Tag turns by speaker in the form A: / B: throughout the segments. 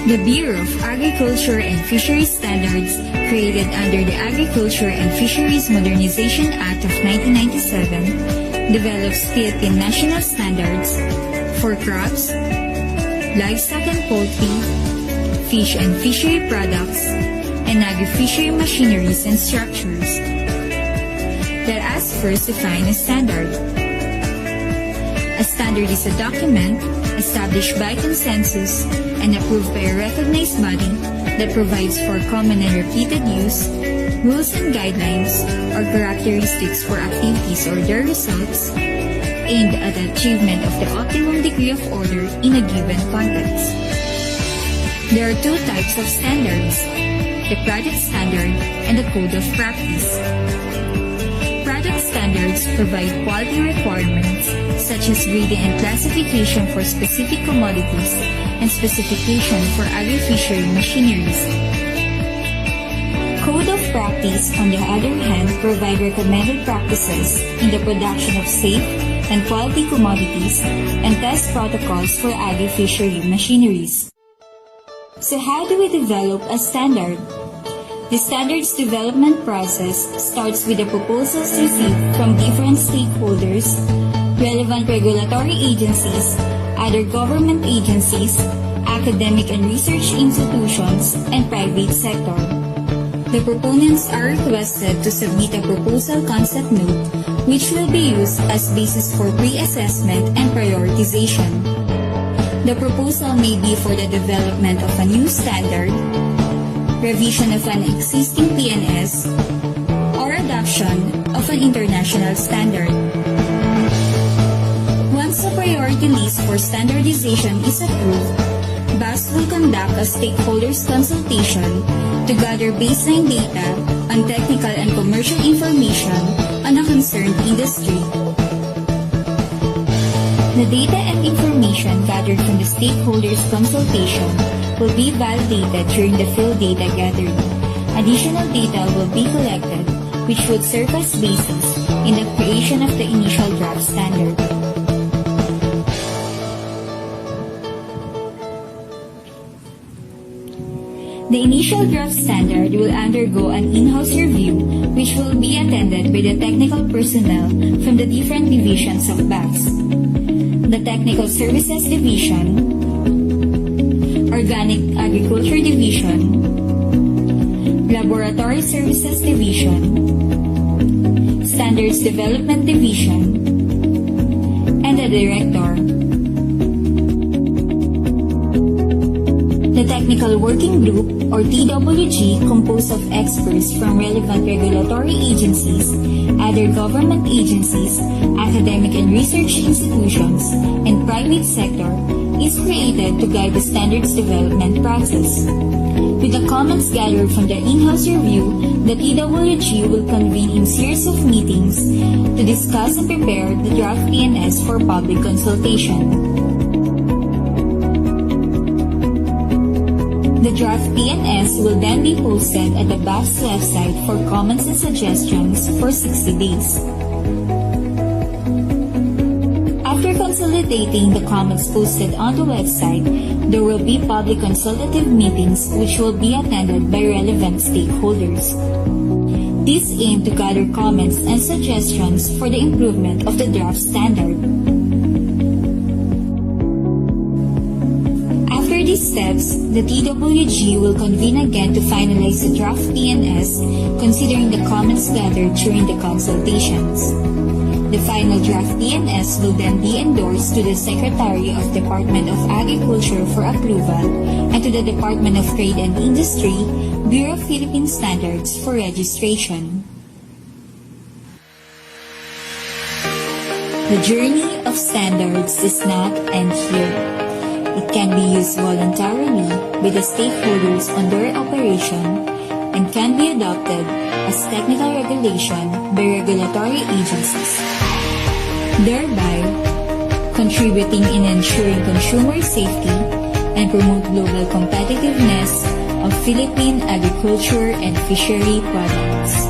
A: The Bureau of Agriculture and Fisheries Standards, created under the Agriculture and Fisheries Modernization Act of 1997, develops Philippine national standards for crops, livestock and poultry, fish and fishery products, and agri-fishery machineries and structures. Let us first define a standard. A standard is a document established by consensus and approved by a recognized body that provides for common and repeated use, rules and guidelines, or characteristics for activities or their results, aimed at the achievement of the optimum degree of order in a given context. There are two types of standards: the product standard and the code of practice. Product standards provide quality requirements such as grading and classification for specific commodities and specification for agri-fishery machineries. Code of practice, on the other hand, provide recommended practices in the production of safe and quality commodities and test protocols for agri-fishery machineries. So how do we develop a standard? The standards development process starts with the proposals received from different stakeholders, relevant regulatory agencies, other government agencies, academic and research institutions, and private sector. The proponents are requested to submit a proposal concept note, which will be used as basis for pre-assessment and prioritization. The proposal may be for the development of a new standard, revision of an existing PNS, or adoption of an international standard. Once a priority list for standardization is approved, BAS will conduct a stakeholders consultation to gather baseline data on technical and commercial information on a concerned industry. The data and information gathered from the stakeholders consultation will be validated during the field data gathering. Additional data will be collected, which would serve as basis in the creation of the initial draft standard. The initial draft standard will undergo an in-house review, which will be attended by the technical personnel from the different divisions of BAS. The Technical Services Division, Organic Agriculture Division, Laboratory Services Division, Standards Development Division, and the Director. The Technical Working Group, or TWG, composed of experts from relevant regulatory agencies, other government agencies, academic and research institutions, and private sector, is created to guide the standards development process. With the comments gathered from the in-house review, the TWG will convene in series of meetings to discuss and prepare the draft PNS for public consultation. The draft PNS will then be posted at the BAS website for comments and suggestions for 60 days. After consolidating the comments posted on the website, there will be public consultative meetings which will be attended by relevant stakeholders. These aim to gather comments and suggestions for the improvement of the draft standard. After these steps, the TWG will convene again to finalize the draft PNS, considering the comments gathered during the consultations. The final draft PNS will then be endorsed to the Secretary of Department of Agriculture for approval and to the Department of Trade and Industry, Bureau of Philippine Standards for registration. The journey of standards does not end here. It can be used voluntarily by the stakeholders on their operation and can be adopted as technical regulation by regulatory agencies, thereby contributing in ensuring consumer safety and promote global competitiveness of Philippine agriculture and fishery products.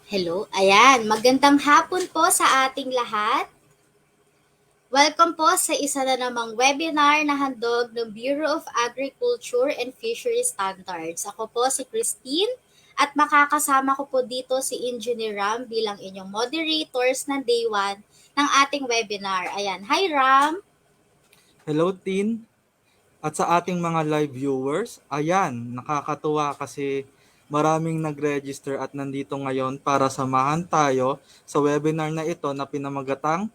B: Hello, ayan. Magandang hapon po sa ating lahat. Welcome po sa isa na namang webinar na handog ng Bureau of Agriculture and Fisheries Standards. Ako po si Christine at makakasama ko po dito si Engineer Ram bilang inyong moderators ng Day 1 ng ating webinar. Ayan, hi Ram!
C: Hello, Tin. At sa ating mga live viewers, ayan, nakakatuwa kasi maraming nag-register at nandito ngayon para samahan tayo sa webinar na ito na pinamagatang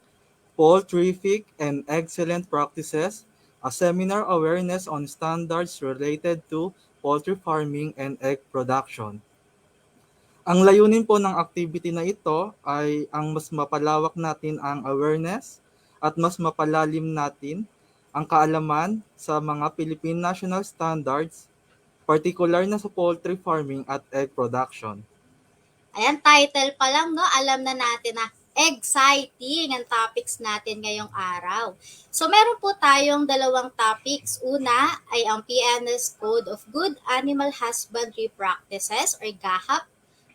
C: Poult-rific and Egg-cellent Practices, a seminar awareness on standards related to poultry farming and egg production. Ang layunin po ng activity na ito ay ang mas mapalawak natin ang awareness at mas mapalalim natin ang kaalaman sa mga Philippine National Standards, partikular na sa poultry farming at egg production.
B: Ayan, title pa lang, no? Alam na natin na exciting ang topics natin ngayong araw. So, meron po tayong dalawang topics. Una ay ang PNS Code of Good Animal Husbandry Practices or GAHAP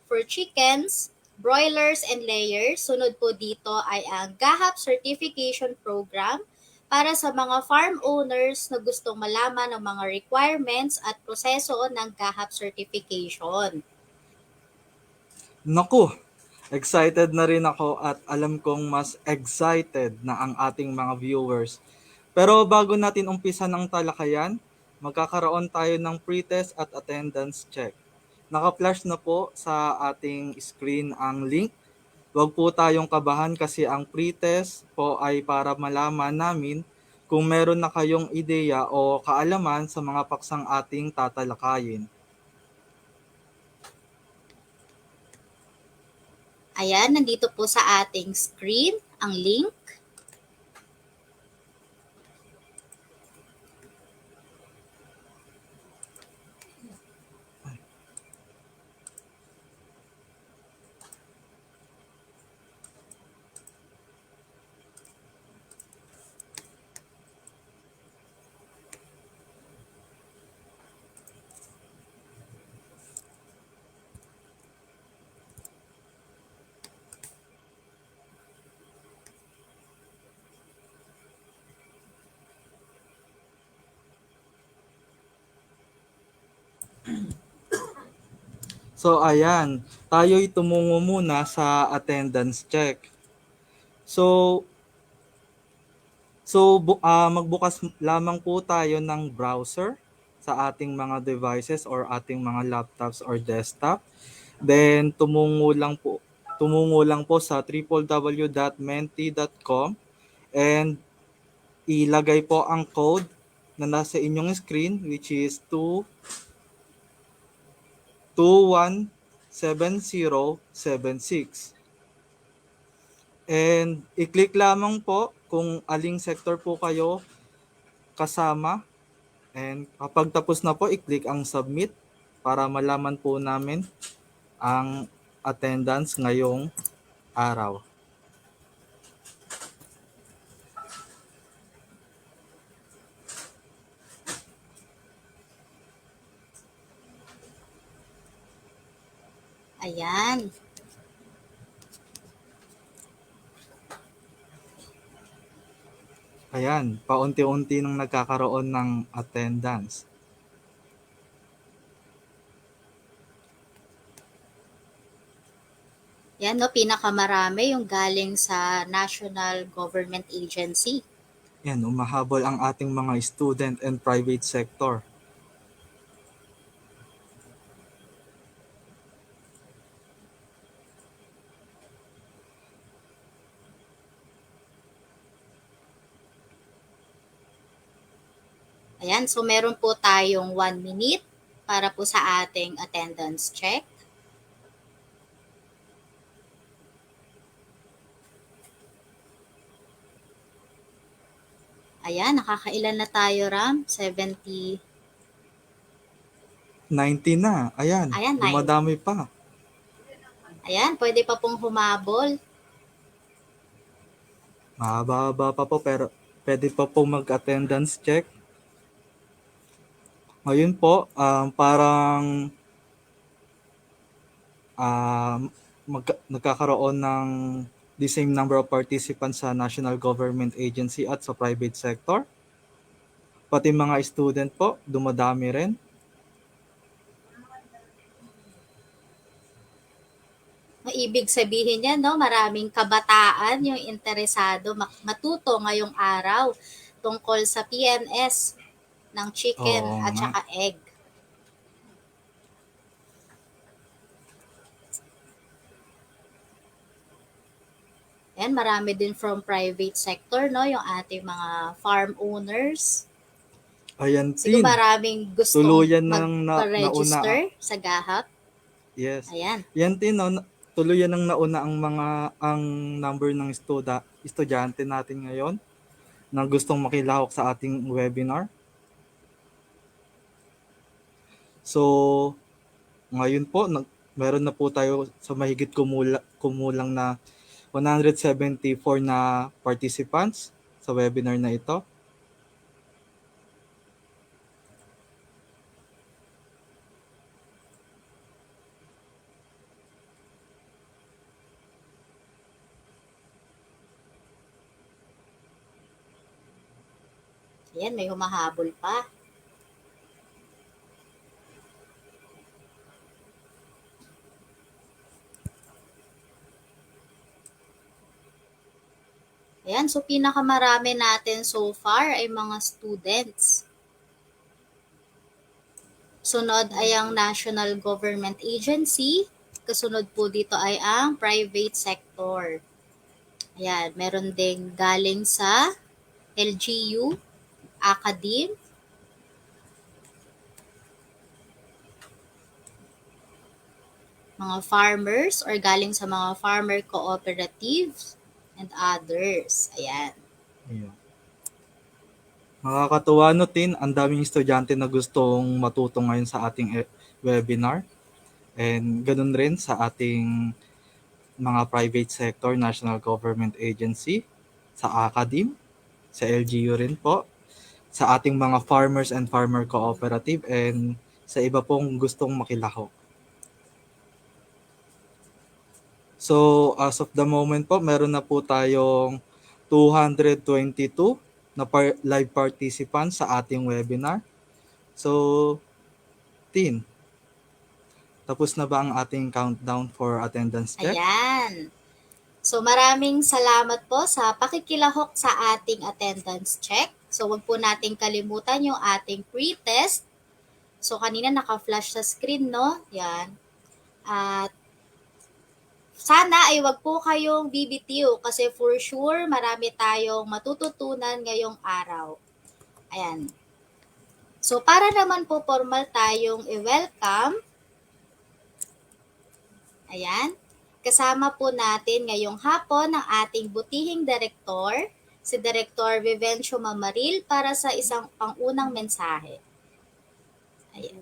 B: for chickens, broilers, and layers. Sunod po dito ay ang GAHAP Certification Program para sa mga farm owners na gustong malaman ng mga requirements at proseso ng GAHAP certification.
C: Naku, excited na rin ako at alam kong mas excited na ang ating mga viewers. Pero bago natin umpisa ng talakayan, magkakaroon tayo ng pre-test at attendance check. Naka-flash na po sa ating screen ang link. Huwag po tayong kabahan kasi ang pre-test po ay para malaman namin kung meron na kayong ideya o kaalaman sa mga paksang ating tatalakayin.
B: Ayan, nandito po sa ating screen ang link.
C: So ayan, tayo'y tumungo muna sa attendance check. So, magbukas lamang po tayo ng browser sa ating mga devices or ating mga laptops or desktop. Then tumungo lang po sa www.menti.com and ilagay po ang code na nasa inyong screen which is 217076. And i-click lamang po kung aling sector po kayo kasama. And kapag tapos na po, i-click ang submit para malaman po namin ang attendance ngayong araw.
B: Ayan.
C: Ayan, paunti-unti nang nagkakaroon ng attendance.
B: Yan, no, pinakamarami yung galing sa National Government Agency.
C: Yan, umahabol ang ating mga student and private sector.
B: Ayan, so meron po tayong 1 minute para po sa ating attendance check. Ayan, nakakailan na tayo, Ram? 70.
C: 90 na, ayan,
B: Ayan,
C: dumadami pa.
B: Ayan, pwede pa pong humabol.
C: Mahaba pa po pero pwede pa po mag-attendance check. Ngayon po, parang nagkakaroon ng the same number of participants sa national government agency at sa private sector. Pati mga student po, dumadami rin.
B: Ibig sabihin yan, no, maraming kabataan yung interesado matuto ngayong araw tungkol sa PNS ng chicken
C: Oo
B: at
C: nga.
B: saka egg. And marami din from private sector, no, yung ating mga farm owners.
C: Ayan,
B: Siguro
C: Tin.
B: maraming gustong
C: Tuluyan ng nauna.
B: magpa-register sa GAHAP.
C: Yes.
B: Ayan.
C: Yan, Tin, no, tuluyan ng nauna ang number ng estudyante natin ngayon na gustong makilahok sa ating webinar. So, ngayon po, meron na po tayo sa mahigit kumulang na 174 na participants sa webinar na ito.
B: Ayan, may humahabol pa. Ayan, so pinakamarami natin so far ay mga students. Sunod ay ang National Government Agency. Kasunod po dito ay ang private sector. Ayan, meron ding galing sa LGU, Academe, mga farmers or galing sa mga farmer cooperatives and others. Ayan.
C: Ayan. Nakakatuwa, no, Tin, ang daming estudyante na gustong matuto ngayon sa ating webinar. And ganun rin sa ating mga private sector, national government agency, sa academe, sa LGU rin po, sa ating mga farmers and farmer cooperative, and sa iba pong gustong makilahok. So, as of the moment po, meron na po tayong 222 na live participants sa ating webinar. So, Tin, tapos na ba ang ating countdown for attendance check?
B: Ayan. So maraming salamat po sa pakikilahok sa ating attendance check. So wag po nating kalimutan yung ating pre-test. So kanina naka-flash sa screen, no? Yan. At sana ay wag po kayong bibitiw kasi for sure marami tayong matututunan ngayong araw. Ayan. So para naman po formal tayong i-welcome. Ayan. Kasama po natin ngayong hapon ang ating butihing direktor, si Direktor Vivencio Mamaril para sa isang pangunang mensahe. Ayan.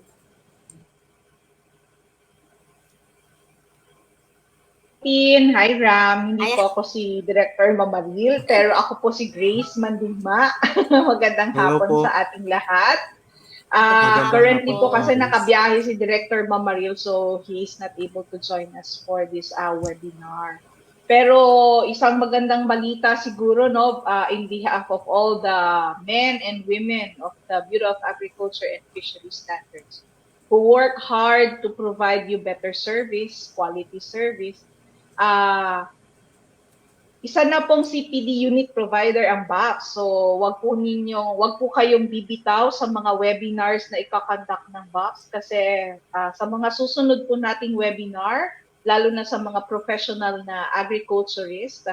D: Hi Ram, hindi
B: Ay.
D: po ako si Director Mamaril, pero ako po si Grace Manduma. Magandang
C: Hello
D: hapon
C: po.
D: sa ating lahat.
C: Magandang
D: Currently
C: hapon
D: po
C: po,
D: kasi
C: Grace.
D: nakabiyahe si Director Mamaril, so he is not able to join us for this webinar. Pero isang magandang balita siguro, no, in behalf of all the men and women of the Bureau of Agriculture and Fisheries Standards who work hard to provide you better service, quality service. Isa na pong CPD unit provider ang BAP. So, wag po kayong bibitaw sa mga webinars na ikakonduct ng BAPS kasi sa mga susunod po nating webinar, lalo na sa mga professional na agriculturist,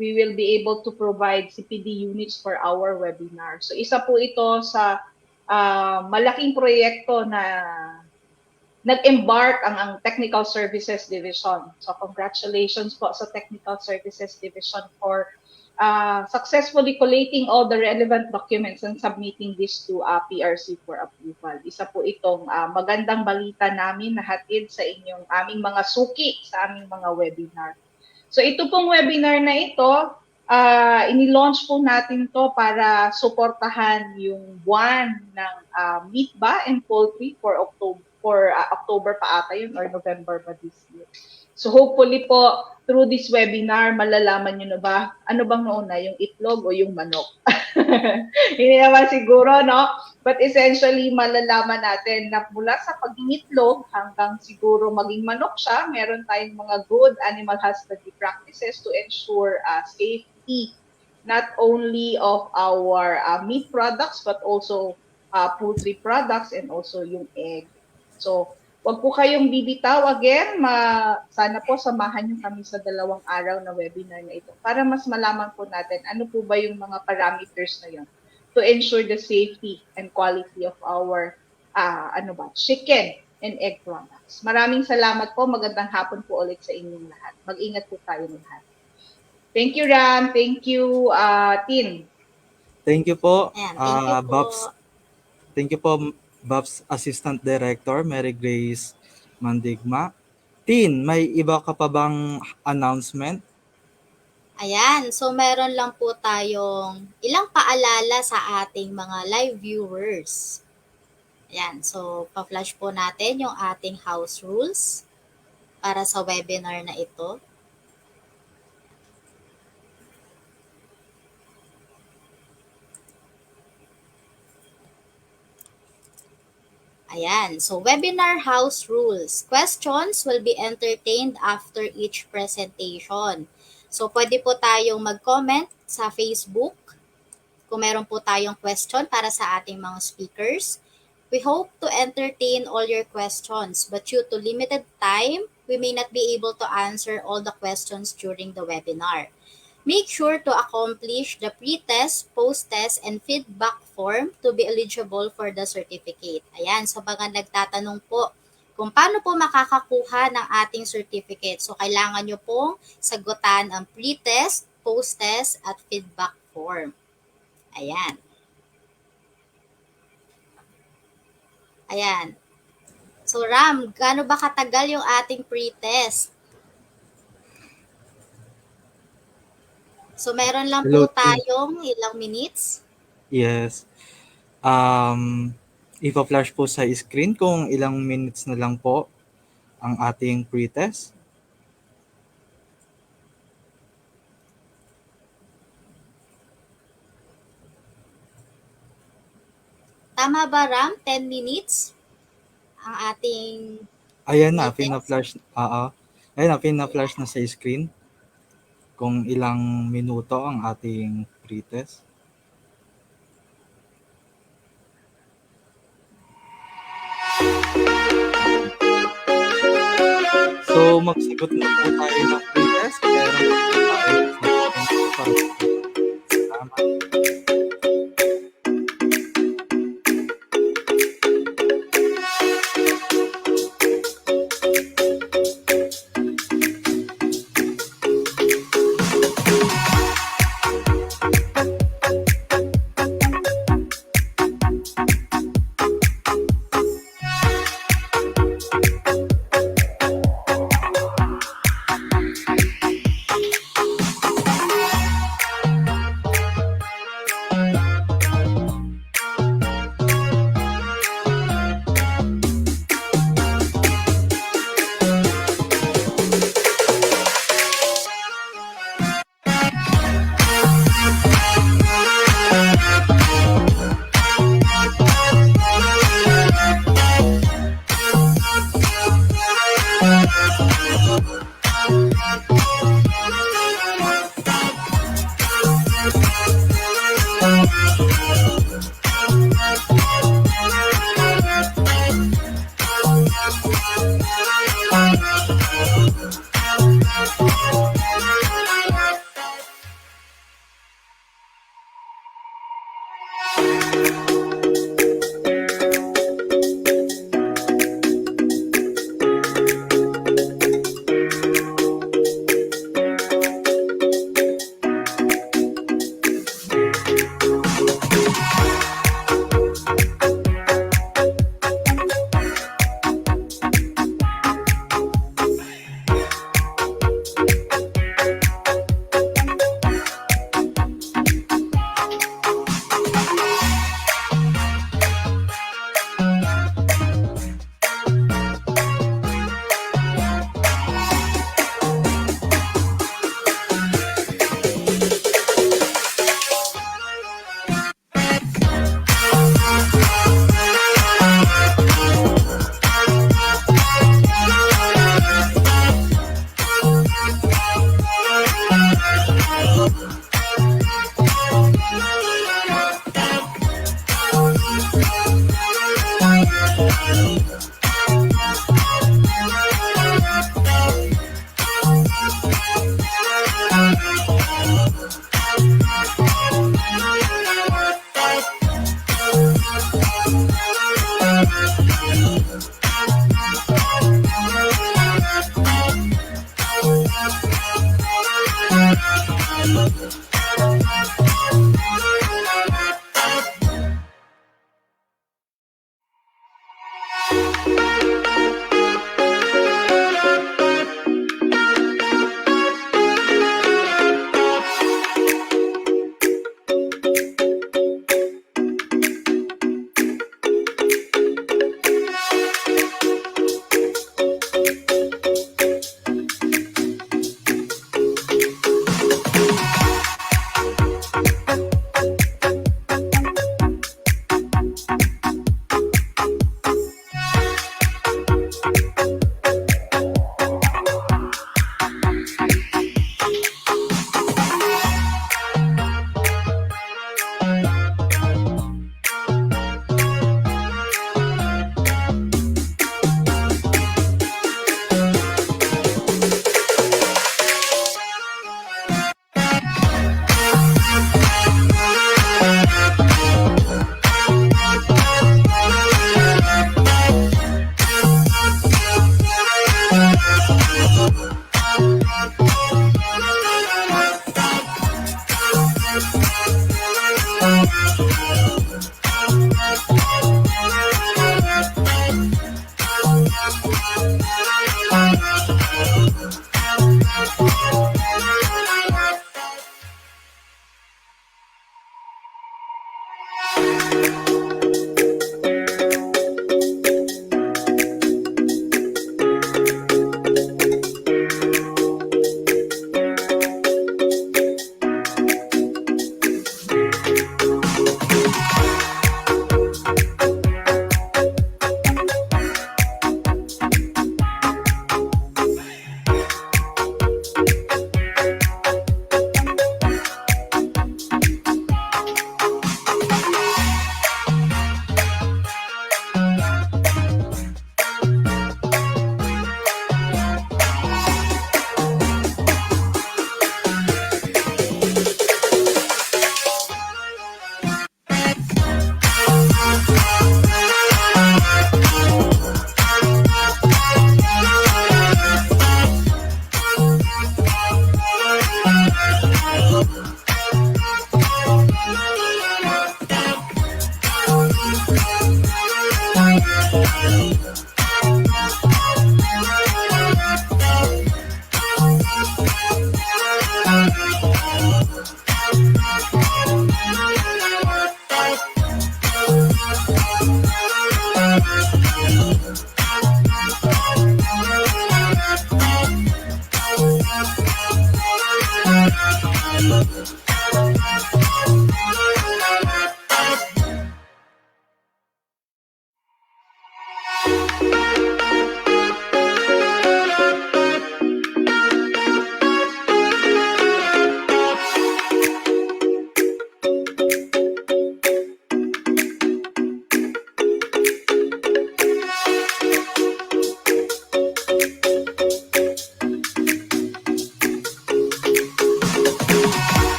D: we will be able to provide CPD units for our webinar. So, isa po ito sa malaking proyekto na nag-embark ang Technical Services Division. So congratulations po sa Technical Services Division for successfully collating all the relevant documents and submitting this to PRC for approval. Isa po itong magandang balita namin na hatid sa inyong aming mga suki sa aming mga webinar. So ito pong webinar na ito, ini-launch po natin to para suportahan yung buwan ng meat ba and poultry for October pa ata yun or November ba this year. So hopefully po, through this webinar, malalaman nyo na ba, ano bang nauna, yung itlog o yung manok? Hindi naman siguro, no? But essentially, malalaman natin na mula sa pag-itlog hanggang siguro maging manok siya, meron tayong mga good animal husbandry practices to ensure safety, not only of our meat products, but also poultry products and also yung egg. So, wag po kayong bibitaw again. Sana po samahan niyo kami sa 2 araw na webinar na ito para mas malaman po natin ano po ba yung mga parameters na yon to ensure the safety and quality of our chicken and egg products. Maraming salamat po. Magandang hapon po ulit sa inyong lahat. Mag-ingat po tayo lahat. Thank you, Ram. Thank you, Tin.
C: Thank you po,
B: Ayan, thank you po.
C: Babs. Thank you po, Babs Assistant Director, Mary Grace Mandigma. Tin, may iba ka pa bang announcement?
B: Ayan, so meron lang po tayong ilang paalala sa ating mga live viewers. Ayan, so pa-flash po natin yung ating house rules para sa webinar na ito. Ayan, so webinar house rules. Questions will be entertained after each presentation. So pwede po tayong mag-comment sa Facebook kung meron po tayong question para sa ating mga speakers. We hope to entertain all your questions, but due to limited time, we may not be able to answer all the questions during the webinar. Make sure to accomplish the pre-test, post-test, and feedback form to be eligible for the certificate. Ayan, sa mga nagtatanong po kung paano po makakakuha ng ating certificate. So, kailangan nyo pong sagutan ang pre-test, post-test, at feedback form. Ayan. Ayan. So, Ram, gaano ba katagal yung ating pre-test? So, meron lang
C: Hello,
B: po tayong ilang minutes.
C: Yes. Ipa-flash po sa screen kung ilang minutes na lang po ang ating pre-test.
B: Tama ba, Ram? 10 minutes ang ating
C: Ayan na,
B: pre-test?
C: pina-flash. Ayan na, pina-flash na sa screen kung ilang minuto ang ating pre-test. So, magsagot na po tayo ng pre-test. Meron po tayo para salamat.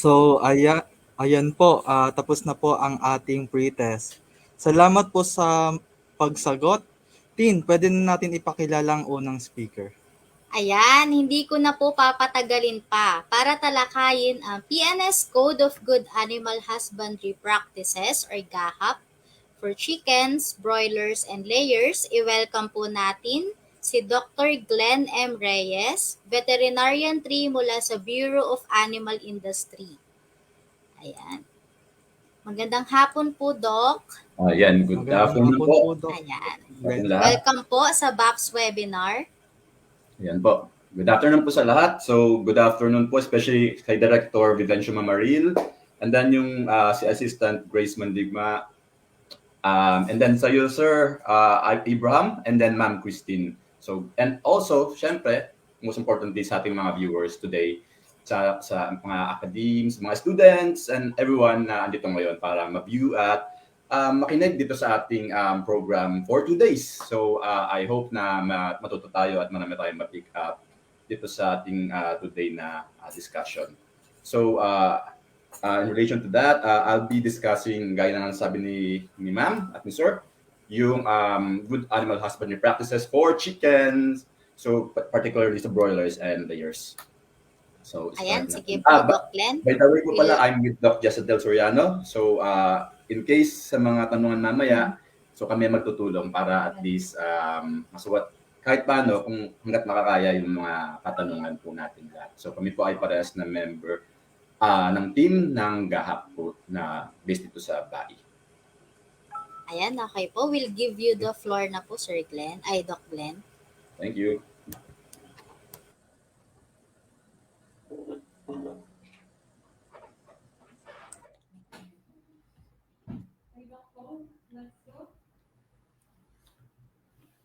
C: So, ayan po, tapos na po ang ating pre-test. Salamat po sa pagsagot. Tin, pwede na natin ipakilala ang unang speaker.
B: Ayan, hindi ko na po papatagalin pa para talakayin ang PNS Code of Good Animal Husbandry Practices or GAHAP for chickens, broilers, and layers. I-welcome po natin si Dr. Glenn M. Reyes, Veterinarian 3 mula sa Bureau of Animal Industry. Ayan. Magandang hapon po, Doc.
E: Ayan, good
C: Magandang
E: afternoon
C: hapon
E: po
C: po, Doc.
B: Ayan.
E: sa ating lahat.
B: Welcome po sa BAPS webinar.
E: Ayan po. Good afternoon po sa lahat. So, good afternoon po especially kay Director Vivencio Mamaril, and then yung si Assistant Grace Mandigma, and then sa iyo, Sir Abraham, and then Ma'am Christine. So, and also, syempre, most importantly sa ating mga viewers today, sa mga academies, mga students, and everyone na andito ngayon para ma-view at makinig dito sa ating program for 2 days. So, I hope na matuto tayo at marami tayong ma-pick up dito sa ating today na discussion. So, in relation to that, I'll be discussing, gaya na sabi ni Ma'am at ni Sir, yung good animal husbandry practices for chickens, so particularly sa broilers and layers. So,
B: Ayan, sige po, Doc Glenn.
E: By the way po pala, I'm with Doc Jessa Del Soriano. So, in case sa mga tanungan mamaya, so kami magtutulong para at least masuwat kahit paano kung hanggat makakaya yung mga katanungan po natin lahat. So, kami po ay parehas na member ng team ng GAHAP po na based dito sa BAI.
B: Ayan, okay po. We'll give you the floor na po, Sir Glenn. Ay, Doc Glenn.
E: Thank you.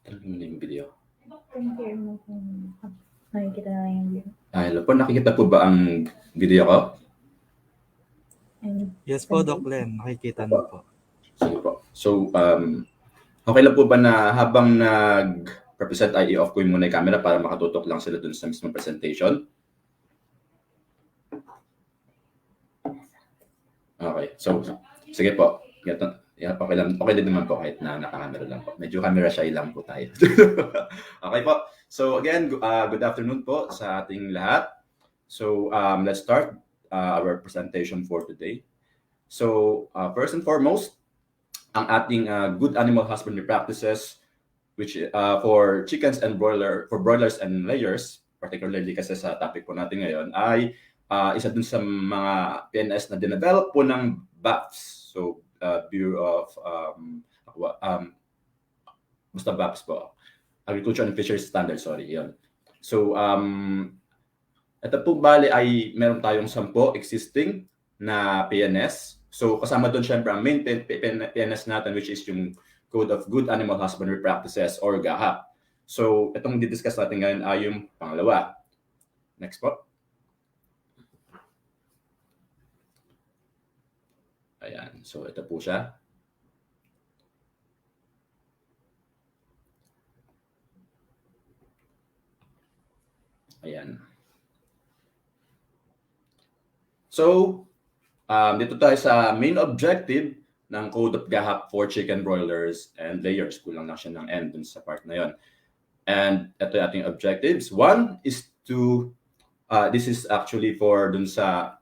E: Talagang muna yung video.
F: Nakikita na lang yung video.
E: Hello po, nakikita po ba ang video ko?
C: Yes po, Doc Glenn, nakikita na po.
E: Sige po. So, okay lang po ba na habang nag-represent ay i-off ko yung muna yung camera para makatutok lang sila dun sa mismong presentation? Okay. So, sige po. Okay lang. Okay din naman po kahit na naka-camera lang po. Medyo camera shy lang po tayo. Okay po. So, again, good afternoon po sa ating lahat. So, let's start our presentation for today. So, first and foremost, ang ating good animal husbandry practices, which for chickens and broilers and layers, particularly kasi sa topic po natin ngayon, ay isa dun sa mga PNS na dinevelop po ng BAPS. So, Bureau of basta BAPS po. Agriculture and Fisheries Standards, sorry, yun. So, ito po bali ay meron tayong 10 existing na PNS. So, kasama doon syempre ang main PNS natin, which is yung Code of Good Animal Husbandry Practices or GAHAP. So, itong didiscuss natin ngayon ay yung pangalawa. Next po. Ayan. So, ito po siya. Ayan. So, dito tayo sa main objective ng Code of GAHAP for chicken broilers and layers. Kulang lang siya ng end dun sa part na yon. And ito yung ating objectives. One is to, this is actually for dun sa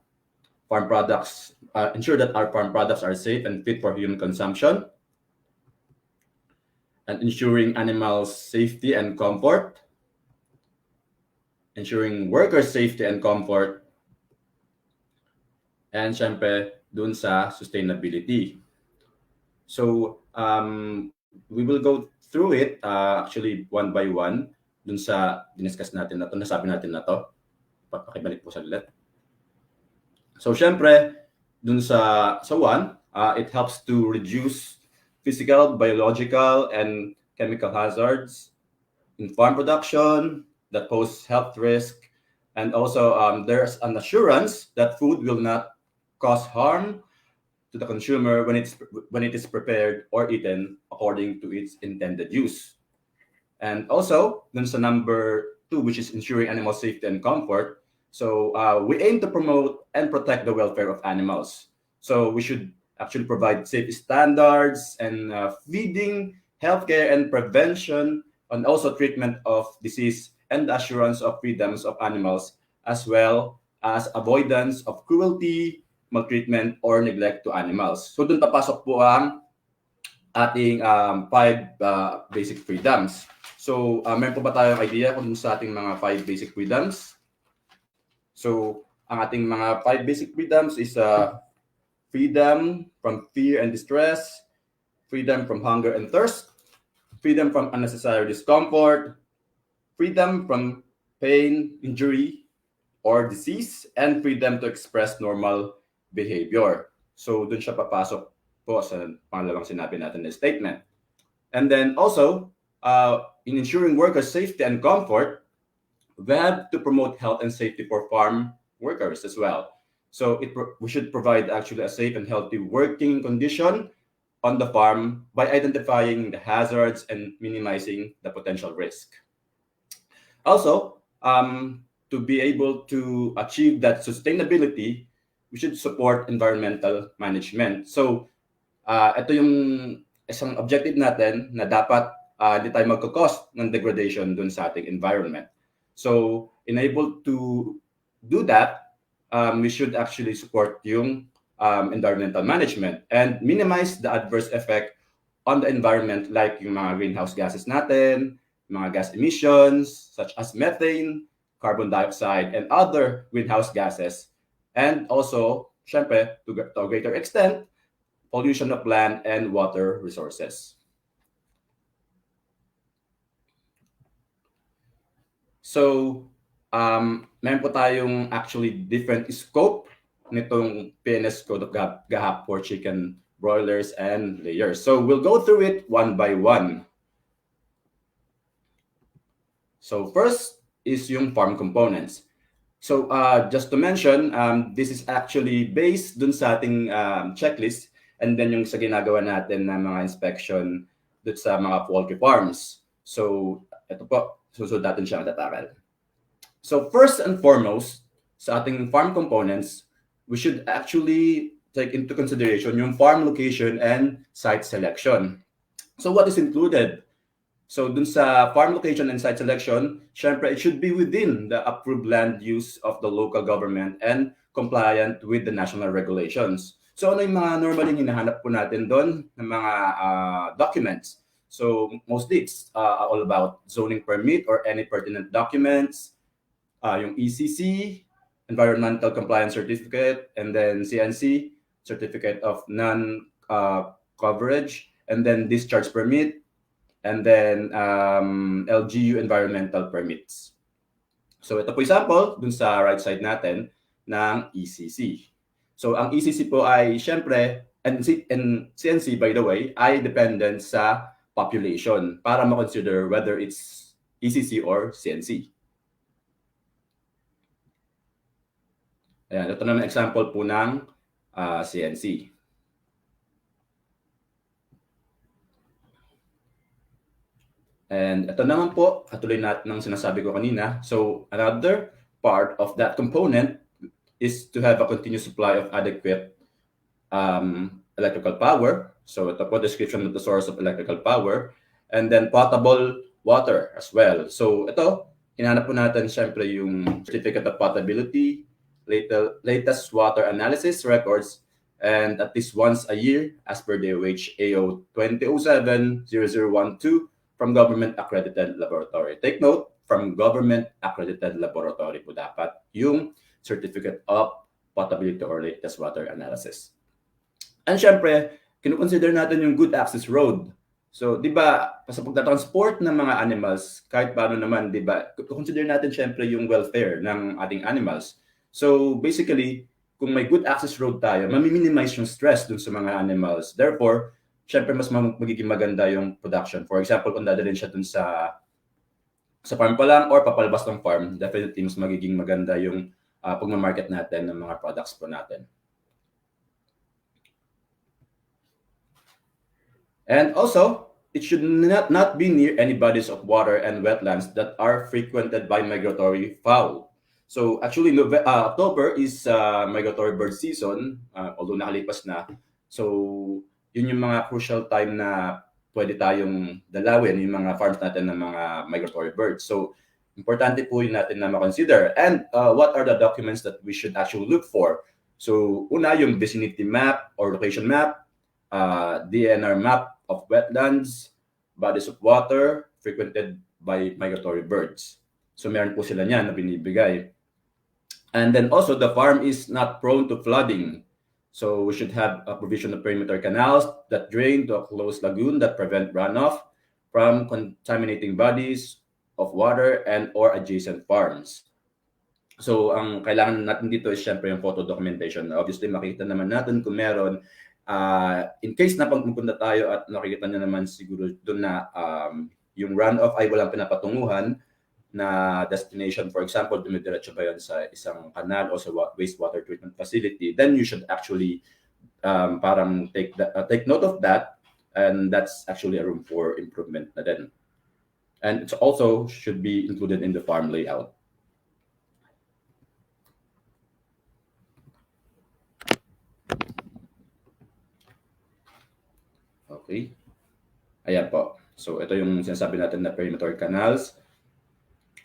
E: farm products, ensure that our farm products are safe and fit for human consumption, and ensuring animal safety and comfort, ensuring worker safety and comfort, and syempre dun sa sustainability. So we will go through it actually one by one dun sa diniscuss natin na to, nasabi natin na to. Pakibalik po sa ulit. So syempre dun sa one, it helps to reduce physical, biological, and chemical hazards in farm production that pose health risk, and also there's an assurance that food will not cause harm to the consumer when it is prepared or eaten according to its intended use. And also, dun sa number 2, which is ensuring animal safety and comfort, So we aim to promote and protect the welfare of animals. So we should actually provide safety standards and feeding, healthcare and prevention, and also treatment of disease and assurance of freedoms of animals, as well as avoidance of cruelty, maltreatment, or neglect to animals. So dun papasok po ang ating five basic freedoms. So meron po ba tayong idea kung sa ating mga five basic freedoms? So ang ating mga five basic freedoms is freedom from fear and distress, freedom from hunger and thirst, freedom from unnecessary discomfort, freedom from pain, injury, or disease, and freedom to express normal behavior. So dun siya papasok po sa pangalawang sinabi natin na statement. And then also, in ensuring workers' safety and comfort, we have to promote health and safety for farm workers as well. So we should provide actually a safe and healthy working condition on the farm by identifying the hazards and minimizing the potential risk. Also, to be able to achieve that sustainability, we should support environmental management. So, ito yung isang objective natin na dapat hindi tayo magkakos ng degradation dun sa ating environment. So, enabled to do that, we should actually support yung environmental management and minimize the adverse effect on the environment like yung mga greenhouse gases natin, mga gas emissions such as methane, carbon dioxide, and other greenhouse gases. And also, syempre, to a greater extent, pollution of land and water resources. So, meron po tayong actually different scope nitong PNS Code of GAHAP for chicken broilers and layers. So, we'll go through it one by one. So, first is yung farm components. So, just to mention, this is actually based dun sa ating checklist and then yung sa ginagawa natin na mga inspection dun sa mga poultry farms. So, ito po, susunod natin siyang tataral. So, first and foremost, sa ating farm components, we should actually take into consideration yung farm location and site selection. So, what is included? So, dun sa farm location and site selection, syempre, it should be within the approved land use of the local government and compliant with the national regulations. So, ano yung mga normally hinahanap po natin doon ng mga documents? So, mostly it's all about zoning permit or any pertinent documents, yung ECC, Environmental Compliance Certificate, and then CNC, Certificate of Non-Coverage, and then Discharge Permit, and then LGU Environmental Permits. So ito po example dun sa right side natin ng ECC. So ang ECC po ay syempre, and CNC by the way, ay dependent sa population para ma-consider whether it's ECC or CNC. Ayan, ito naman example po ng CNC. And ito naman po, katuloy natin ng sinasabi ko kanina. So another part of that component is to have a continuous supply of adequate electrical power. So ito po, description of the source of electrical power. And then potable water as well. So ito, hinanap po natin syempre yung certificate of potability, latest water analysis records, and at least once a year as per the AO 2007-0012 from government accredited laboratory. Take note, from government accredited laboratory po dapat yung certificate of potability or latest water analysis. And syempre, kinukonsider natin yung good access road. So, di ba, sa pagtatransport ng mga animals, kahit paano naman, di ba, consider natin syempre yung welfare ng ating animals. So, basically, kung may good access road tayo, mami-minimize yung stress dun sa mga animals. Therefore, syempre, mas magiging maganda yung production. For example, kung dadalhin siya dun sa farm pa lang or papalabas ng farm, definitely mas magiging maganda yung pag-market natin ng mga products po natin. And also, it should not be near any bodies of water and wetlands that are frequented by migratory fowl. So actually, October is migratory bird season, although nakalipas na. So yun yung mga crucial time na pwede tayong dalawin yung mga farms natin ng mga migratory birds. So importante po yun natin na ma-consider. And what are the documents that we should actually look for? So una, yung vicinity map or location map, DNR map of wetlands, bodies of water frequented by migratory birds. So meron po sila niyan na binibigay. And then also the farm is not prone to flooding. So we should have a provision of perimeter canals that drain to a closed lagoon that prevent runoff from contaminating bodies of water and or adjacent farms. So ang kailangan natin dito is syempre yung photo documentation. Obviously makikita naman natin kung meron. In case na pagpupunta tayo at nakikita nyo naman siguro doon na yung runoff ay walang pinapatunguhan na destination, for example, dumidiretso ba yan sa isang kanal o sa wastewater treatment facility, then you should actually parang take note of that, and that's actually a room for improvement na din. And it also should be included in the farm layout. Okay. Ayan po. So ito yung sinasabi natin na perimeter canals.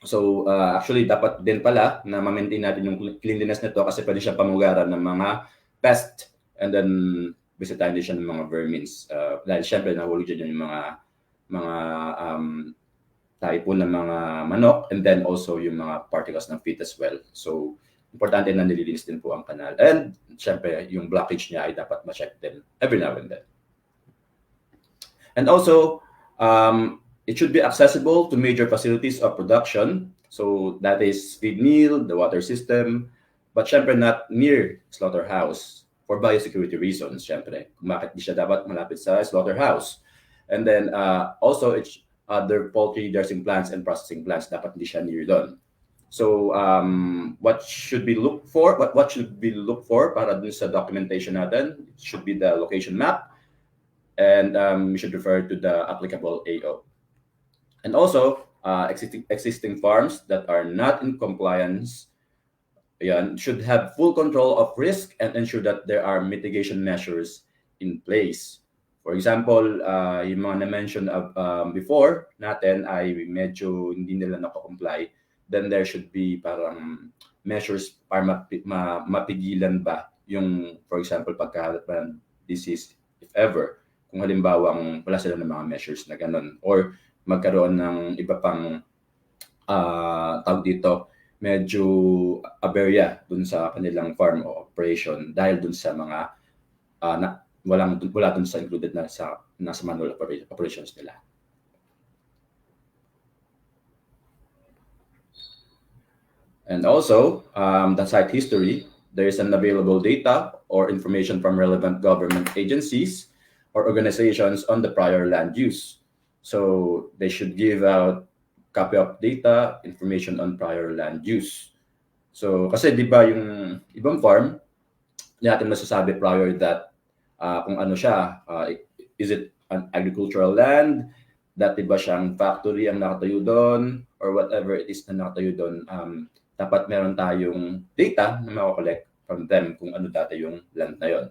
E: So actually dapat din pala na ma-maintain natin yung cleanliness nito kasi pwede siya pamugaran ng mga pest and then bisitahin din siya ng mga vermins. Dahil syempre nahulog dyan yung mga typhoon ng mga manok and then also yung mga particles ng feed as well. So importante na nililinis din po ang kanal. And syempre yung blockage niya ay dapat ma-check din every now and then. And also, it should be accessible to major facilities of production. So that is feed mill, the water system, but syempre not near slaughterhouse for biosecurity reasons, syempre. Kung bakit di siya dapat malapit sa slaughterhouse. And then also, other poultry dressing plants and processing plants, dapat di siya near doon. So what should be looked for? What should be looked for para dun sa documentation natin? It should be the location map, and we should refer to the applicable AO. And also, existing farms that are not in compliance should have full control of risk and ensure that there are mitigation measures in place. For example, yung mga na-mention before natin ay medyo hindi nila nakakomply, then there should be parang measures para mapigilan ba yung, for example, pagkahalat ng disease, if ever. Kung halimbawa wala sila ng mga measures na ganun or magkaroon ng iba pang tawag dito, medyo aberya dun sa kanilang farm o operation dahil dun sa mga wala dun sa included na nasa manual operations nila. And also, the site history, there is an available data or information from relevant government agencies or organizations on the prior land use. So they should give out copy of data, information on prior land use. So kasi di ba yung ibang farm, hindi natin masasabi prior that kung ano siya, is it an agricultural land, dati ba siyang factory ang nakatayo doon, or whatever it is na nakatayo doon, dapat meron tayong data na makakollect from them kung ano dati yung land na yon.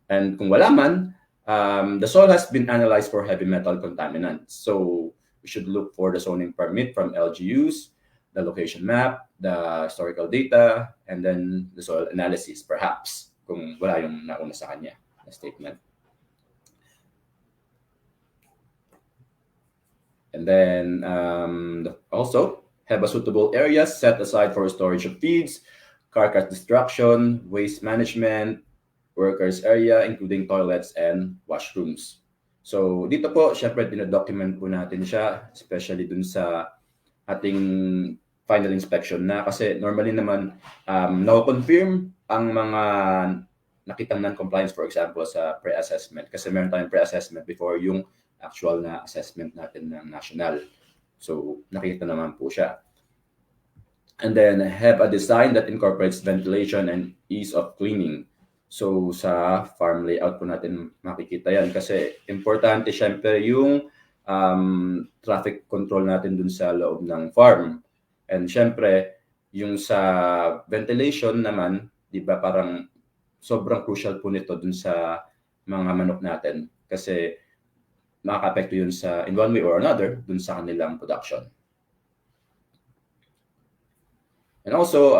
E: And kung wala man, the soil has been analyzed for heavy metal contaminants. So we should look for the zoning permit from LGUs, the location map, the historical data, and then the soil analysis, perhaps, kung wala yung nauna sa kanya na statement. And then also, have a suitable area set aside for storage of feeds, carcass destruction, waste management, workers area, including toilets and washrooms. So dito po, syempre, dinadocument po natin siya, especially dun sa ating final inspection na kasi normally naman, na-confirm ang mga nakitang non-compliance, for example, sa pre-assessment. Kasi meron tayong pre-assessment before yung actual na assessment natin ng national. So nakita naman po siya. And then have a design that incorporates ventilation and ease of cleaning. So sa farm layout po natin makikita yan kasi importante syempre yung traffic control natin dun sa loob ng farm. And syempre, Yung sa ventilation naman, di ba parang sobrang crucial po nito dun sa mga manok natin kasi makaka-apekto yun sa in one way or another dun sa kanilang production. And also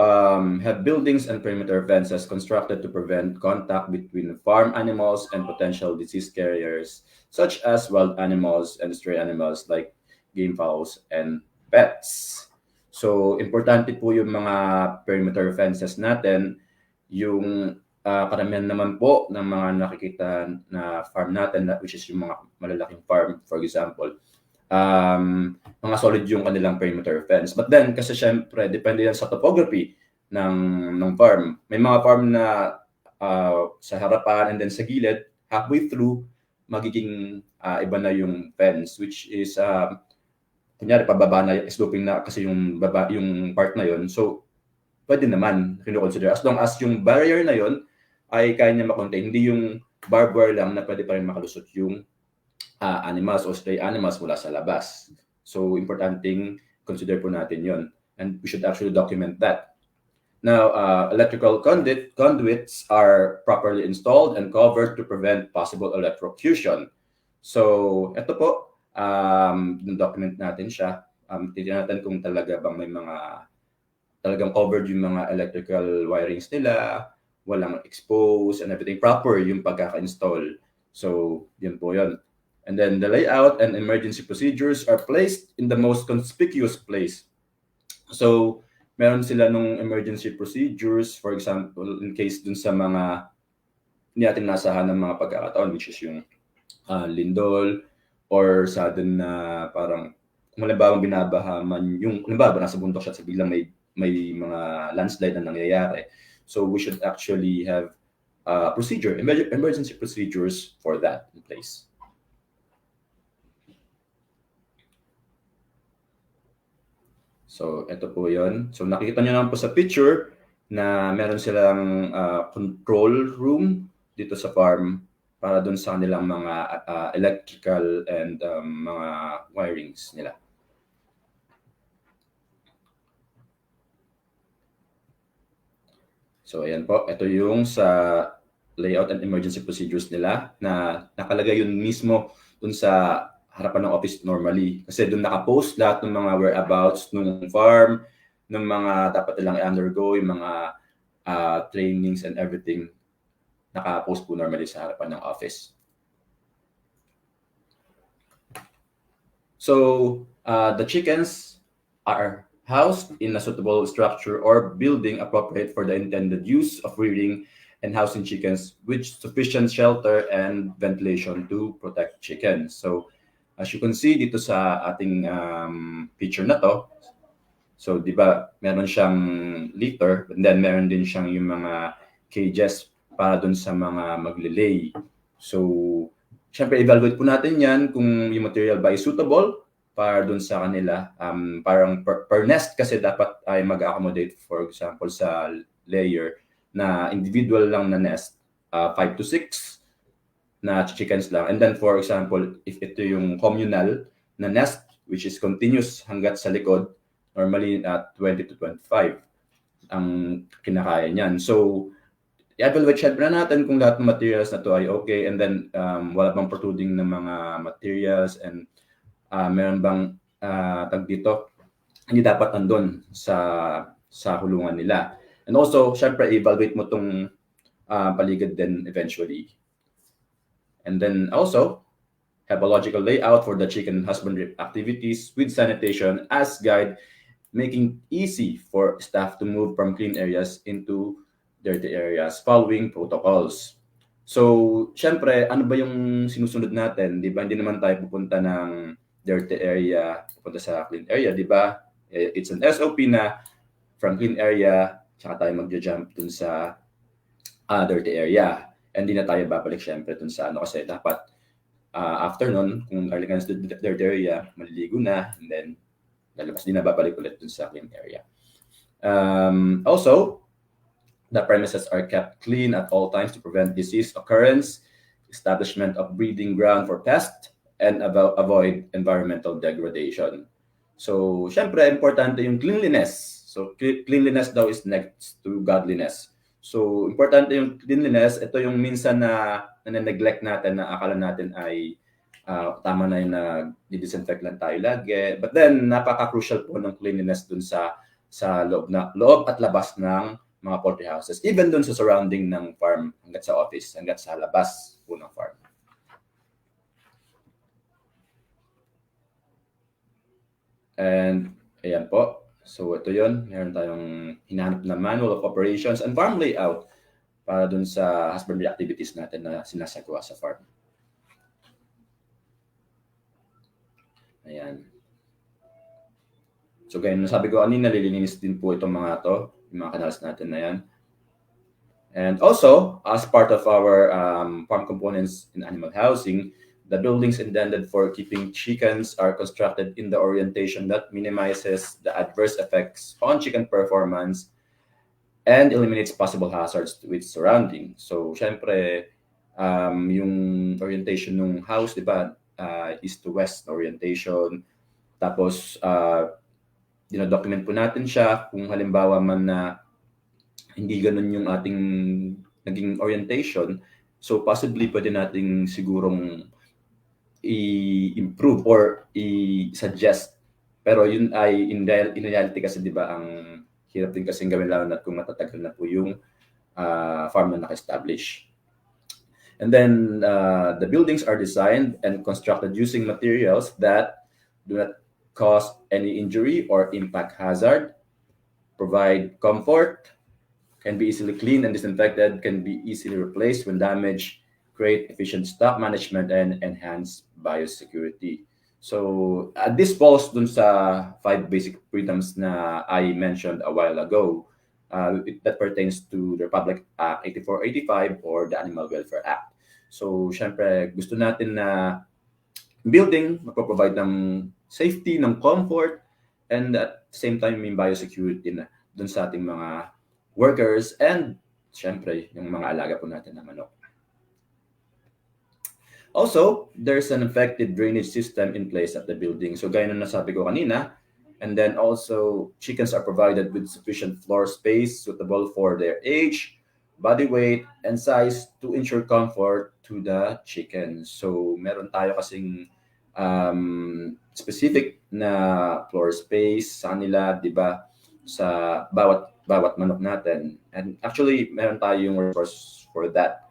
E: have buildings and perimeter fences constructed to prevent contact between farm animals and potential disease carriers such as wild animals and stray animals like game fowls and pets. So importante po yung mga perimeter fences natin, yung karamihan naman po ng mga nakikita na farm natin, which is yung mga malalaking farm, for example, mga solid yung kanilang perimeter fence. But then, kasi syempre, depende yan sa topography ng farm. May mga farm na sa harapan and then sa gilid, halfway through, magiging iba na yung fence, which is, kunyari, pababa na, sloping na kasi yung part na yun. So, pwede naman kino-consider. As long as yung barrier na yun ay kaya niya makontain, hindi yung barbed wire lang na pwede pa rin makalusot yung animals o stray animals mula sa labas. So, importanteng consider po natin yon, and we should actually document that. Now, electrical conduits are properly installed and covered to prevent possible electrocution. So, ito po, document natin siya. Titignan natin kung talaga bang may mga talagang covered yung mga electrical wirings nila, walang exposed and everything, proper yung pagkaka-install. So, yun po yun. And then the layout and emergency procedures are placed in the most conspicuous place. So, meron sila nung emergency procedures, for example, in case dun sa mga hindi natin nasahan ng mga pagkakataon, which is yung lindol or sudden na parang kung halimbawa binabaha man yung halimbawa nasa bundok siya at biglang may mga landslide na nangyayari. So, we should actually have emergency procedures for that in place. So, ito po yun. So, nakikita nyo naman po sa picture na meron silang control room dito sa farm para dun sa kanilang mga electrical and mga wirings nila. So, ayan po. Ito yung sa layout and emergency procedures nila na nakalagay yun mismo dun sa harapan ng office normally. Kasi doon nakapost lahat ng mga whereabouts ng farm, ng mga dapat nilang i-undergo, yung mga trainings and everything. Nakapost po normally sa harapan ng office. So, the chickens are housed in a suitable structure or building appropriate for the intended use of rearing and housing chickens with sufficient shelter and ventilation to protect chickens. So, as you can see dito sa ating picture na to, so di ba meron siyang litter, and then meron din siyang yung mga cages para dun sa mga maglilay. So, syempre evaluate po natin yan kung yung material ba is suitable para dun sa kanila. Parang per nest kasi dapat ay mag-accommodate, for example, sa layer na individual lang na nest, 5 to 6 na chickens lang. And then, for example, if ito yung communal na nest, which is continuous hanggat sa likod, normally 20 to 25 ang kinakaya niyan. So, i-evaluate syempre na natin kung lahat ng materials na to ay okay, and then wala bang protruding ng mga materials, and meron bang tag dito, hindi dapat andun sa hulungan nila. And also, syempre, i-evaluate mo tong paligid din eventually. And then also, have a logical layout for the chicken husbandry activities with sanitation as guide, making easy for staff to move from clean areas into dirty areas following protocols. So, syempre, ano ba yung sinusunod natin? Di ba? Hindi naman tayo pupunta ng dirty area, pupunta sa clean area, di ba? It's an SOP na from clean area, tsaka tayo magja-jump dun sa dirty area. And hindi na tayo babalik syempre dun sa ano, kasi dapat after nun, kung galing sa dirty area, maliligo na, and then lalabas din na, babalik ulit dun sa clean area. Also, the premises are kept clean at all times to prevent disease occurrence, establishment of breeding ground for pests, and avoid environmental degradation. So, syempre, importante yung cleanliness. So, cleanliness daw is next to godliness. So, importante yung cleanliness. Ito yung minsan na neglect natin, na akala natin ay tama na yung nag-disinfect lang tayo lagi. But then, napaka-crucial po ng cleanliness dun sa loob at labas ng mga poultry houses. Even dun sa surrounding ng farm, hanggat sa office, hanggat sa labas po ng farm. And ayan po. So ito yun. Meron tayong hinahanap na manual of operations and farm layout para dun sa husbandry activities natin na sinasagawa sa farm. Ayan. So gaya sabi ko kanina, nalilinis din po itong mga to, yung mga canals natin na yan. And also, as part of our farm components in animal housing, the buildings intended for keeping chickens are constructed in the orientation that minimizes the adverse effects on chicken performance and eliminates possible hazards to its surrounding. So, syempre, yung orientation ng house, di ba, east to west orientation. Tapos, document po natin siya kung halimbawa man na hindi ganun yung ating naging orientation. So, possibly pwede nating sigurong i-improve or i-suggest. Pero yun ay in reality kasi, di ba, ang hirap din kasing gawin, lalo na kung matatagal na po yung farm na naka-establish. And then the buildings are designed and constructed using materials that do not cause any injury or impact hazard, provide comfort, can be easily cleaned and disinfected, can be easily replaced when damaged, create efficient stock management, and enhance biosecurity. So this falls dun sa 5 basic freedoms na I mentioned a while ago that pertains to the Republic Act 8485 or the Animal Welfare Act. So syempre gusto natin na building magpo-provide ng safety, ng comfort, and at the same time may biosecurity na dun sa ating mga workers and syempre yung mga alaga po natin na manok. Also, there's an effective drainage system in place at the building. So gaya na nasabi ko kanina, and then also chickens are provided with sufficient floor space suitable for their age, body weight, and size to ensure comfort to the chickens. So meron tayo kasing specific na floor space sa kanila, di ba, sa bawat manok natin. And actually, meron tayong resource for that,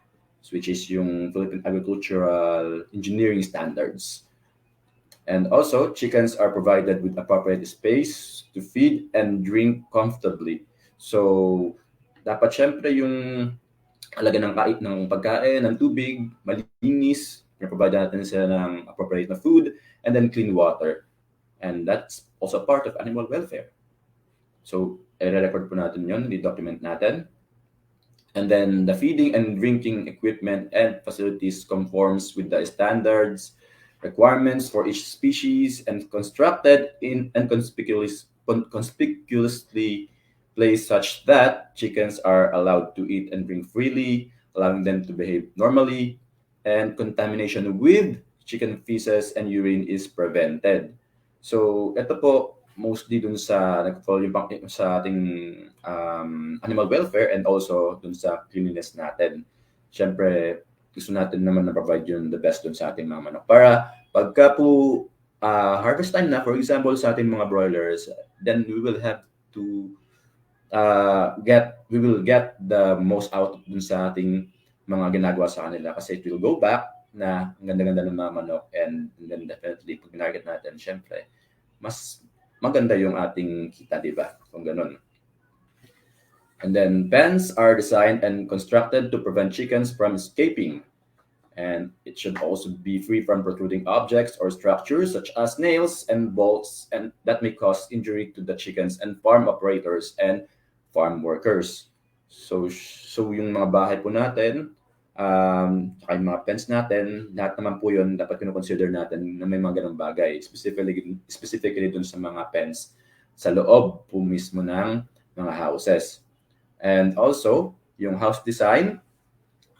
E: which is yung Philippine Agricultural Engineering Standards. And also, chickens are provided with appropriate space to feed and drink comfortably. So, dapat syempre yung alaga ng pagkain, ng tubig, malinis, provide natin sila ng appropriate na food, and then clean water. And that's also part of animal welfare. So, i-record po natin yun, i-document natin. And then the feeding and drinking equipment and facilities conforms with the standards, requirements for each species, and constructed in and conspicuously placed such that chickens are allowed to eat and drink freely, allowing them to behave normally, and contamination with chicken feces and urine is prevented. So, ito po, mostly dun sa nag-fall yung sa ating animal welfare and also dun sa cleanliness natin. Siyempre, gusto natin naman na provide yun the best dun sa ating mga manok. Para pagka po harvest time na, for example, sa ating mga broilers, then we will have to get the most out dun sa ating mga ginagawa sa kanila kasi it will go back na ang ganda-ganda ng mga manok, and then definitely pag ginarget natin, syempre, mas maganda yung ating kita, di ba? Kung ganun. And then pens are designed and constructed to prevent chickens from escaping. And it should also be free from protruding objects or structures such as nails and bolts, and that may cause injury to the chickens and farm operators and farm workers. So yung mga bahay po natin, saka yung mga pens natin, lahat naman po yun dapat kino-consider natin na may mga ganong bagay. Specifically dun sa mga pens sa loob po mismo ng mga houses. And also, yung house design,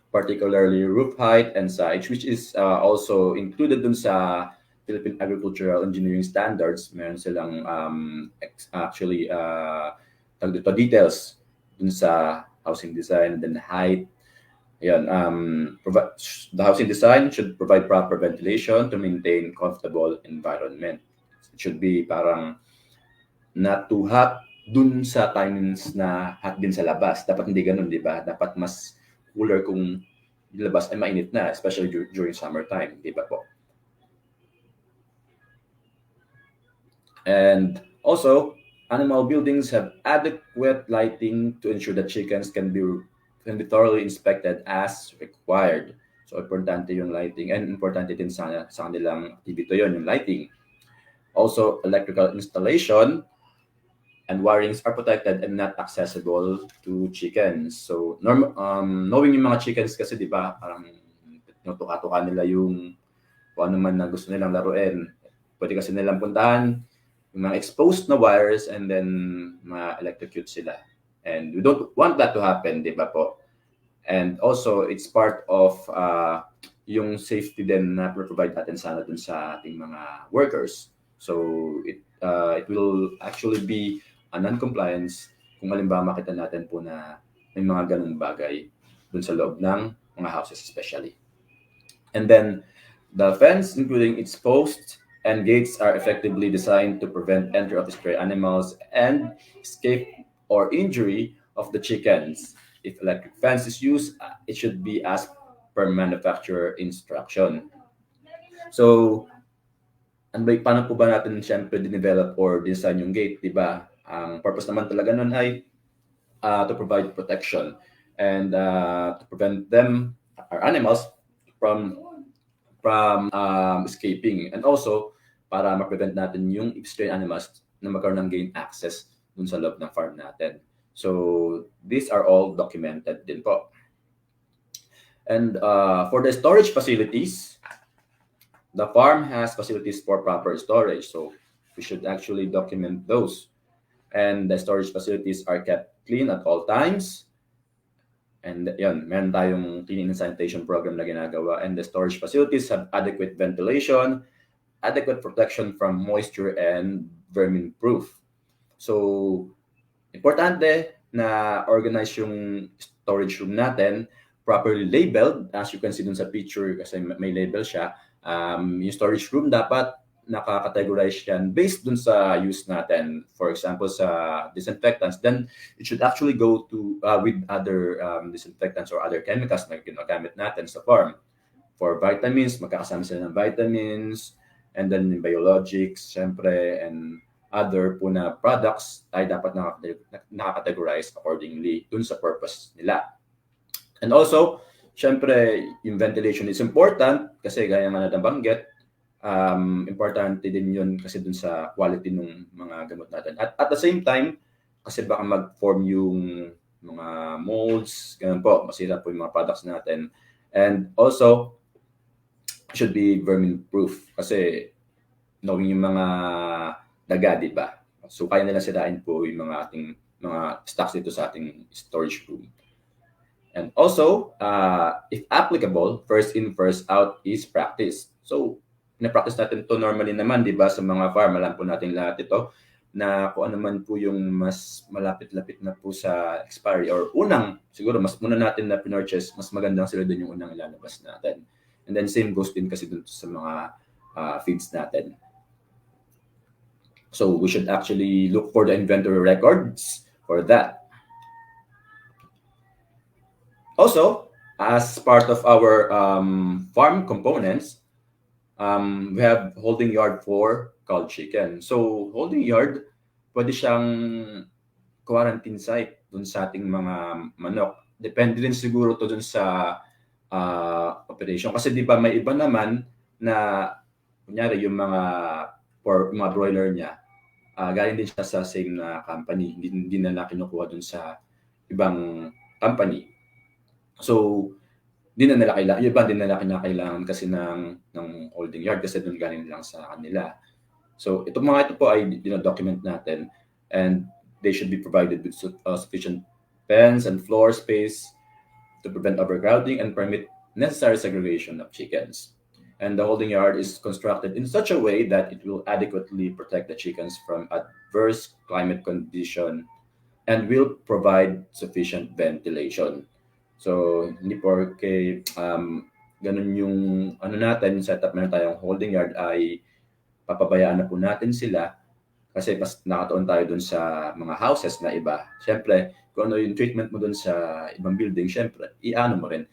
E: particularly roof height and size, which is also included dun sa Philippine Agricultural Engineering Standards, meron silang actually tawag dito, details dun sa housing design and then height. Ayan, the housing design should provide proper ventilation to maintain comfortable environment. It should be parang not too hot dun sa timings na hot din sa labas. Dapat hindi ganun, di ba? Dapat mas cooler kung yung labas ay mainit na, especially during summertime, di ba po? And also, animal buildings have adequate lighting to ensure that chickens can be thoroughly inspected as required. So, importante yung lighting and importante din sa kanilang activity yon yung lighting. Also, electrical installation and wirings are protected and not accessible to chickens. So, knowing yung mga chickens kasi, di ba, parang tinutuka-tuka nila yung kung ano man na gusto nilang laruin. Pwede kasi nilang puntahan yung mga exposed na wires and then ma-electrocute sila. And we don't want that to happen, di ba po? And also, it's part of yung safety din na provide natin sana dun sa ating mga workers. So, it will actually be a non-compliance kung halimbawa makita natin po na may mga ganung bagay dun sa loob ng mga houses especially. And then, the fence, including its posts and gates, are effectively designed to prevent entry of stray animals and escape or injury of the chickens. If electric fence is used, it should be as per manufacturer instruction. So, paano po ba natin siyempre dinevelop or design yung gate, di ba? Ang purpose naman talaga nun ay to provide protection and to prevent them, our animals, from escaping. And also, para ma-prevent natin yung stray animals na magkaroon ng gain access dun sa loob ng farm natin. So, these are all documented din po. And for the storage facilities, the farm has facilities for proper storage. So, we should actually document those. And the storage facilities are kept clean at all times. And yun, meron tayong cleaning and sanitation program na ginagawa. And the storage facilities have adequate ventilation, adequate protection from moisture, and vermin proof. So, importante na organize yung storage room natin, properly labeled, as you can see dun sa picture kasi may label siya. Yung storage room dapat nakakategorize yan based dun sa use natin. For example, sa disinfectants, then it should actually go to with other disinfectants or other chemicals na ginagamit natin sa farm. For vitamins, magkakasama sila ng vitamins, and then biologics, syempre, and other po na products ay dapat nakakategorize accordingly dun sa purpose nila. And also, syempre, yung ventilation is important kasi gaya nga nabanggit, importante din yun kasi dun sa quality ng mga gamot natin. At the same time, kasi baka mag-form yung mga molds, ganun po, masira po yung mga products natin. And also, should be vermin proof kasi knowing yung mga daga, di ba? So, kaya nila sirain po yung mga ating mga stocks dito sa ating storage room. And also, if applicable, first in, first out is practice. So, na-practice natin to normally naman, di ba? Sa mga farm, alam po natin lahat ito na kung ano man po yung mas malapit-lapit na po sa expiry or unang, siguro, mas muna natin na pinurchase, mas magandang sila din yung unang ilalabas natin. And then same goes din kasi dun sa mga feeds natin. So we should actually look for the inventory records for that. Also, as part of our farm components, we have holding yard for culled chicken. So holding yard, pwede siyang quarantine site dun sa ating mga manok. Depende din siguro to dun sa operation. Kasi di ba may iba naman na kunyari yung mga broiler niya, galing din siya sa same na company. Hindi na kinukuha dun sa ibang company. So, yung iba din nila kinakailangan kasi ng holding yard kasi dun galing lang sa kanila. So, ito po ay dinodocument natin and they should be provided with sufficient pens and floor space to prevent overcrowding and permit necessary segregation of chickens. And the holding yard is constructed in such a way that it will adequately protect the chickens from adverse climate condition and will provide sufficient ventilation. So, hindi porke ganun yung natin, setup meron tayong holding yard ay papabayaan na po natin sila kasi mas nakatuon tayo dun sa mga houses na iba. Siyempre, kung ano yung treatment mo dun sa ibang building, siyempre, iano mo rin,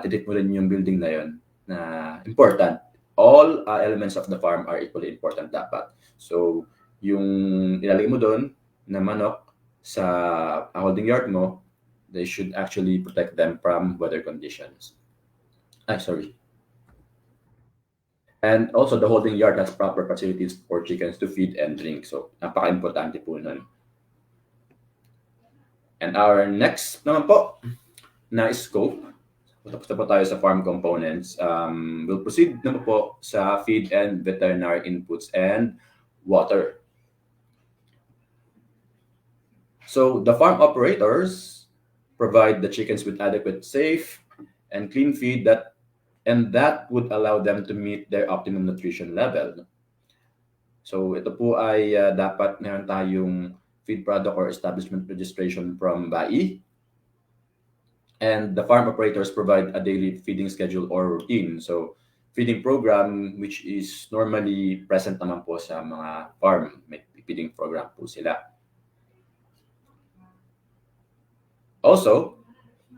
E: titreat mo rin yung building na yun na important. All elements of the farm are equally important dapat. So, yung ilalagay mo dun na manok sa holding yard mo, they should actually protect them from weather conditions. Sorry. And also, the holding yard has proper facilities for chickens to feed and drink. So, napaka-importante po nun. And our next naman po na scope, tapos na po tayo sa farm components. We'll proceed naman po sa feed and veterinary inputs and water. So, the farm operators provide the chickens with adequate, safe, and clean feed that would allow them to meet their optimum nutrition level. So ito po ay dapat meron tayong feed product or establishment registration from BAI. And the farm operators provide a daily feeding schedule or routine. So feeding program which is normally present naman po sa mga farm. May feeding program po sila. Also,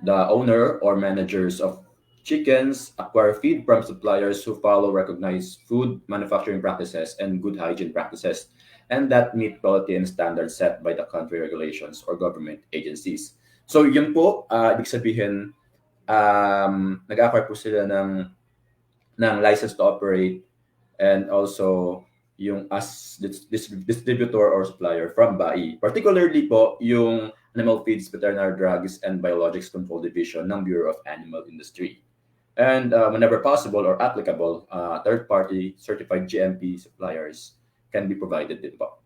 E: the owner or managers of chickens acquire feed from suppliers who follow recognized food manufacturing practices and good hygiene practices, and that meet quality and standards set by the country regulations or government agencies. So yun po, ibig sabihin, nag-acquire po sila ng license to operate and also yung as distributor or supplier from BAI. Particularly po yung Animal Feeds, Veterinary Drugs, and Biologics Control Division ng Bureau of Animal Industry. And whenever possible or applicable, third-party certified GMP suppliers can be provided din po.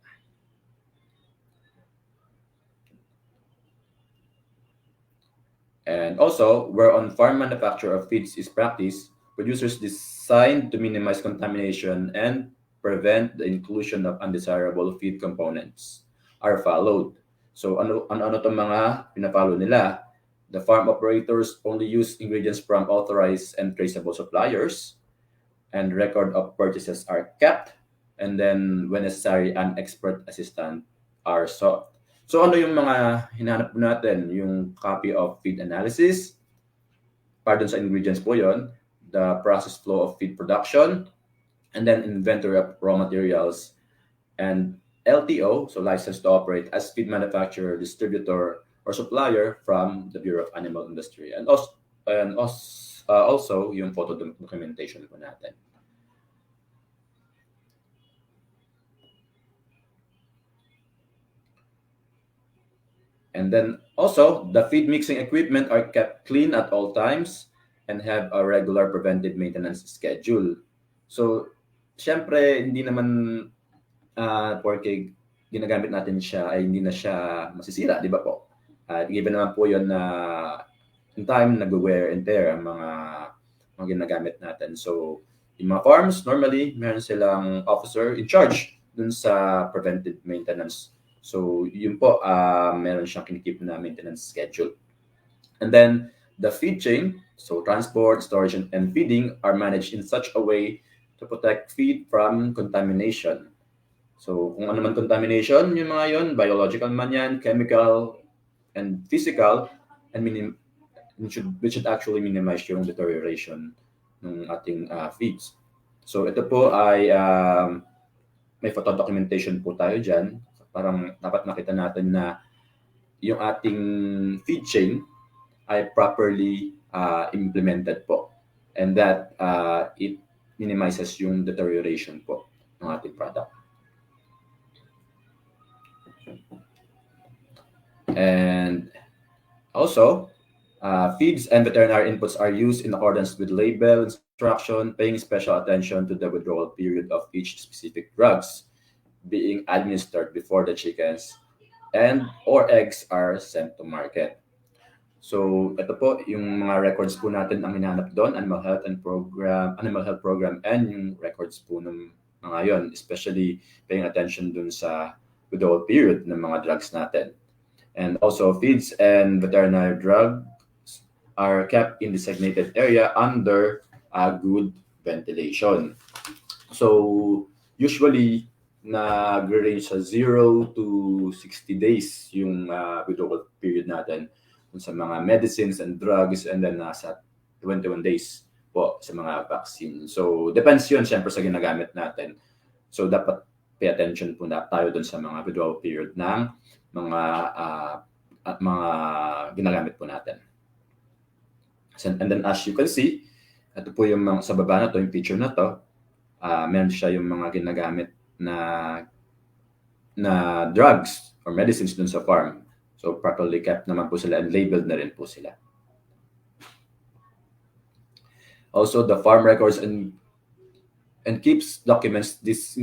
E: And also, where on-farm manufacture of feeds is practiced, producers designed to minimize contamination and prevent the inclusion of undesirable feed components are followed. So ano itong mga pinapalo nila? The farm operators only use ingredients from authorized and traceable suppliers, and record of purchases are kept, and then when necessary, an expert assistant are sought. So ano yung mga hinahanap po natin? Yung copy of feed analysis, para dun sa ingredients po yon, the process flow of feed production, and then inventory of raw materials, and LTO, so license to operate as feed manufacturer, distributor, or supplier from the Bureau of Animal Industry. And also yung photo documentation po natin. And then also, the feed mixing equipment are kept clean at all times and have a regular preventive maintenance schedule. So, syempre, hindi naman porque ginagamit natin siya ay hindi na siya masisira, di ba po? Given naman po yun na in time nag-wear and tear ang mga ginagamit natin. So, yung mga farms, normally, meron silang officer in charge dun sa preventive maintenance. So, yun po, meron siyang kinikip na maintenance schedule. And then, the feed chain, so transport, storage, and feeding are managed in such a way to protect feed from contamination. So, kung ano man contamination, yung mga yun, biological man yan, chemical, and physical, and we should actually minimize yung deterioration ng ating feeds. So, ito po ay may photo documentation po tayo dyan. Parang dapat makita natin na yung ating feed chain ay properly implemented po. And that it minimizes yung deterioration po ng ating product. And also, feeds and veterinary inputs are used in accordance with label instruction, paying special attention to the withdrawal period of each specific drugs being administered before the chickens and or eggs are sent to market. So ito po yung mga records po natin ang hinahanap doon, animal health program, and yung records po ng mga yon, especially paying attention dun sa withdrawal period ng mga drugs natin. And also feeds and veterinary drugs are kept in designated area under good ventilation. So usually nag-range sa 0 to 60 days yung withdrawal period natin sa mga medicines and drugs, and then nasa 21 days po sa mga vaccine. So depends yun syempre sa ginagamit natin. So dapat pay attention po na tayo dun sa mga withdrawal period ng mga ginagamit po natin. And then as you can see, ito po yung mga, sa baba na to, yung picture na to, meron siya yung mga ginagamit na drugs or medicines dun sa farm. So properly kept naman po sila and labeled na rin po sila. Also, the farm records and keeps documents. This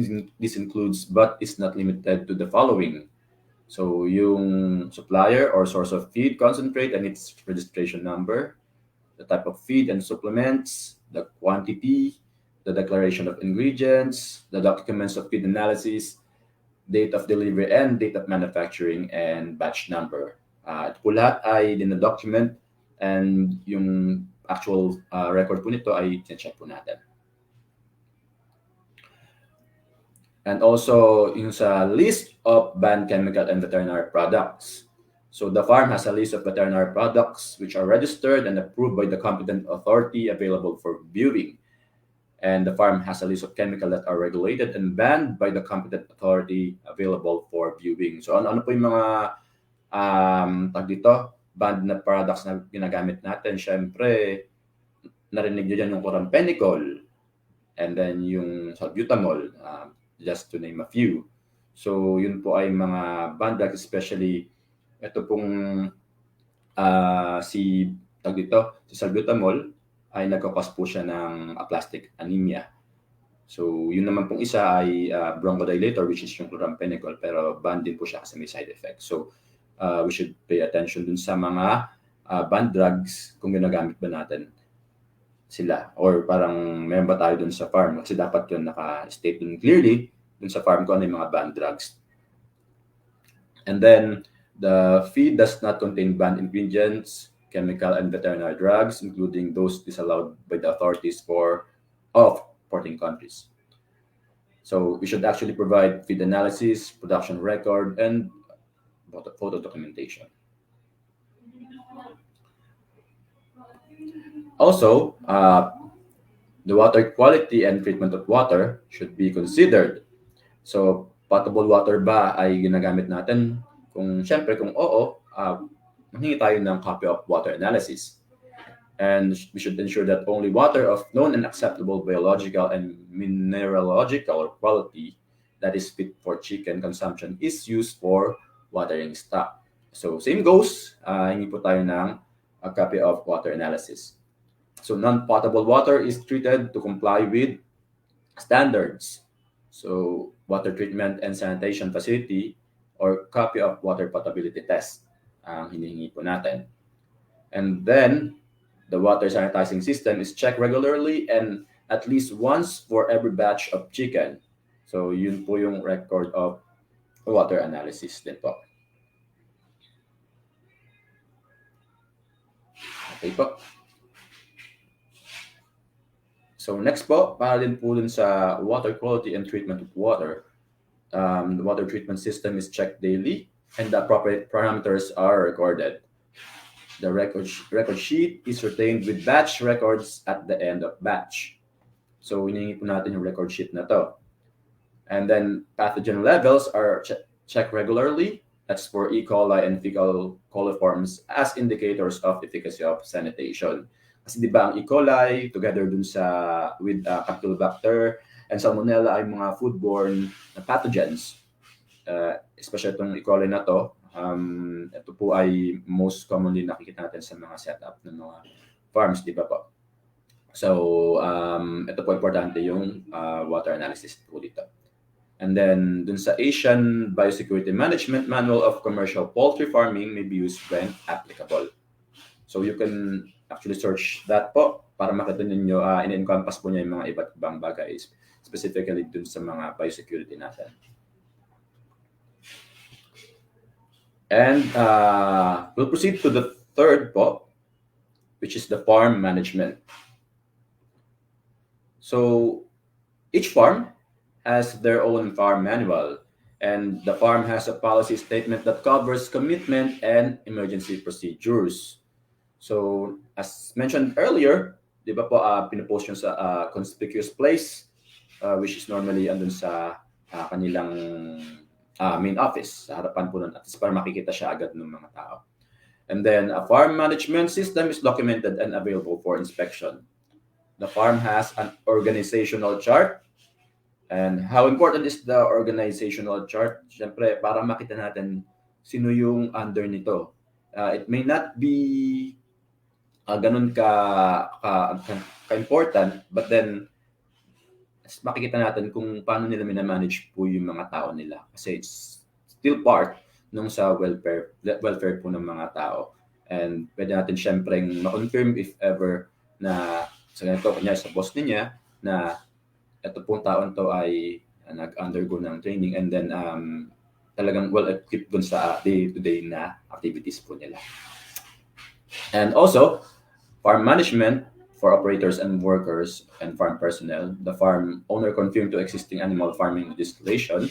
E: includes but is not limited to the following. So yung supplier or source of feed concentrate and its registration number, the type of feed and supplements, the quantity, the declaration of ingredients, the documents of feed analysis, date of delivery and date of manufacturing, and batch number. Ito po lahat ay dina-document, and yung actual record po nito ay check po natin. And also yung sa list of banned chemical and veterinary products. So the farm has a list of veterinary products which are registered and approved by the competent authority available for viewing. And the farm has a list of chemicals that are regulated and banned by the competent authority available for viewing. So ano po yung mga banned na products na ginagamit natin? Syempre, narinig nyo dyan yung chloramphenicol, and then yung salbutamol, just to name a few. So yun po ay mga banned drugs, especially ito pong si salbutamol ay nagkakos po siya ng aplastic anemia. So yun naman pong isa ay bronchodilator, which is yung chloramphenicol, pero banned din po siya kasi may side effect. So we should pay attention dun sa mga banned drugs kung ginagamit ba natin sila, or parang meron ba tayo dun sa farm, kasi dapat yun naka-state dun clearly dun sa farm ko ano yung mga banned drugs. And then the feed does not contain banned ingredients, chemical and veterinary drugs, including those disallowed by the authorities of 14 countries. So we should actually provide feed analysis, production record, and photo documentation. Also, the water quality and treatment of water should be considered. So potable water ba ay ginagamit natin? Kung oo, manghingi tayo ng copy of water analysis. And we should ensure that only water of known and acceptable biological and mineralogical quality that is fit for chicken consumption is used for watering stock. So same goes, hingi po tayo ng a copy of water analysis. So non-potable water is treated to comply with standards. So water treatment and sanitation facility or copy of water potability test ang hinihingi po natin. And then the water sanitizing system is checked regularly and at least once for every batch of chicken. So yun po yung record of water analysis din po. Okay po. So next po, para din po dun sa water quality and treatment of water. The water treatment system is checked daily and the appropriate parameters are recorded. The record sheet is retained with batch records at the end of batch. So hinihingi po natin yung record sheet na to. And then pathogen levels are checked regularly. That's for E. coli and fecal coliforms as indicators of efficacy of sanitation. Kasi di ba ang E. coli together dun sa with Campylobacter and Salmonella ay mga foodborne pathogens. Especially itong E. coli na to, ito po ay most commonly nakikita natin sa mga setup ng mga farms, di ba po? So, ito po importante yung water analysis po dito. And then, dun sa Asian Biosecurity Management Manual of Commercial Poultry Farming may be used when applicable. So you can actually search that po para makita ninyo, in-encompass po niya yung mga iba't ibang bagay, specifically dun sa mga biosecurity natin. And we'll proceed to the third po, which is the farm management. So each farm has their own farm manual, and the farm has a policy statement that covers commitment and emergency procedures. So as mentioned earlier, di ba po, pinupost yun sa conspicuous place, which is normally andun sa kanilang main office, sa harapan po nun, at least para makikita siya agad ng mga tao. And then a farm management system is documented and available for inspection. The farm has an organizational chart. And how important is the organizational chart? Siyempre, para makita natin sino yung under nito. It may not be ganun ka-important, but then makikita natin kung paano nila minamanage po yung mga tao nila. Kasi it's still part nung sa welfare po ng mga tao. And pwede natin siyempre ma-confirm if ever na sa ganito, kanya sa boss niya, na ito pong taon to ay nag-undergo ng training and then talagang well-equipped dun sa day-to-day na activities po nila. And also, farm management for operators and workers and farm personnel. The farm owner conformed to existing animal farming legislation,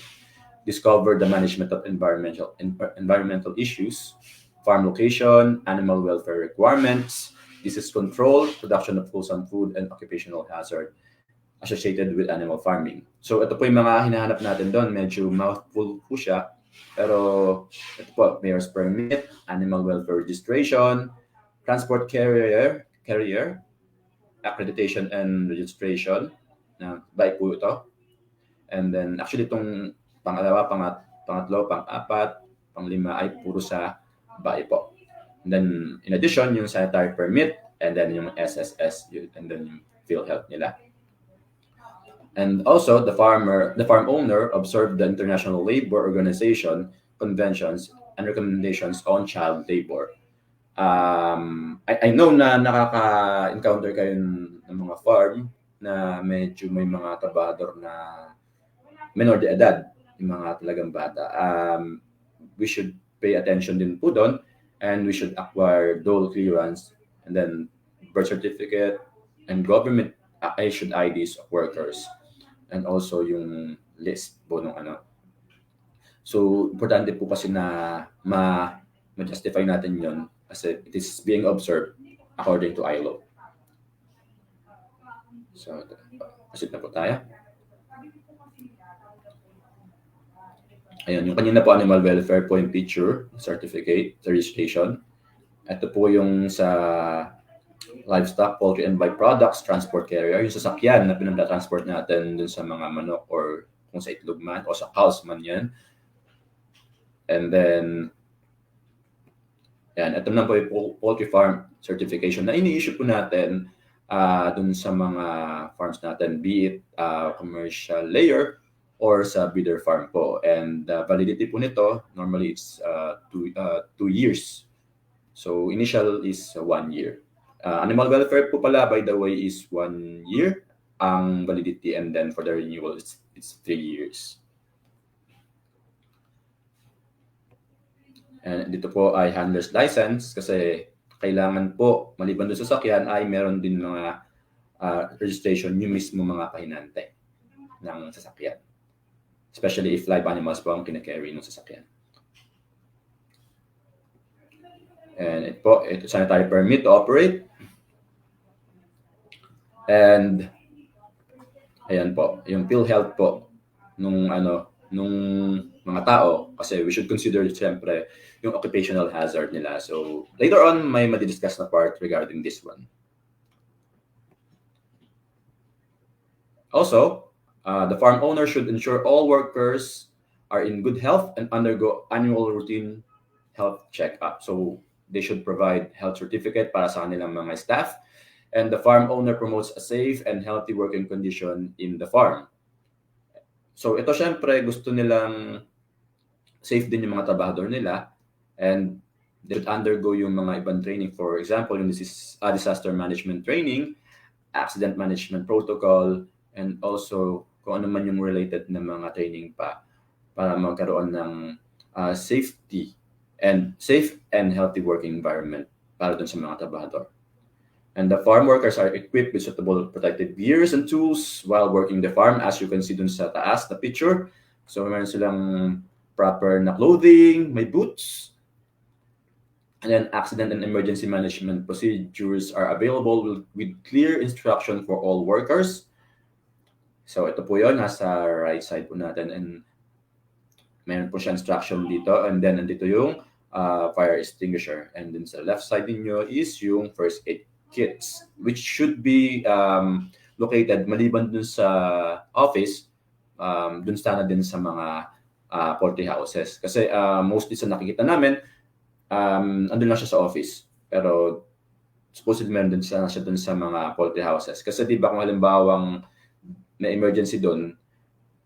E: discover the management of environmental issues, farm location, animal welfare requirements, disease control, production of wholesome food, and occupational hazard associated with animal farming. So ito po yung mga hinahanap natin doon. Medyo mouthful po siya. Pero ito po, mayor's permit, animal welfare registration, transport carrier, accreditation and registration. By po ito. And then actually itong pangalawa, pangatlo, pang-apat, pang-lima ay puro sa bahay po. And then in addition, yung sanitary permit, and then yung SSS, and then yung PhilHealth nila. And also, the farm owner observed the International Labor Organization conventions and recommendations on child labor. I know na nakaka-encounter kayo ng mga farm na medyo may mga trabahador na menor de edad, yung mga talagang bata. We should pay attention din po doon, and we should acquire dole clearance, and then birth certificate, and government issued IDs of workers. And also yung list po nung ano. So, importante po kasi na ma-justify natin yon kasi it is being observed according to ILO. So, proceed na po tayo. Ayan, yung kanina po animal welfare po yung picture, certificate, registration. Ito po yung sa livestock, poultry, and byproducts transport carrier, yung sasakyan na pinagta-transport natin dun sa mga manok or kung sa itlog man o sa cows man yan. And then, yan, ito na po yung poultry farm certification na ini-issue po natin dun sa mga farms natin, be it commercial layer or sa breeder farm po. And validity po nito, normally it's 2 years. So, initial is 1 year. Animal welfare po pala, by the way, is 1 year ang validity, and then for the renewal, it's 3 years. And dito po ay handler's license kasi kailangan po, maliban doon sa sasakyan, ay meron din mga registration yung mismo mga pahinante ng sasakyan. Especially if live animals po ang kinakarry ng sasakyan. And ito sanitary permit to operate. And ayan po, yung PhilHealth po nung mga tao, kasi we should consider siyempre yung occupational hazard nila. So later on may madidiscuss na part regarding this one. Also, the farm owner should ensure all workers are in good health and undergo annual routine health checkup. So they should provide health certificate para sa kanilang mga staff. And the farm owner promotes a safe and healthy working condition in the farm. So ito syempre gusto nilang safe din yung mga trabahador nila, and They should undergo yung mga ibang training. For example, yung disaster management training, accident management protocol, and also kung ano man yung related na mga training pa para magkaroon ng safe and healthy working environment para dun sa mga trabahador. And the farm workers are equipped with suitable protective gears and tools while working the farm, as you can see dun sa taas na picture. So meron silang proper na clothing, may boots, and then accident and emergency management procedures are available with clear instruction for all workers. So ito po yun, nasa right side po natin, and meron po siya instruction dito, and then nandito yung fire extinguisher, and then sa left side ninyo is yung first aid kits, which should be located maliban dun sa office, dun sana din sa mga poultry houses. Kasi mostly sa nakikita namin, andun lang siya sa office. Pero supposedly meron din siya dun sa mga poultry houses. Kasi di ba kung halimbawang na emergency dun,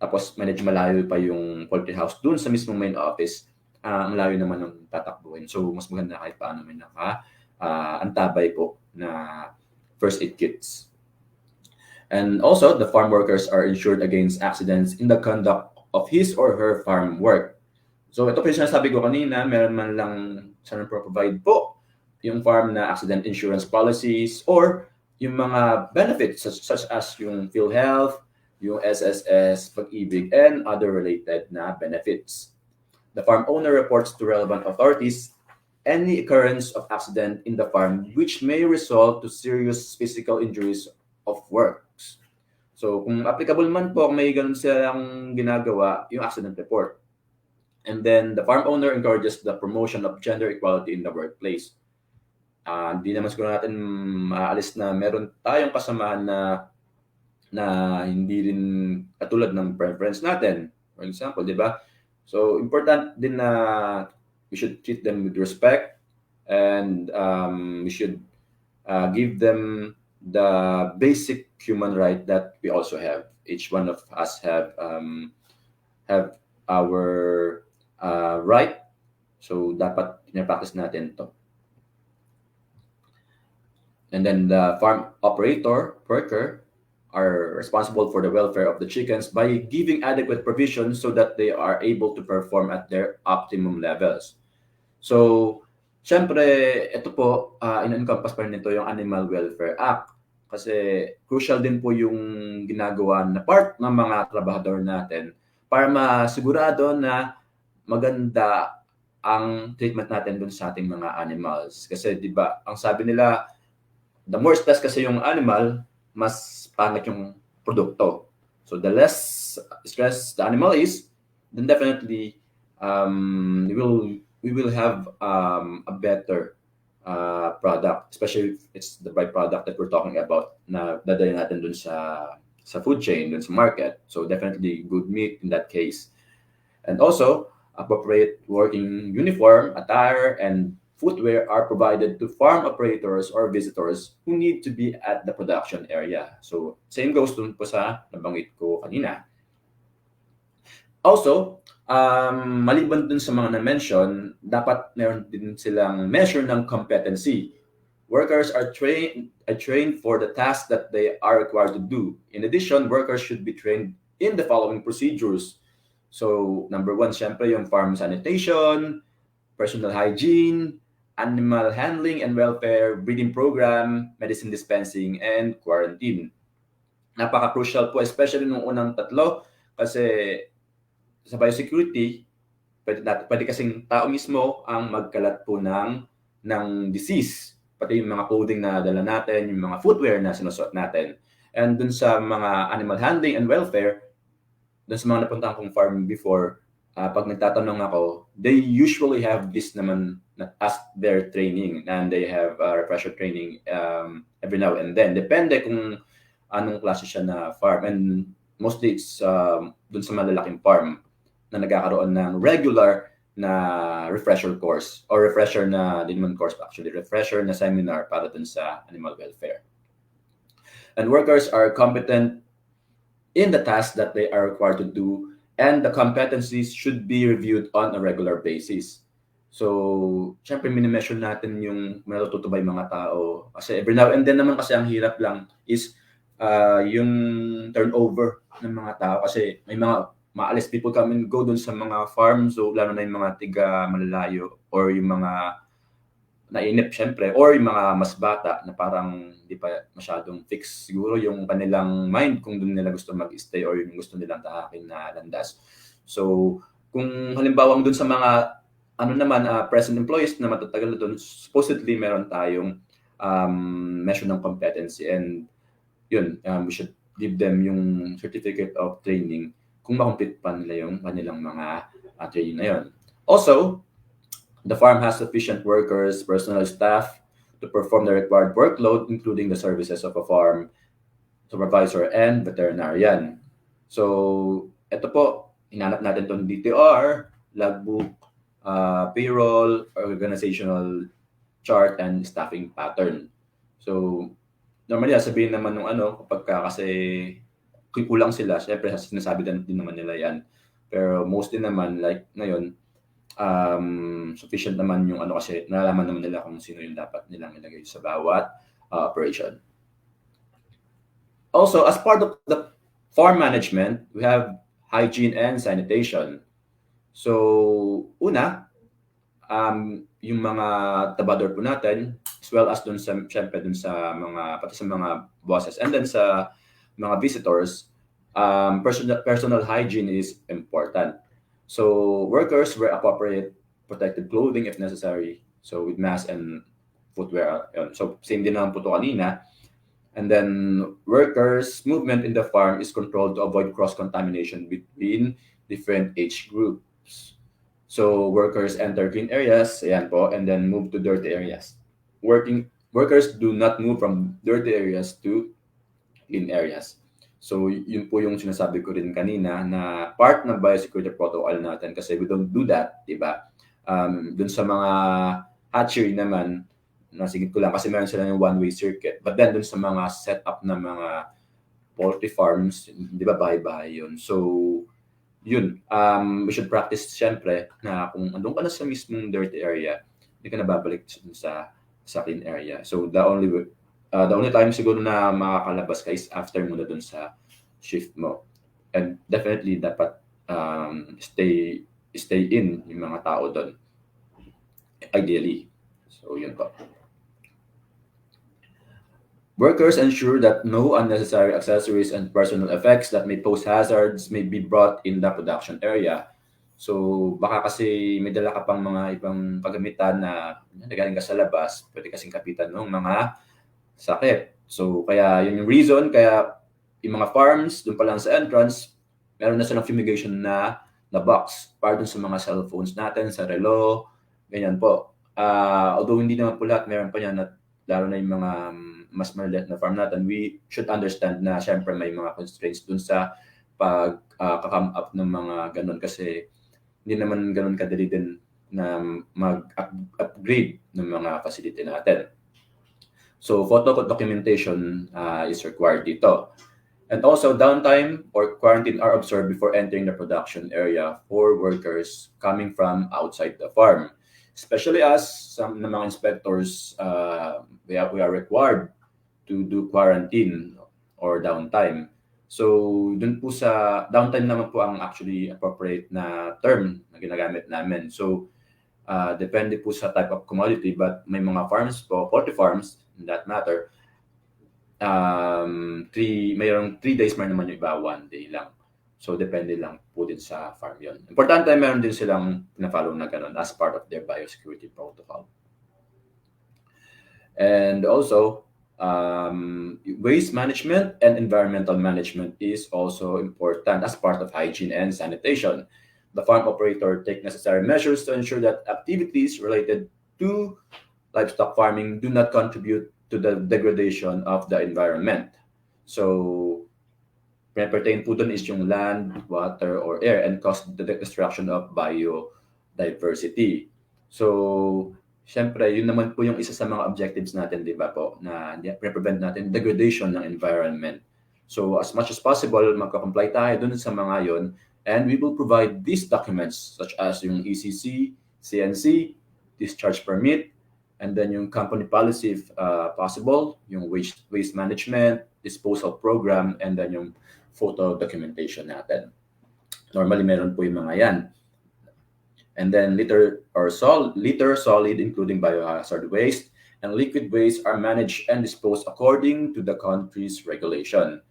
E: tapos medyo malayo pa yung poultry house dun sa mismong main office, ang layo naman ng tatakbuhin. So mas maganda kahit paano may antabay po na first aid kits. And also, the farm workers are insured against accidents in the conduct of his or her farm work. So ito po yung sinasabi ko kanina, meron man lang sana provide po yung farm na accident insurance policies or yung mga benefits such as yung PhilHealth, yung SSS, Pag-ibig, and other related na benefits. The farm owner reports to relevant authorities any occurrence of accident in the farm which may result to serious physical injuries of works. So kung applicable man po, may ganun silang ginagawa, yung accident report. And then the farm owner encourages the promotion of gender equality in the workplace. Hindi naman siguro natin maalis na meron tayong kasamahan na hindi rin katulad ng preference natin. For example, di ba? So important din na we should treat them with respect, and we should give them the basic human right that we also have. Each one of us have our right. So dapat pinapractice natin to. And then the farm worker are responsible for the welfare of the chickens by giving adequate provision so that they are able to perform at their optimum levels. So, syempre, ito po, in-encompass pa rin nito yung Animal Welfare Act. Kasi crucial din po yung ginagawa na part ng mga trabahador natin para masigurado na maganda ang treatment natin dun sa ating mga animals. Kasi di ba, ang sabi nila, the more stress kasi yung animal, mas pangit yung produkto. So the less stress the animal is, then definitely we will have a better product, especially if it's the byproduct that we're talking about na dadalhin natin dun sa food chain, dun sa market. So definitely good meat in that case. And also, appropriate working uniform, attire, and footwear are provided to farm operators or visitors who need to be at the production area. So, same goes dun po sa nabanggit ko kanina. Also, maliban dun sa mga na-mention, dapat meron din silang measure ng competency. Workers are trained for the tasks that they are required to do. In addition, workers should be trained in the following procedures. So, number one, syempre yung farm sanitation, personal hygiene, animal handling and welfare, breeding program, medicine dispensing, and quarantine. Napaka-crucial po, especially nung unang tatlo, kasi sa biosecurity, pwede kasing tao mismo ang magkalat po ng disease. Pati yung mga clothing na dala natin, yung mga footwear na sinusuot natin. And dun sa mga animal handling and welfare, dun sa mga napuntahan kong farm before, pag nagtatanong ako, they usually have this naman as their training, and they have refresher training every now and then. Depende kung anong klase siya na farm. And mostly it's dun sa malalaking farm na nagkakaroon ng regular na refresher course or refresher na, di naman course actually, refresher na seminar para dun sa animal welfare. And workers are competent in the tasks that they are required to do, and the competencies should be reviewed on a regular basis. So, syempre mini-measure natin yung natututo ba yung mga tao. Kasi every now and then naman kasi ang hirap lang is yung turnover ng mga tao. Kasi may mga maalis people come and go dun sa mga farms. So, lalo na yung mga tiga malalayo or yung mga nainip syempre or yung mga mas bata na parang di pa masyadong fix siguro yung kanilang mind kung doon nila gusto mag-stay or yung gusto nilang tahakin na landas. So, kung halimbawa doon sa mga ano naman, present employees na matatagal na doon, supposedly meron tayong measure ng competency and yun, we should give them yung certificate of training kung makomplete pa nila yung kanilang mga training na yun. Also, the farm has sufficient workers, personal staff to perform the required workload, including the services of a farm supervisor and veterinarian. So, ito po, hinanap natin itong DTR, logbook, payroll, organizational chart, and staffing pattern. So, normally, sabihin naman nung kapag kasi kulang sila, syempre sinasabi din naman nila yan. Pero mostly naman, like ngayon, sufficient naman yung kasi nalalaman naman nila kung sino yung dapat nilang ilagay sa bawat operation. Also, as part of the farm management, we have hygiene and sanitation. So, una, yung mga tabador po natin, as well as syempre dun sa mga, pati sa mga bosses, and then sa mga visitors, personal hygiene is important. So, workers wear appropriate protective clothing if necessary. So, with mask and footwear. So, same din naman po ito kanina. And then, workers' movement in the farm is controlled to avoid cross-contamination between different age groups. So, workers enter green areas, ayan po, and then move to dirty areas. Workers do not move from dirty areas to clean areas. So, yun po yung sinasabi ko rin kanina na part ng biosecurity protocol natin kasi we don't do that, di ba? Dun sa mga hatchery naman, nasigit ko lang kasi meron sila yung one-way circuit. But then dun sa mga setup na mga poultry farms, di ba, bahay-bahay yun. So, yun, we should practice syempre na kung andun ka na sa mismong dirty area, hindi ka na babalik sa clean area. So, the only time siguro na makakalabas ka is after mo na dun sa shift mo. And definitely dapat stay in yung mga tao dun. Ideally. So, yun po. Workers ensure that no unnecessary accessories and personal effects that may pose hazards may be brought in the production area. So, baka kasi may dala ka pang mga ibang paggamitan na nagaling ka sa labas, pwede kasing kapitan ng mga sakit. So, kaya yun yung reason, kaya yung mga farms, doon pa lang sa entrance, meron na silang fumigation na box para dun sa mga cellphones natin, sa relo, ganyan po. Although hindi naman po lahat, meron pa yan, lalo na yung mga mas maliit na farm natin, we should understand na syempre may mga constraints dun sa pag-come up ng mga ganun kasi hindi naman ganun kadali din na mag-upgrade ng mga facility natin. So, photo documentation is required dito. And also, downtime or quarantine are observed before entering the production area for workers coming from outside the farm. Especially as some ng mga inspectors, we are required to do quarantine or downtime. So, dun po sa downtime naman po ang actually appropriate na term na ginagamit namin. So, depende po sa type of commodity, but may mga farms po, poultry farms, in that matter, mayroong 3 days, may naman yung iba 1 day lang. So, depende lang po din sa farm yun. Importante, meron din silang pina-follow na ganun as part of their biosecurity protocol. And also, waste management and environmental management is also important as part of hygiene and sanitation. The farm operator take necessary measures to ensure that activities related to livestock farming do not contribute to the degradation of the environment. So, pertain po dun is yung land, water, or air and cause the destruction of biodiversity. So, syempre, yun naman po yung isa sa mga objectives natin, di ba po, na prevent natin degradation ng environment. So, as much as possible, magka-comply tayo dun sa mga yon, and we will provide these documents such as yung ECC, CNC, discharge permit, and then yung company policy if possible, yung waste management, disposal program, and then yung photo documentation natin. Normally, meron po yung mga yan. And then litter, solid, including biohazard waste, and liquid waste are managed and disposed according to the country's regulation.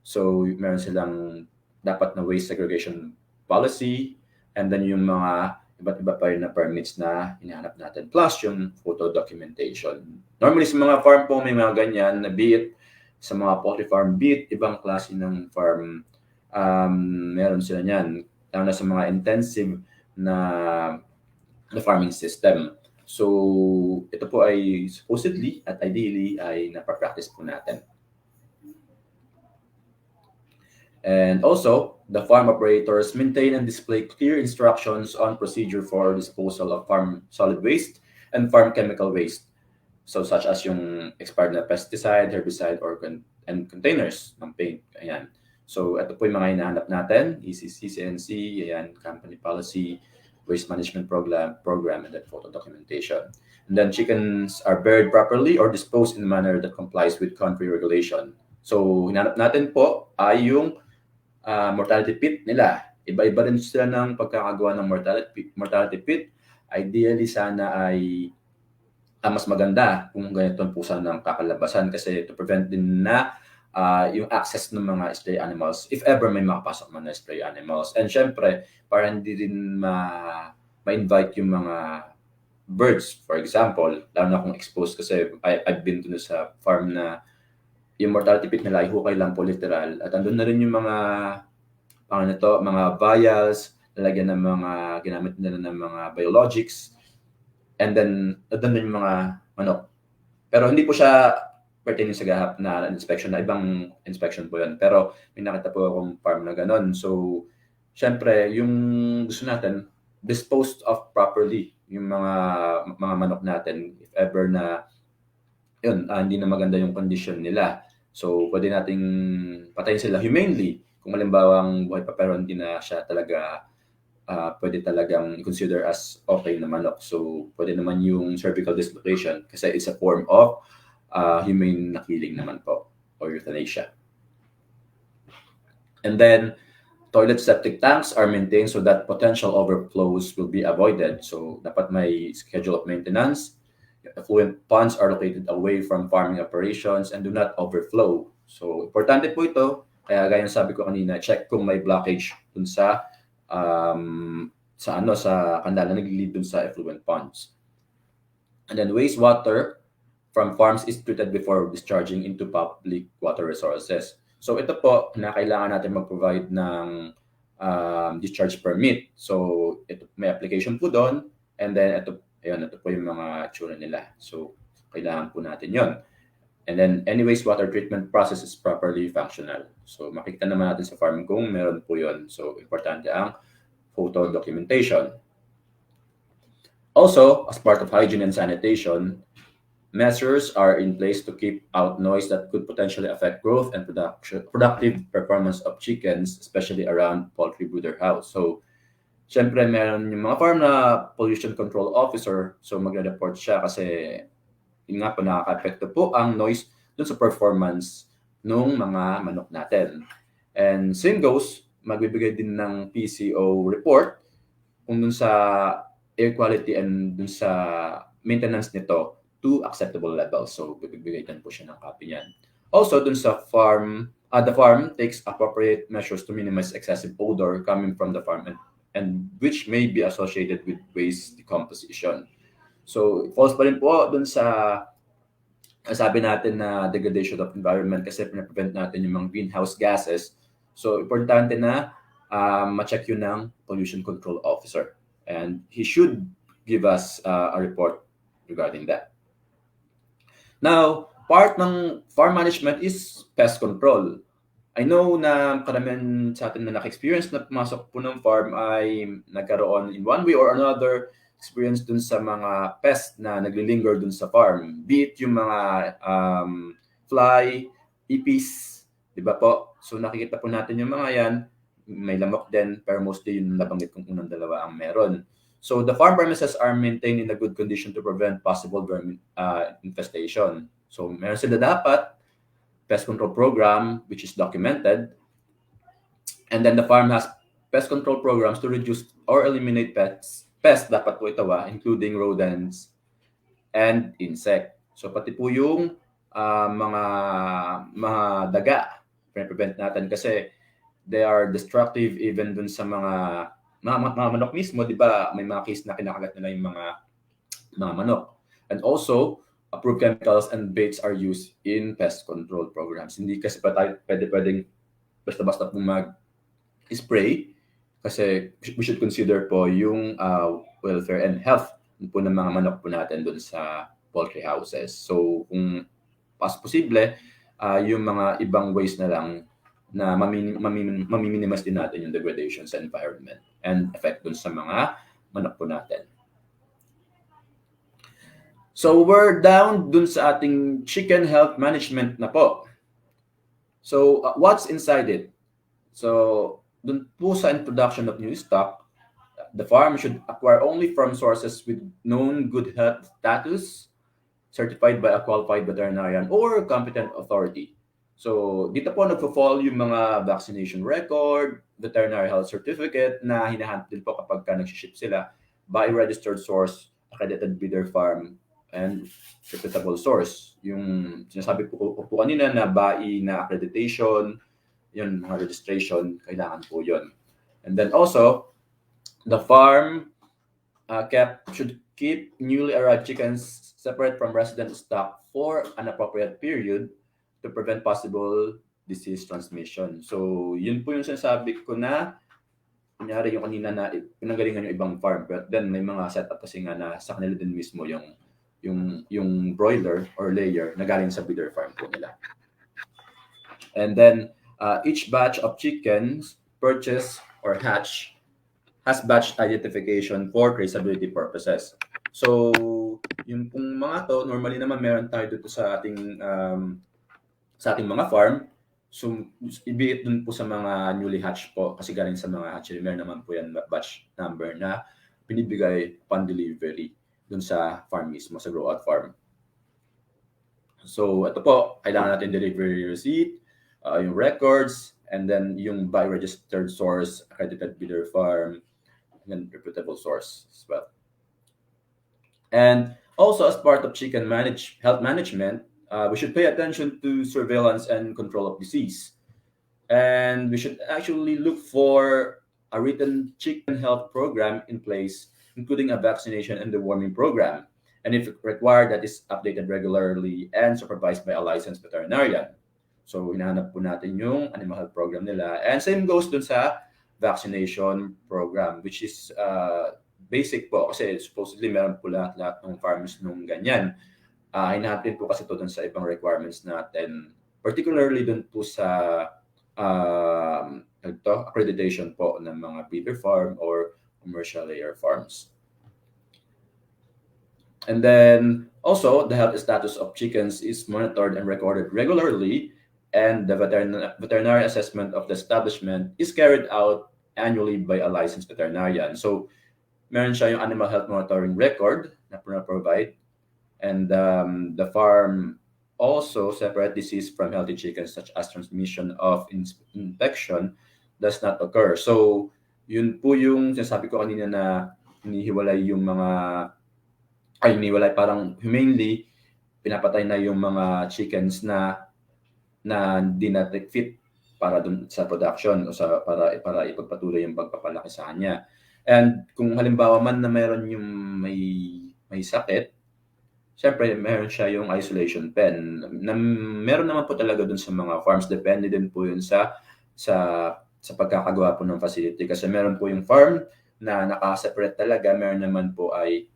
E: So, meron silang dapat na waste segregation policy, and then yung mga iba't iba pa rin na permits na hinahanap natin, plus yung photo documentation. Normally, sa mga farm po, may mga ganyan na be it sa mga poultry farm, be it ibang klase ng farm, meron sila niyan, lalo na sa mga intensive na farming system. So, ito po ay supposedly at ideally ay napapractice po natin. And also, the farm operators maintain and display clear instructions on procedure for disposal of farm solid waste and farm chemical waste. So, such as yung expired na pesticide, herbicide, and containers ng paint. Ayan. So, ito po yung mga hinahanap natin, ECC, CNC, ayan, company policy, waste management program, and then photo documentation. And then chickens are buried properly or disposed in a manner that complies with country regulation. So, hinahanap natin po ay yung mortality pit nila. Iba-iba rin sila ng pagkakagawa ng mortality pit. Ideally, sana ay mas maganda kung ganito po sana ng kakalabasan kasi to prevent din na yung access ng mga stray animals if ever may makapasok man na stray animals. And syempre, para hindi rin ma-invite yung mga birds, for example, lalo na kung exposed kasi I've been to sa farm na yung mortality pit nila ay hukay lang po literal. At andun na rin yung mga vials, lalagyan ng mga ginamit nila ng mga biologics, and then andun na yung mga manok. Pero hindi po siya pertaining sa gahap na inspection, na ibang inspection po yun. Pero may nakita po akong farm na ganon. So, syempre, yung gusto natin, disposed of properly yung mga manok natin if ever na yun, hindi na maganda yung condition nila. So, pwede nating patayin sila humanely kung malimbawang buhay pa pero hindi na siya talaga pwede talagang consider as okay na manok. So, pwede naman yung cervical dislocation kasi it's a form of humane na killing naman po or euthanasia. And then, toilet septic tanks are maintained so that potential overflows will be avoided. So, dapat may schedule of maintenance. Effluent ponds are located away from farming operations and do not overflow. So, importante po ito. Kaya gaya sabi ko kanina, check kung may blockage dun sa kanal na nag-lead dun sa effluent ponds. And then wastewater from farms is treated before discharging into public water resources. So ito po, kailangan natin mag-provide ng discharge permit. So ito, may application po doon, and then ito po yung mga tsura nila. So kailangan po natin yon. And then any wastewater treatment process is properly functional. So makikita naman natin sa farm kung meron po yon. So importante ang photo documentation. Also, as part of hygiene and sanitation, measures are in place to keep out noise that could potentially affect growth and productive performance of chickens, especially around poultry brooder house. So, syempre, meron yung mga farm na pollution control officer. So, magre-report siya kasi yun nga po, nakaka-apekto po ang noise dun sa performance ng mga manok natin. And same goes, magbibigay din ng PCO report kung dun sa air quality and dun sa maintenance nito to acceptable levels. So, bibigay din po siya ng copy niyan. Also, dun sa farm, the farm takes appropriate measures to minimize excessive odor coming from the farm and which may be associated with waste decomposition. So, falls pa rin po dun sa sabi natin na degradation of environment kasi pina-prevent natin yung mga greenhouse gases. So, importante na ma-check yun ng pollution control officer. And he should give us a report regarding that. Now, part ng farm management is pest control. I know na karamihan sa atin na naka-experience na pumasok po ng farm ay nagkaroon in one way or another experience dun sa mga pest na naglilinger dun sa farm. Be it yung mga fly, ipis, di ba po? So nakikita po natin yung mga yan, may lamok din, pero mostly yung nabanggit kong unang dalawa ang meron. So the farm premises are maintained in a good condition to prevent possible vermin infestation. So meron sila dapat pest control program which is documented, and then the farm has pest control programs to reduce or eliminate pests dapat po ito including rodents and insect. So pati po yung mga daga, prevent natin kasi they are destructive even dun sa mga manok mismo, di ba? May mga case na kinakagat nila yung mga manok. And also, approved chemicals and baits are used in pest control programs. Hindi kasi pa tayo pwedeng basta-basta po mag-spray kasi we should consider po yung welfare and health po ng mga manok po natin dun sa poultry houses. So, kung posible, yung mga ibang ways na lang na mamiminimas din natin yung degradation sa environment and effect dun sa mga manok po natin. So we're down dun sa ating chicken health management na po. So what's inside it? So dun po sa introduction of new stock, the farm should acquire only from sources with known good health status, certified by a qualified veterinarian or competent authority. So, dito po nagpo-fall yung mga vaccination record, veterinary health certificate na hinahanap din po kapag nag-ship sila by registered source, accredited breeder farm, and reputable source. Yung sinasabi po kanina na BAI na accreditation, yun, mga registration, kailangan po yun. And then also, the farm should keep newly arrived chickens separate from resident stock for an appropriate period to prevent possible disease transmission. So, yun po yung sinasabi ko na kunyari yung kanina na pinanggalingan yung ibang farm, but then may mga setup kasi nga na sa kanila din mismo yung broiler or layer na galing sa breeder farm po nila. And then, each batch of chickens purchased or hatch has batch identification for traceability purposes. So, yung pong mga to, normally naman meron tayo dito sa ating mga farm. So, ibiit dun po sa mga newly hatched po kasi galing sa mga hatchery. Meron naman po yan batch number na binibigay upon delivery dun sa farm mismo, sa grow-out farm. So, ito po, kailangan natin delivery receipt, yung records, and then yung by registered source, accredited breeder farm, and reputable source as well. And also, as part of chicken health management, we should pay attention to surveillance and control of disease. And we should actually look for a written chicken health program in place, including a vaccination and deworming program. And if required, that is updated regularly and supervised by a licensed veterinarian. So, hinahanap po natin yung animal health program nila. And same goes dun sa vaccination program, which is basic po kasi supposedly meron po lahat ng farmers nung ganyan. Hinahanapin po kasi ito dun sa ibang requirements natin, particularly dun po sa accreditation po ng mga breeder farm or commercial layer farms. And then also, the health status of chickens is monitored and recorded regularly, and the veterinary assessment of the establishment is carried out annually by a licensed veterinarian. So, meron siya yung animal health monitoring record na provide. And the farm also separate disease from healthy chickens, such as transmission of infection does not occur. So, yun po yung sinasabi ko kanina na hinihiwalay yung hinihiwalay parang humanely, pinapatay na yung mga chickens na hindi na fit para dun sa production o para ipagpatuloy yung pagpapalaki sa kanya. And kung halimbawa man na meron yung may sakit, siyempre, meron siya yung isolation pen. Meron naman po talaga dun sa mga farms. Depende din po yun sa pagkakagawa po ng facility. Kasi meron po yung farm na naka-separate talaga. Meron naman po ay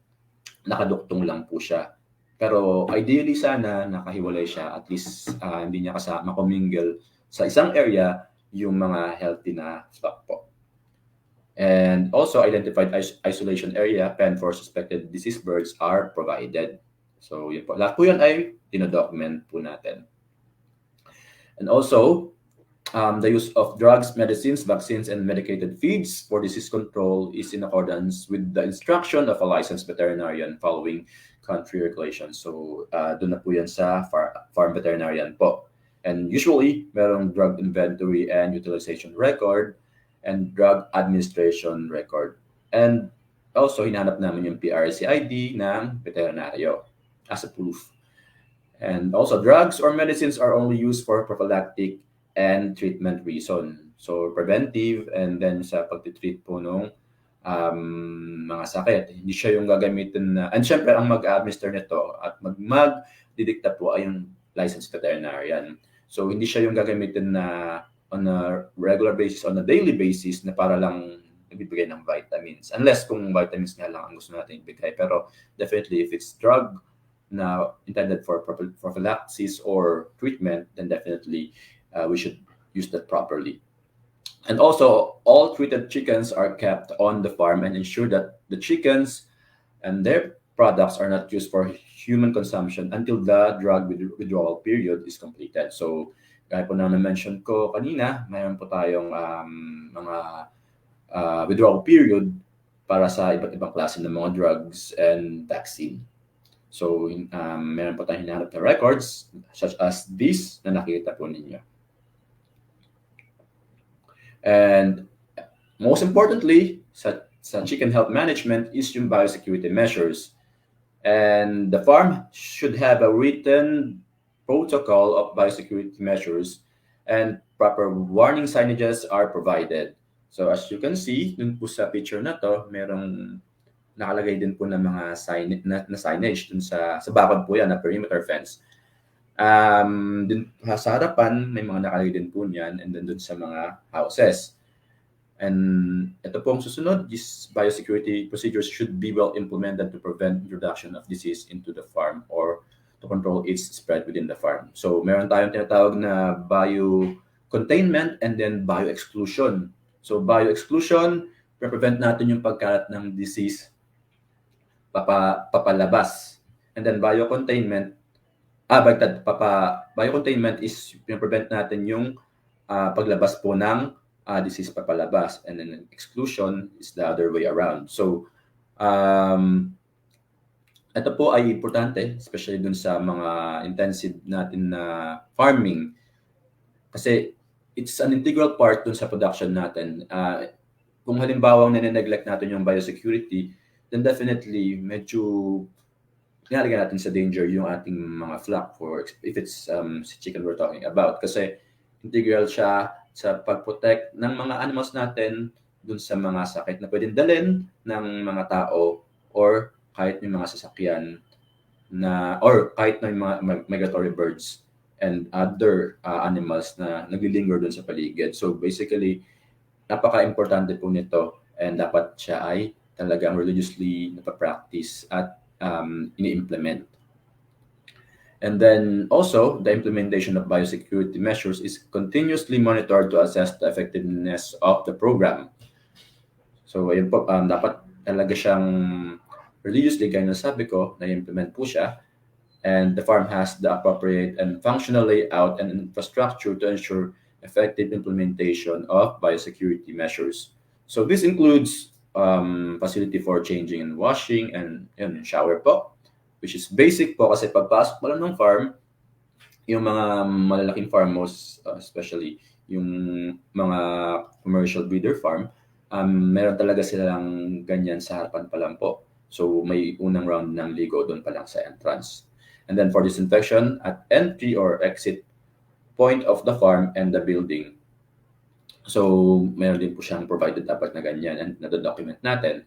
E: nakaduktong lang po siya. Pero ideally sana nakahiwalay siya. At least hindi niya kasama commingle sa isang area yung mga healthy na stock po. And also, identified isolation area, pen for suspected diseased birds are provided. So, yun po. Lahat po yun ay dinodocument po natin. And also, The use of drugs, medicines, vaccines, and medicated feeds for disease control is in accordance with the instruction of a licensed veterinarian following country regulations. So, doon na po yan sa farm veterinarian po. And usually, merong drug inventory and utilization record and drug administration record. And also, hinanap namin yung PRC ID ng veterinaryo as a proof. And also, drugs or medicines are only used for prophylactic and treatment reason. So, preventive and then sa pagtitreat po nung mga sakit. Hindi siya yung gagamitin na, and syempre, ang mag-administer nito at mag-didikta po ay yung licensed veterinarian. So, hindi siya yung gagamitin na on a regular basis, on a daily basis na para lang nagbibigay ng vitamins. Unless kung vitamins nga lang ang gusto natin ibigay. Pero definitely, if it's drug na intended for prophylaxis or treatment, then definitely we should use that properly. And also, all treated chickens are kept on the farm and ensure that the chickens and their products are not used for human consumption until the drug withdrawal period is completed. So, gaya po na na-mention ko kanina, mayroon po tayong mga withdrawal period para sa iba't ibang klase ng mga drugs and vaccine. So, meron po tayong hinahanap na records such as this na nakikita po ninyo. And most importantly, sa chicken health management is yung biosecurity measures. And the farm should have a written protocol of biosecurity measures and proper warning signages are provided. So as you can see, dun po sa picture na to, merong nakalagay din po ng mga signage dun sa bakod po yan na perimeter fence. Dun sa harapan, may mga nakalagay din po niyan and then dun sa mga houses. And ito pong susunod, these biosecurity procedures should be well implemented to prevent introduction of disease into the farm or to control its spread within the farm. So meron tayong tinatawag na bio-containment and then bio-exclusion. So bio-exclusion, prevent natin yung pagkalat ng disease papalabas. And then bio-containment, bio-containment is prevent natin yung paglabas po ng disease papalabas. And then exclusion is the other way around. So, ito po ay importante, especially dun sa mga intensive natin na farming. Kasi it's an integral part dun sa production natin. Kung halimbawa nene-neglect natin yung biosecurity, then definitely medyo nilalagay natin sa danger yung ating mga flock for if it's chicken we're talking about. Kasi integral siya sa pag-protect ng mga animals natin dun sa mga sakit na pwedeng dalhin ng mga tao or kahit yung mga sasakyan na or kahit na yung mga migratory birds and other animals na naglilinger dun sa paligid. So basically, napaka-importante po nito and dapat siya ay talagang religiously napapractice at ini-implement. And then also, the implementation of biosecurity measures is continuously monitored to assess the effectiveness of the program. So ayun po, dapat talaga siyang religiously, gaya na sabi ko, na-implement po siya. And the farm has the appropriate and functional layout and infrastructure to ensure effective implementation of biosecurity measures. So this includes facility for changing and washing and shower po, which is basic po kasi pagpasok pa lang ng farm, yung mga malalaking farm, most especially yung mga commercial breeder farm, meron talaga silang ganyan sa harapan pa lang po. So may unang round ng ligo doon pa lang sa entrance. And then for disinfection at entry or exit point of the farm and the building. So meron din po siyang provided dapat na ganyan and nado-document natin.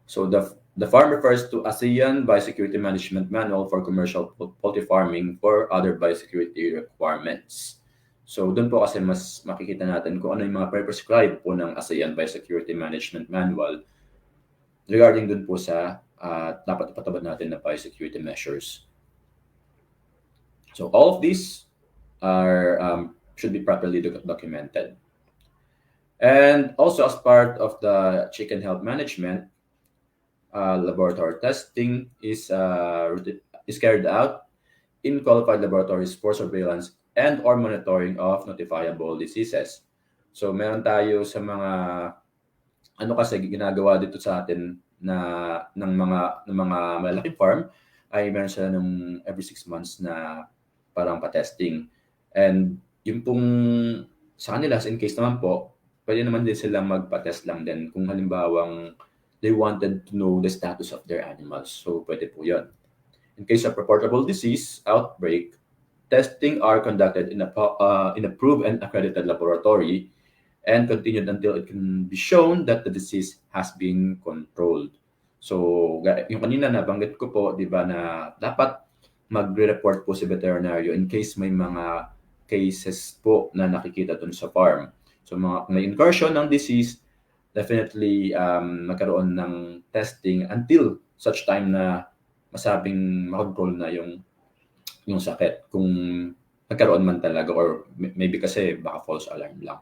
E: So the farm refers to ASEAN Biosecurity Management Manual for Commercial Poultry Farming for other biosecurity requirements. So doon po kasi mas makikita natin kung ano yung mga pre-prescribe po ng ASEAN Biosecurity Management Manual regarding dun po sa dapat ipatupad natin na biosecurity measures. So all of these are should be properly documented. And also as part of the chicken health management, laboratory testing is carried out in qualified laboratories for surveillance and or monitoring of notifiable diseases. So meron tayo sa mga ano kasi ginagawa dito sa atin na ng mga malaking farm ay meron sila ng every 6 months na parang pa-testing. And yung pong sa kanila, in case naman po, pwede naman din silang magpa-test lang din kung halimbawang they wanted to know the status of their animals. So pwede po yun. In case of reportable disease outbreak, testing are conducted in in a approved and accredited laboratory and continued until it can be shown that the disease has been controlled. So, yung kanina nabanggit ko po, di ba, na dapat magre-report po si veterinaryo in case may mga cases po na nakikita dun sa farm. So, may incursion ng disease, definitely magkaroon ng testing until such time na masabing makontrol na yung sakit kung nagkaroon man talaga or maybe kasi baka false alarm lang.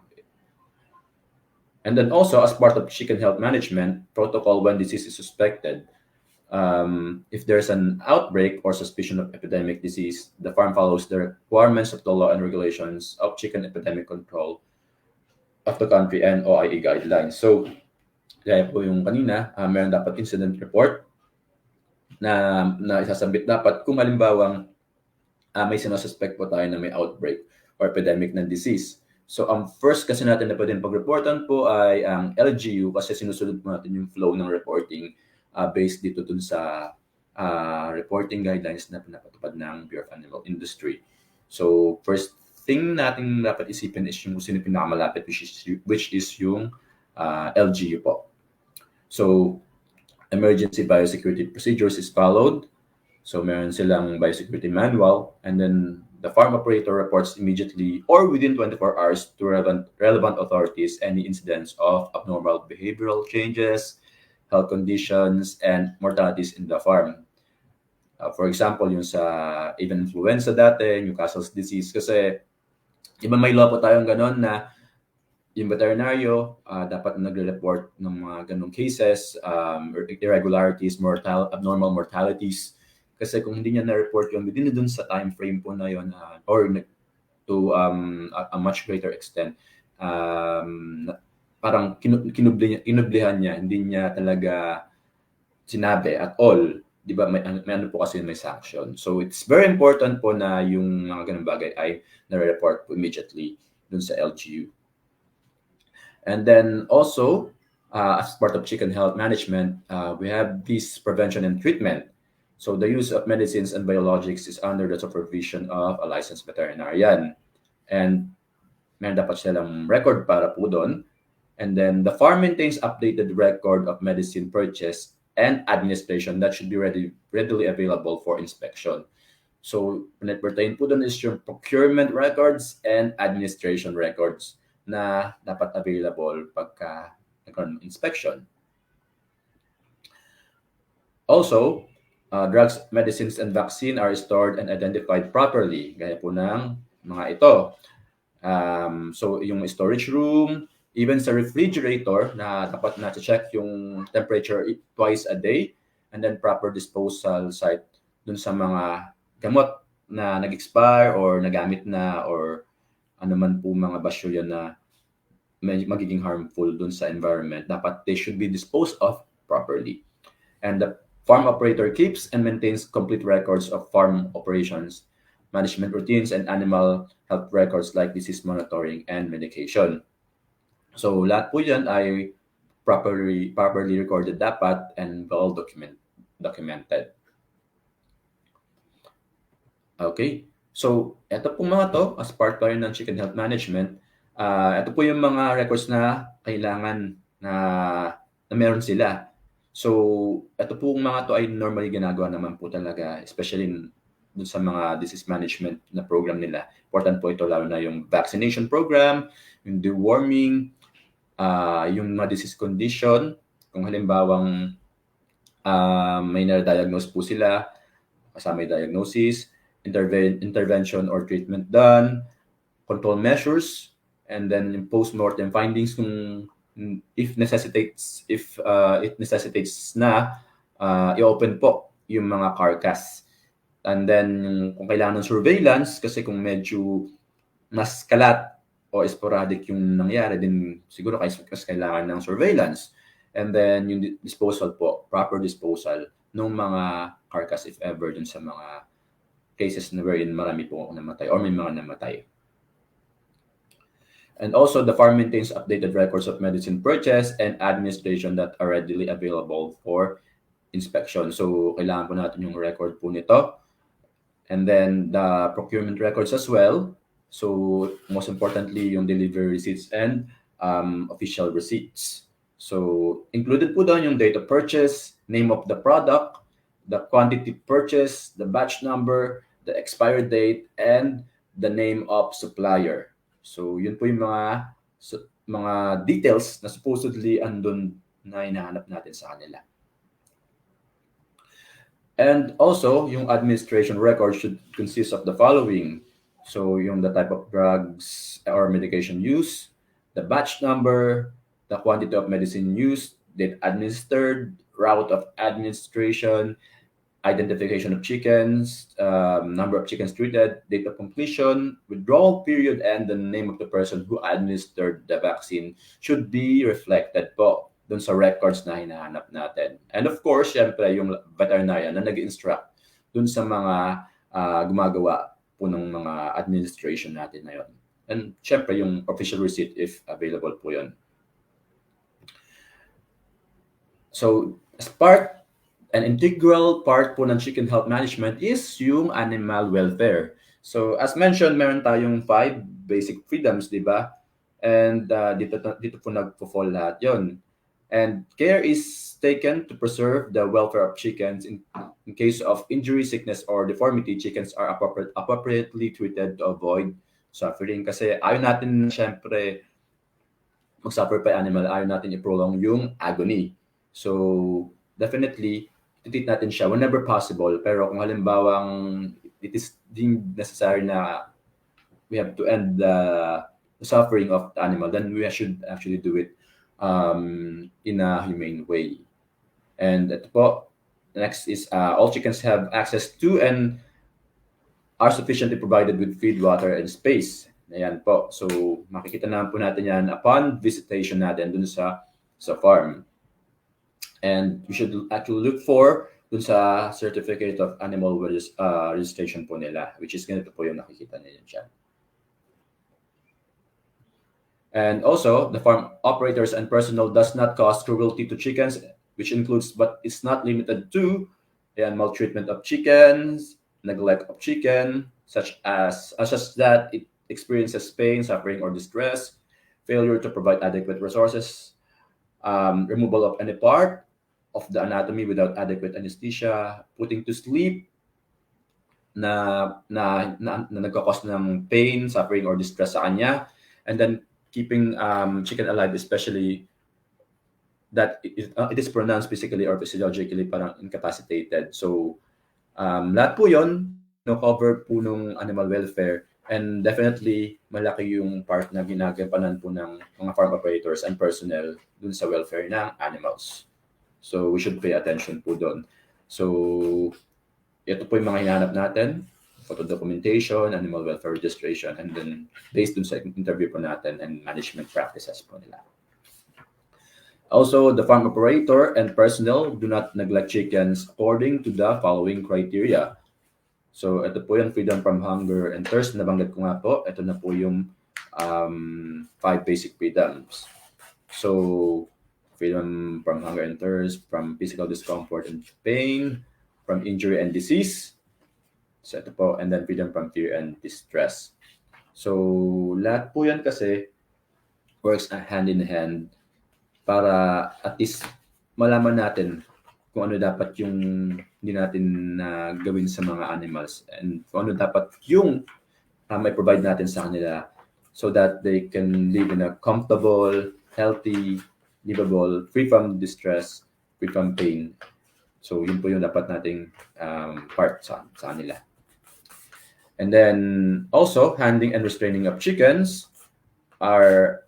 E: And then also, as part of chicken health management protocol when disease is suspected, if there's an outbreak or suspicion of epidemic disease, the farm follows the requirements of the law and regulations of chicken epidemic control of the country and OIE guidelines. So, gaya po yung kanina, meron dapat incident report na isasabit dapat kung halimbawang may sinususpect po tayo na may outbreak or epidemic ng disease. So, ang first kasi natin na pwedeng pag-reportan po ay ang LGU kasi sinusunod po natin yung flow ng reporting based dito dun sa reporting guidelines na pinapatupad ng Bureau of Animal Industry. So, first thing natin dapat isipin is yung sino pinakamalapit which is yung LGU po. So, emergency biosecurity procedures is followed. So, meron silang biosecurity manual and then the farm operator reports immediately or within 24 hours to relevant authorities any incidents of abnormal behavioral changes, health conditions, and mortalities in the farm. For example, yung sa avian influenza dati, Newcastle's disease, kasi iba may law po tayong ganon na yung veterinaryo dapat nagre-report ng mga ganong cases, irregularities, abnormal mortalities. Kasi kung hindi niya na-report yun, within dun sa time frame po na yun, or to a much greater extent, parang kinublihan niya, hindi niya talaga sinabi at all. Di ba, may ano po kasi may sanction. So it's very important po na yung mga ganung bagay ay na-report po immediately dun sa LGU. And then also, as part of chicken health management, we have this prevention and treatment. So the use of medicines and biologics is under the supervision of a licensed veterinarian. And meron dapat silang record para po doon. And then the farm maintains updated record of medicine purchase and administration that should be readily available for inspection. So pinag-pertain po doon is yung procurement records and administration records na dapat available pagka nagkaroon ng inspection. Also, drugs, medicines, and vaccine are stored and identified properly. Gaya po ng mga ito. So, yung storage room, even sa refrigerator na dapat na-check yung temperature twice a day, and then proper disposal site dun sa mga gamot na nag-expire or nagamit na or ano man po mga basyo yan na magiging harmful dun sa environment. Dapat they should be disposed of properly. And the farm operator keeps and maintains complete records of farm operations, management routines, and animal health records like disease monitoring and medication. So lahat po yan ay properly recorded dapat and well documented. Okay, so ito po mga to, as part pa rin ng chicken health management, ito po yung mga records na kailangan na meron sila. So, ito po mga to ay normally ginagawa naman po talaga, especially dun sa mga disease management na program nila. Important po ito, lalo na yung vaccination program, yung deworming, yung mga disease condition, kung halimbawang may na-diagnose po sila, kasama yung diagnosis, intervention or treatment done, control measures, and then yung post-mortem findings kung it necessitates na i-open po yung mga carcass. And then kung kailangan ng surveillance kasi kung medyo mas kalat o sporadic yung nangyari, din siguro kasi kailangan ng surveillance. And then yung disposal po, proper disposal ng mga carcass if ever dun sa mga cases na wherein marami po namatay or may mga namatay. And also, the farm maintains updated records of medicine purchase and administration that are readily available for inspection. So, kailangan po natin yung record po nito. And then, the procurement records as well. So, most importantly, yung delivery receipts and official receipts. So, included po doon yung date of purchase, name of the product, the quantity purchased, the batch number, the expiry date, and the name of supplier. So, yun po yung mga details na supposedly andun na hinahanap natin sa kanila. And also, yung administration record should consist of the following. So, yung the type of drugs or medication used, the batch number, the quantity of medicine used, date administered, route of administration, identification of chickens, number of chickens treated, date of completion, withdrawal period, and the name of the person who administered the vaccine should be reflected po dun sa records na hinahanap natin. And of course, syempre, yung veterinarian na nag-instruct dun sa mga gumagawa po ng mga administration natin na yun. And syempre, yung official receipt if available po yun. So, as an integral part po ng chicken health management is yung animal welfare. So, as mentioned, meron tayong 5 basic freedoms, di ba? And dito po nagpo-fall lahat yon. And care is taken to preserve the welfare of chickens. In case of injury, sickness, or deformity, chickens are appropriately treated to avoid suffering. Kasi ayaw natin, syempre, mag-suffer pa yung animal, ayaw natin i-prolong yung agony. So, definitely, treat natin siya whenever possible. Pero kung halimbawang it is deemed necessary na we have to end the suffering of the animal, then we should actually do it in a humane way. And ito po, next is all chickens have access to and are sufficiently provided with feed, water, and space. Ayan po. So, makikita naman po natin yan upon visitation natin dun sa farm. And we should actually look for dun sa certificate of animal registration po nila, which is ganito po yung nakikita niyo dyan. And also, the farm operators and personnel does not cause cruelty to chickens, which includes but is not limited to maltreatment of chickens, neglect of chicken, such as that it experiences pain, suffering, or distress, failure to provide adequate resources, removal of any part of the anatomy without adequate anesthesia, putting to sleep na nagkakos ng pain, suffering, or distress sa kanya, and then keeping chicken alive, especially that it is pronounced physically or physiologically parang incapacitated. So, lahat po yun, cover po ng animal welfare, and definitely malaki yung part na ginagampanan po ng mga farm operators and personnel dun sa welfare ng animals. So, we should pay attention po doon. So, ito po yung mga hinahanap natin: photo documentation, animal welfare registration, and then based dun sa interview po natin and management practices po nila. Also, the farm operator and personnel do not neglect chickens according to the following criteria. So, ito po yung freedom from hunger and thirst. Nabanggit ko nga po, ito na po yung 5 basic freedoms. So, freedom from hunger and thirst, from physical discomfort and pain, from injury and disease. So, ito po, and then freedom from fear and distress. So, lahat po yan kasi works hand in hand para at least malaman natin kung ano dapat yung hindi natin gawin sa mga animals and kung ano dapat yung may provide natin sa kanila so that they can live in a comfortable, healthy, livable, free from distress, free from pain. So, yun po yung dapat nating part sa kanila. And then, also, handling and restraining of chickens are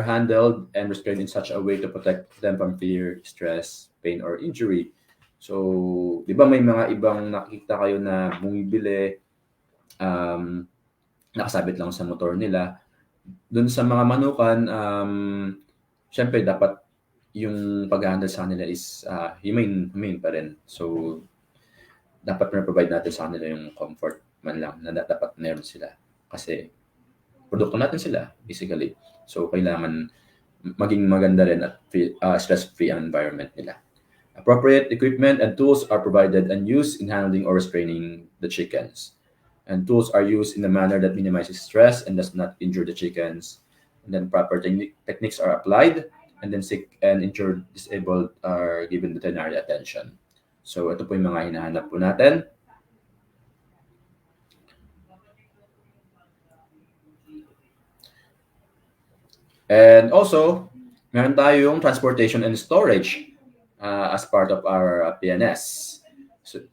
E: handled and restrained in such a way to protect them from fear, stress, pain, or injury. So, di ba may mga ibang nakita kayo na bumibili nakasabit lang sa motor nila. Doon sa mga manukan, syempre dapat yung pag-handle sa kanila is humane pa rin. So, dapat na-provide natin sa kanila yung comfort man lang na dapat meron sila. Kasi, produkto natin sila, basically. So, kailangan maging maganda rin at stress-free ang environment nila. Appropriate equipment and tools are provided and used in handling or restraining the chickens. And tools are used in a manner that minimizes stress and does not injure the chickens. And then proper techniques are applied, and then sick and injured, disabled are given veterinary attention. So ito po yung mga hinahanap po natin. And also, meron tayong transportation and storage as part of our PNS. So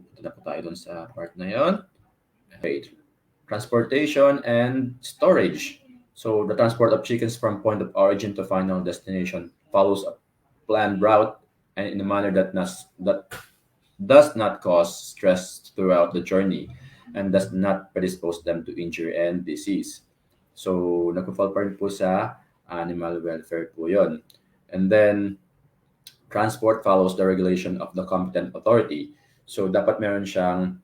E: ito na po tayo dun sa part na yon. Wait. Transportation and storage. So the transport of chickens from point of origin to final destination follows a planned route and in a manner that does not cause stress throughout the journey and does not predispose them to injury and disease. So nagpo-fall pa rin po sa animal welfare po yon. And then transport follows the regulation of the competent authority. So dapat meron siyang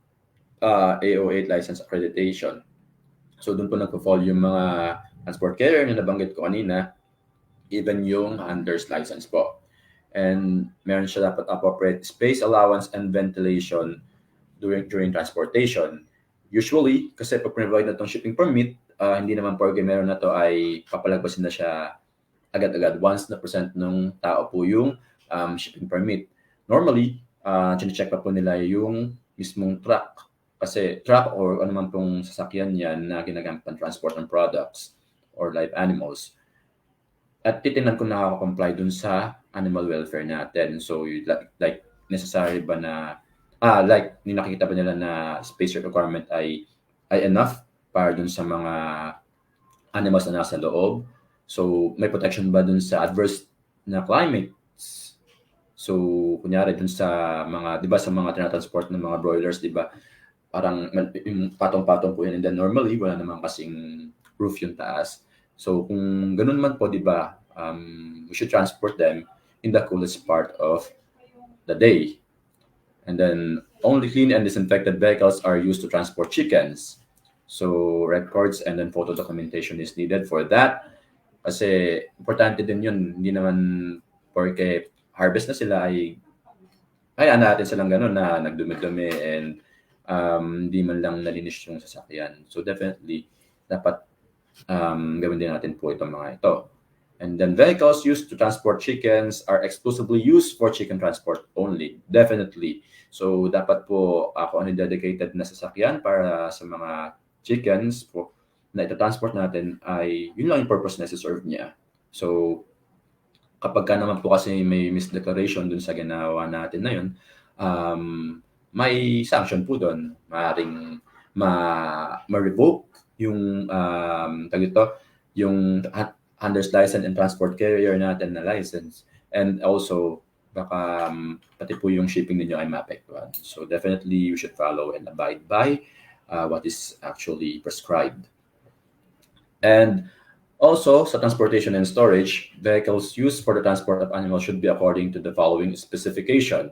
E: AO8 license accreditation. So doon po nagpo-fall yung mga transport carrier na nabanggit ko kanina, even yung handler's license po. And meron siya dapat appropriate space allowance and ventilation during transportation. Usually, kasi pag provide na itong shipping permit, hindi naman porke meron na to ay papalagpasin na siya agad-agad once na percent ng tao po yung shipping permit. Normally, chine-check pa po nila yung mismong truck. Kasi truck or ano man pong sasakyan yan na ginagamit ng transport ng products or live animals. At titingnan kung nakaka-comply dun sa animal welfare natin. So, like necessary ba na, like, nakikita ba nila na space requirement ay enough para dun sa mga animals na nasa loob. So, may protection ba dun sa adverse na climate? So, kunyari dun sa mga, di ba sa mga tinatransport ng mga broilers, di ba, parang yung patong-patong po yun. And then normally, wala naman kasing roof yung taas. So kung ganun man po, di ba, we should transport them in the coolest part of the day. And then only clean and disinfected vehicles are used to transport chickens. So records and then photo documentation is needed for that. Kasi importante din yun. Hindi naman porque harvest na sila ay natin silang ganun na nagdumi-dumi and hindi man lang nalinis yung sasakyan. So definitely, dapat gawin din natin po itong mga ito. And then vehicles used to transport chickens are exclusively used for chicken transport only. Definitely. So dapat po kung ano dedicated na sasakyan para sa mga chickens po na ito-transport natin ay yun lang yung purpose na serve niya. So kapag ka naman po kasi may misdeclaration dun sa ginawa natin na yun, may sanction po doon. Maaaring ma-revoke yung yung handler's license and transport carrier natin na license. And also, baka pati po yung shipping ninyo ay maapektuhan. So definitely, you should follow and abide by what is actually prescribed. And also, sa transportation and storage, vehicles used for the transport of animals should be according to the following specification.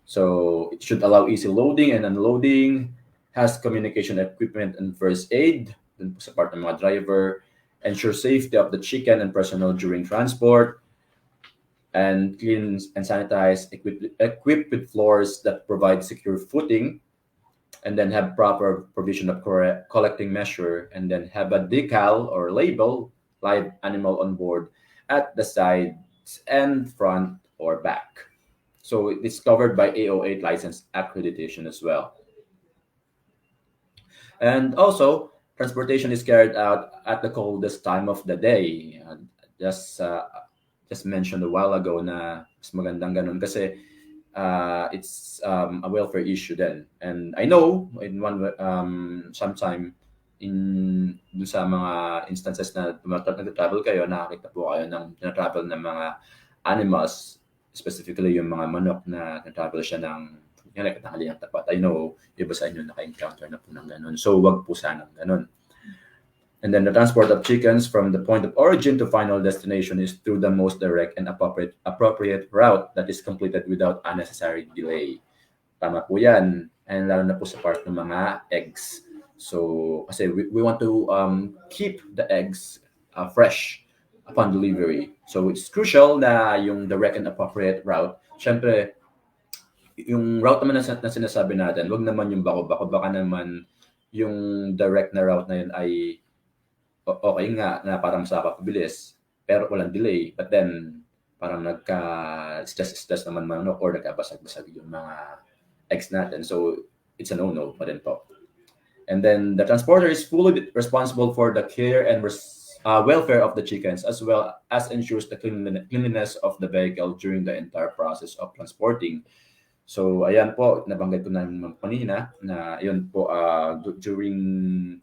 E: So it should allow easy loading and unloading, has communication equipment and first aid, dun po sa part ng mga driver, ensure safety of the chicken and personnel during transport, and clean and sanitize, equipped with floors that provide secure footing, and then have proper provision of collecting measure, and then have a decal or label, live animal on board at the sides and front or back. So it's covered by AO8 license accreditation as well. And also, transportation is carried out at the coldest time of the day. Just mentioned a while ago na mas magandang ganun kasi it's a welfare issue then. And I know in sometime dun sa mga instances na nag-travel kayo, nakakita po kayo ng travel ng mga animals, specifically yung mga manok na nag-travel siya ng tanghaliang tapat. I know, iba sa inyo naka-encounter na po ng ganun. So, wag po sanang ganun. And then the transport of chickens from the point of origin to final destination is through the most direct and appropriate route that is completed without unnecessary delay. Tama po yan. And lalo na po sa part ng mga eggs. So, kasi we want to keep the eggs fresh upon delivery. So, it's crucial na yung direct and appropriate route. Siyempre, yung route naman na sinasabi natin, wag naman yung bako-bako. Baka naman yung direct na route na yun ay okay nga na parang sa kapabilis, pero walang delay. But then, parang nagka-stress naman manok or nagkabasag-basag yung mga eggs natin. So, it's a no-no pa rin po. And then, the transporter is fully responsible for the care and welfare of the chickens, as well as ensures the cleanliness of the vehicle during the entire process of transporting. So, ayan po, nabanggit ko na kanina na yun po, during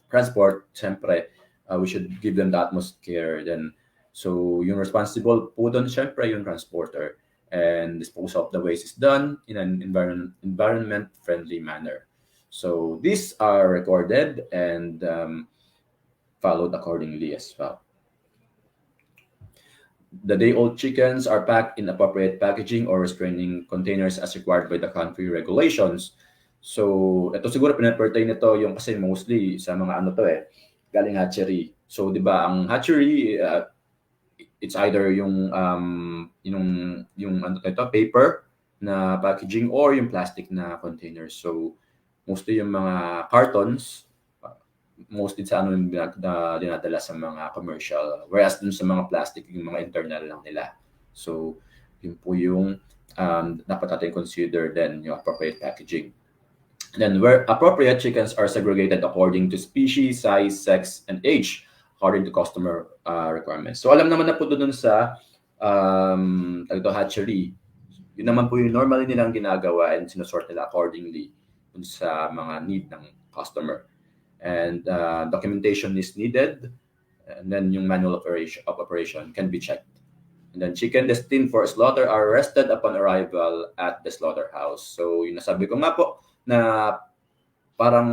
E: transport, siyempre, we should give them the utmost care. Then, so, yung responsible po doon, siyempre, yung transporter. And disposal of the waste is done in an environment-friendly manner. So, these are recorded and followed accordingly as well. The day-old chickens are packed in appropriate packaging or restraining containers as required by the country regulations. So, ito siguro pinapertain nito yung kasi mostly sa mga ano to galing hatchery. So, di ba, ang hatchery, it's either yung ano ito, paper na packaging or yung plastic na containers. So, mostly yung mga cartons, mostly sa ano yung dinadala sa mga commercial. Whereas dun sa mga plastic, yung mga internal lang nila. So, yun po yung dapat natin consider then yung appropriate packaging. Then, where appropriate, chickens are segregated according to species, size, sex, and age, according to customer requirements. So, alam naman na po doon sa hatchery. Yun naman po yung normally nilang ginagawa and sinusort nila accordingly dun sa mga need ng customer. And documentation is needed, and then yung manual of operation can be checked. And then chicken destined for slaughter are arrested upon arrival at the slaughterhouse. So yung nasabi ko nga po na parang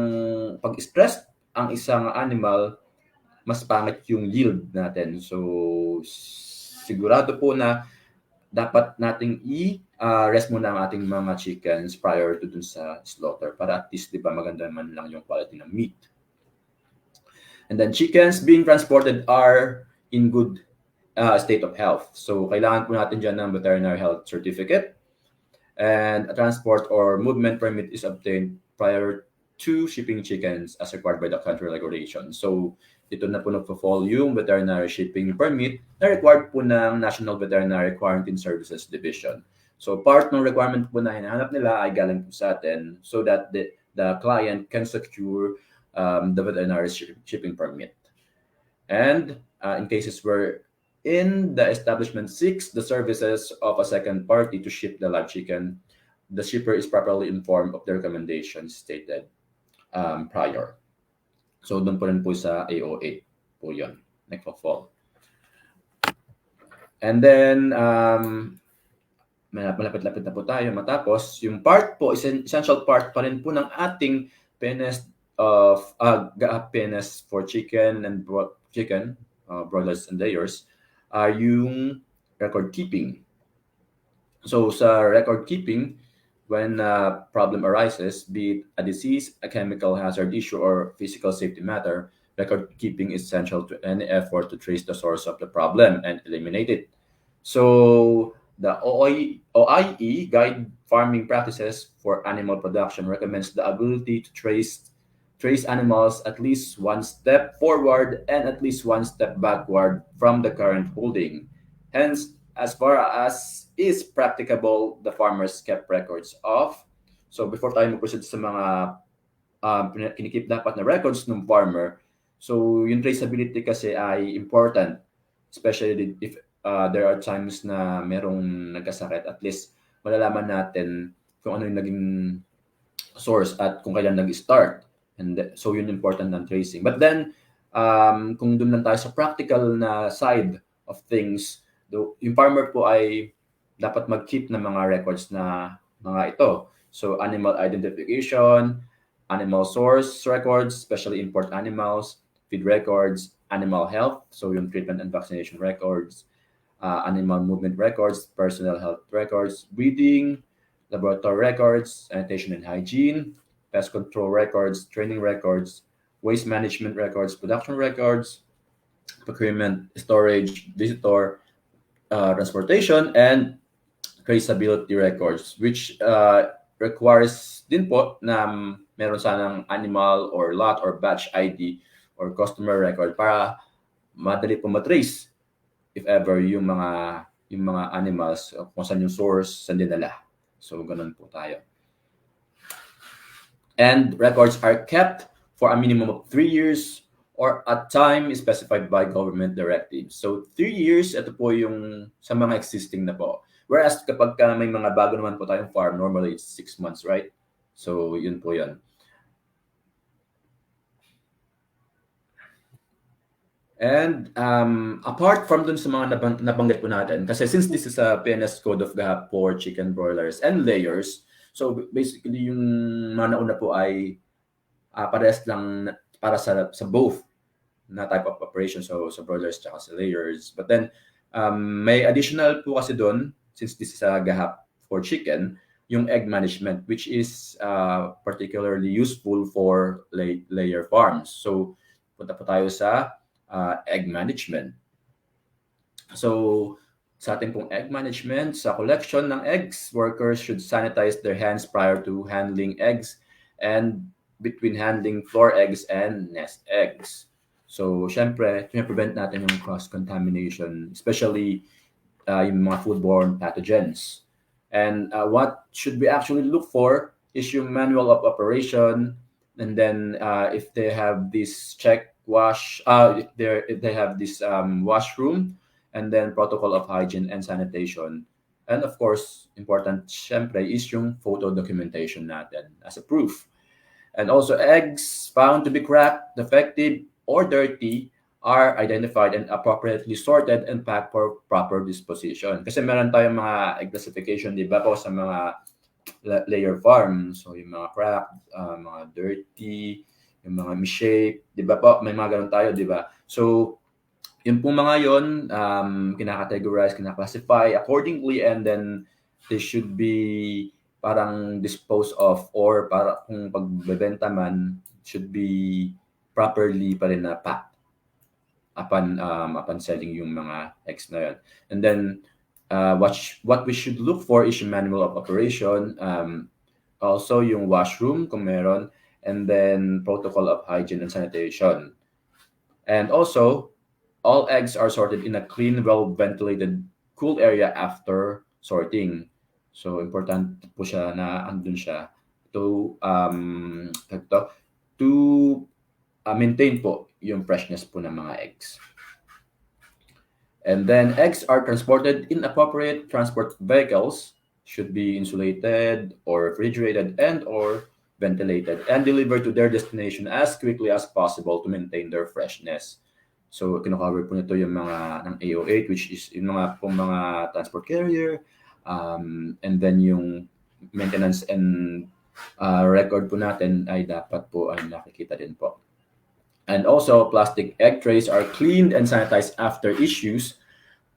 E: pag-stress ang isang animal, mas pangit yung yield natin. So sigurado po na dapat nating rest muna ang ating mga chickens prior to dun sa slaughter para at least, di ba, maganda man lang yung quality ng meat. And then chickens being transported are in good state of health. So kailangan po natin dyan ng veterinary health certificate, and a transport or movement permit is obtained prior to shipping chickens as required by the country regulation. So dito na po nagpo-fall yung veterinary shipping permit na required po ng National Veterinary Quarantine Services Division. So part ng requirement po na hinahanap nila ay galing po sa atin so that the client can secure the veterinary shipping permit. And in cases where in the establishment seeks the services of a second party to ship the live chicken, the shipper is properly informed of the recommendations stated prior. So doon po rin po sa AO8 po yun, nagpo-fall. And then, malapit-lapit na po tayo matapos. Yung part po, essential part pa rin po ng ating penis for chicken and broilers and layers are yung record keeping. So sa record keeping, when a problem arises, be it a disease, a chemical hazard issue, or physical safety matter, record keeping is essential to any effort to trace the source of the problem and eliminate it. So the OIE Guide Farming Practices for Animal Production recommends the ability to trace animals at least one step forward and at least one step backward from the current holding. Hence, as far as is practicable, the farmers kept records of. So before tayo mag-proceed sa mga kinikip dapat na records ng farmer, so yung traceability kasi ay important, especially if there are times na merong nagkasakit, at least malalaman natin kung ano yung naging source at kung kailan nag-start. And so yun important ng tracing. But then, kung doon lang tayo sa practical na side of things, yung farmer po ay dapat mag-keep ng mga records na mga ito. So animal identification, animal source records, especially import animals, feed records, animal health, so yung treatment and vaccination records, animal movement records, personal health records, breeding, laboratory records, sanitation and hygiene, pest control records, training records, waste management records, production records, procurement, storage, visitor, transportation, and traceability records, which requires din po na meron sanang animal or lot or batch ID or customer record para madali po matrace if ever yung mga animals kung saan yung source, saan dinala. So ganun po tayo. And records are kept for a minimum of 3 years or a time specified by government directives. So 3 years, ito po yung sa mga existing na po. Whereas kapag may mga bago naman po tayong farm, normally it's 6 months, right? So yun po yun. And apart from dun sa mga nabanggit po natin, kasi since this is a PNS code of GAP for chicken broilers and layers, so basically yung mga nauna po ay parehas lang para sa both na type of operation, so sa broilers tsaka sa layers. But then may additional po kasi doon, since this is a GAP for chicken, yung egg management, which is particularly useful for layer farms. So punta po tayo sa egg management. So sa ating pong egg management, sa collection ng eggs, workers should sanitize their hands prior to handling eggs and between handling floor eggs and nest eggs. So syempre, prevent natin yung cross-contamination, especially yung mga foodborne pathogens. And what should we actually look for is yung manual of operation, and then if they have this if they have this washroom, and then protocol of hygiene and sanitation. And of course, important syempre is yung photo documentation natin as a proof. And also eggs found to be cracked, defective, or dirty are identified and appropriately sorted and packed for proper disposition. Kasi meron tayong mga egg classification, di ba po, sa mga layer farm. So yung mga cracked, mga dirty, yung mga misshape, di ba po? May mga ganun tayo, di ba? So yun po mga yun, kinakategorize, kinaklasify accordingly, and then they should be parang disposed of, or para kung pagbebenta man, should be properly pa rin na packed upon selling yung mga eggs na yun. And then what we should look for is yung manual of operation, also yung washroom kung meron, and then protocol of hygiene and sanitation. And also, all eggs are sorted in a clean, well-ventilated, cool area after sorting. So important po siya na andun siya to maintain po yung freshness po ng mga eggs. And then eggs are transported in appropriate transport vehicles, should be insulated or refrigerated and or ventilated, and delivered to their destination as quickly as possible to maintain their freshness. So kino-cover po nito yung mga ng AO8, which is yung mga transport carrier, and then yung maintenance and record po natin ay dapat po ay nakikita din po. And also, plastic egg trays are cleaned and sanitized after issues.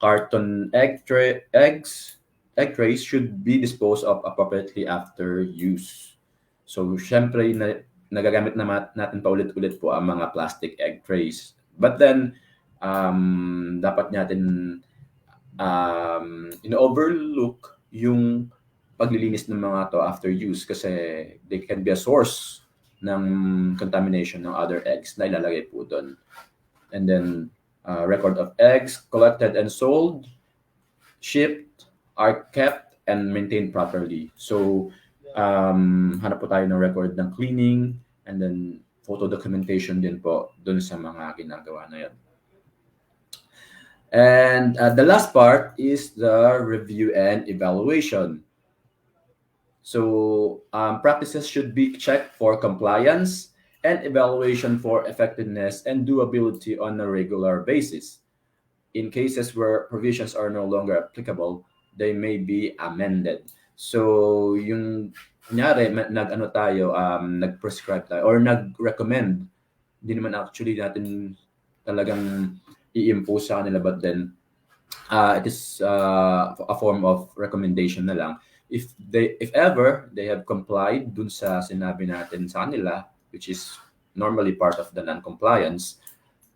E: Carton egg trays should be disposed of appropriately after use. So, syempre, nagagamit natin pa ulit-ulit po ang mga plastic egg trays. But then, dapat natin in-overlook yung paglilinis ng mga to after use, kasi they can be a source ng contamination ng other eggs na ilalagay po doon. And then, record of eggs collected and sold, shipped, are kept and maintained properly. So, hanap po tayo ng record ng cleaning, and then photo documentation din po doon sa mga ginagawa na yan. And the last part is the review and evaluation. So practices should be checked for compliance and evaluation for effectiveness and doability on a regular basis. In cases where provisions are no longer applicable, they may be amended. So yung kunyari nag-prescribe tayo or nag-recommend hindi naman actually natin talagang i-impose sa kanila, but then it is a form of recommendation na lang. If ever they have complied dun sa sinabi natin sa kanila, which is normally part of the non-compliance,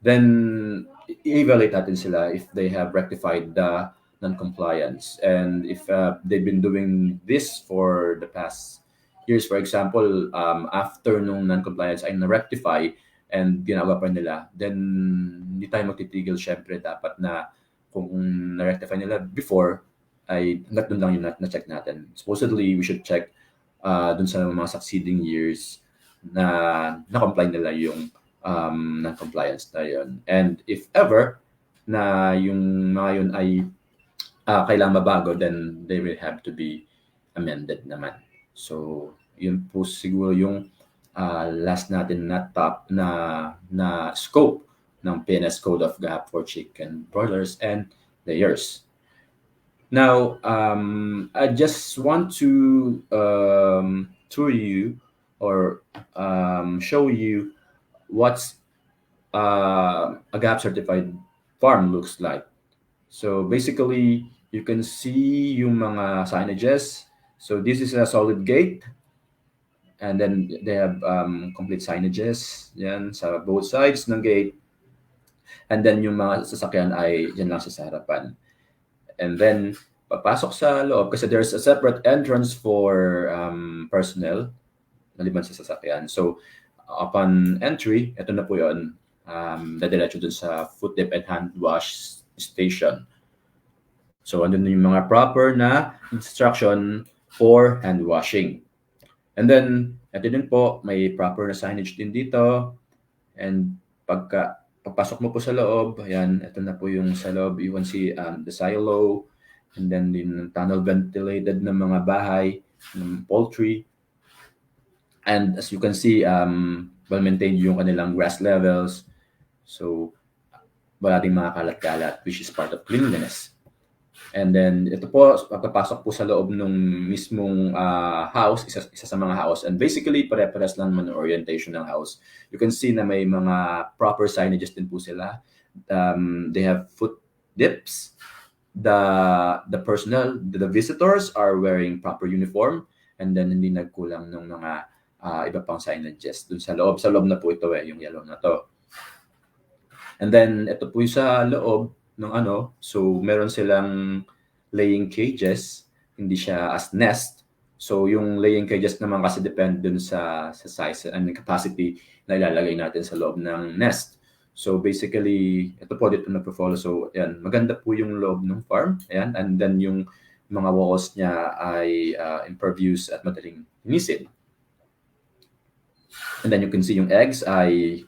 E: then evaluate natin sila if they have rectified the non-compliance. And if they've been doing this for the past years, for example, after nung non-compliance ay na-rectify and ginagawa pa nila, then hindi tayo magtitigil. Syempre, dapat na kung na-rectify nila before, ay hanggat dun lang yung na-check natin. Supposedly, we should check dun sa mga succeeding years na na-comply nila yung non-compliance na yun. And if ever na yung mga yun ay kailangan mabago, then they will have to be amended naman. So, yun po siguro yung last natin na top na scope ng PNS Code of GAP for chicken broilers and layers. Now, I just want to tour you or show you what's a GAP certified farm looks like. So basically, you can see yung mga signages. So this is a solid gate. And then they have complete signages yan sa both sides ng gate. And then yung mga sasakyan ay dyan lang sa harapan. And then papasok sa loob kasi there's a separate entrance for personnel maliban sa sasakyan. So upon entry, ito na po yun. Dadiretso dun sa foot dip and hand wash station. So andun yung mga proper na instruction for hand washing. And then, ito din po, may proper na signage din dito. And pagpasok mo po sa loob, ayan, ito na po yung sa loob. You can see the silo, and then yung tunnel ventilated na mga bahay, ng poultry. And as you can see, well-maintained yung kanilang grass levels. So, wala ding mga kalat-kalat, which is part of cleanliness. And then, ito po, pagpapasok po sa loob ng mismong house, isa sa mga house. And basically, pare-pares lang naman ang orientation ng house. You can see na may mga proper signages din po sila. They have foot dips. The personnel, the visitors are wearing proper uniform. And then, hindi nagkulang ng mga iba pang signages dun sa loob. Sa loob na po ito yung yellow na to. And then, ito po yung sa loob ng so meron silang laying cages, hindi siya as nest. So yung laying cages naman kasi depend dun sa size and capacity na ilalagay natin sa loob ng nest. So basically, ito po dito na po-follow. So ayan, maganda po yung loob ng farm. Ayan, and then yung mga walls niya ay impervious at madaling linisin. And then you can see yung eggs ay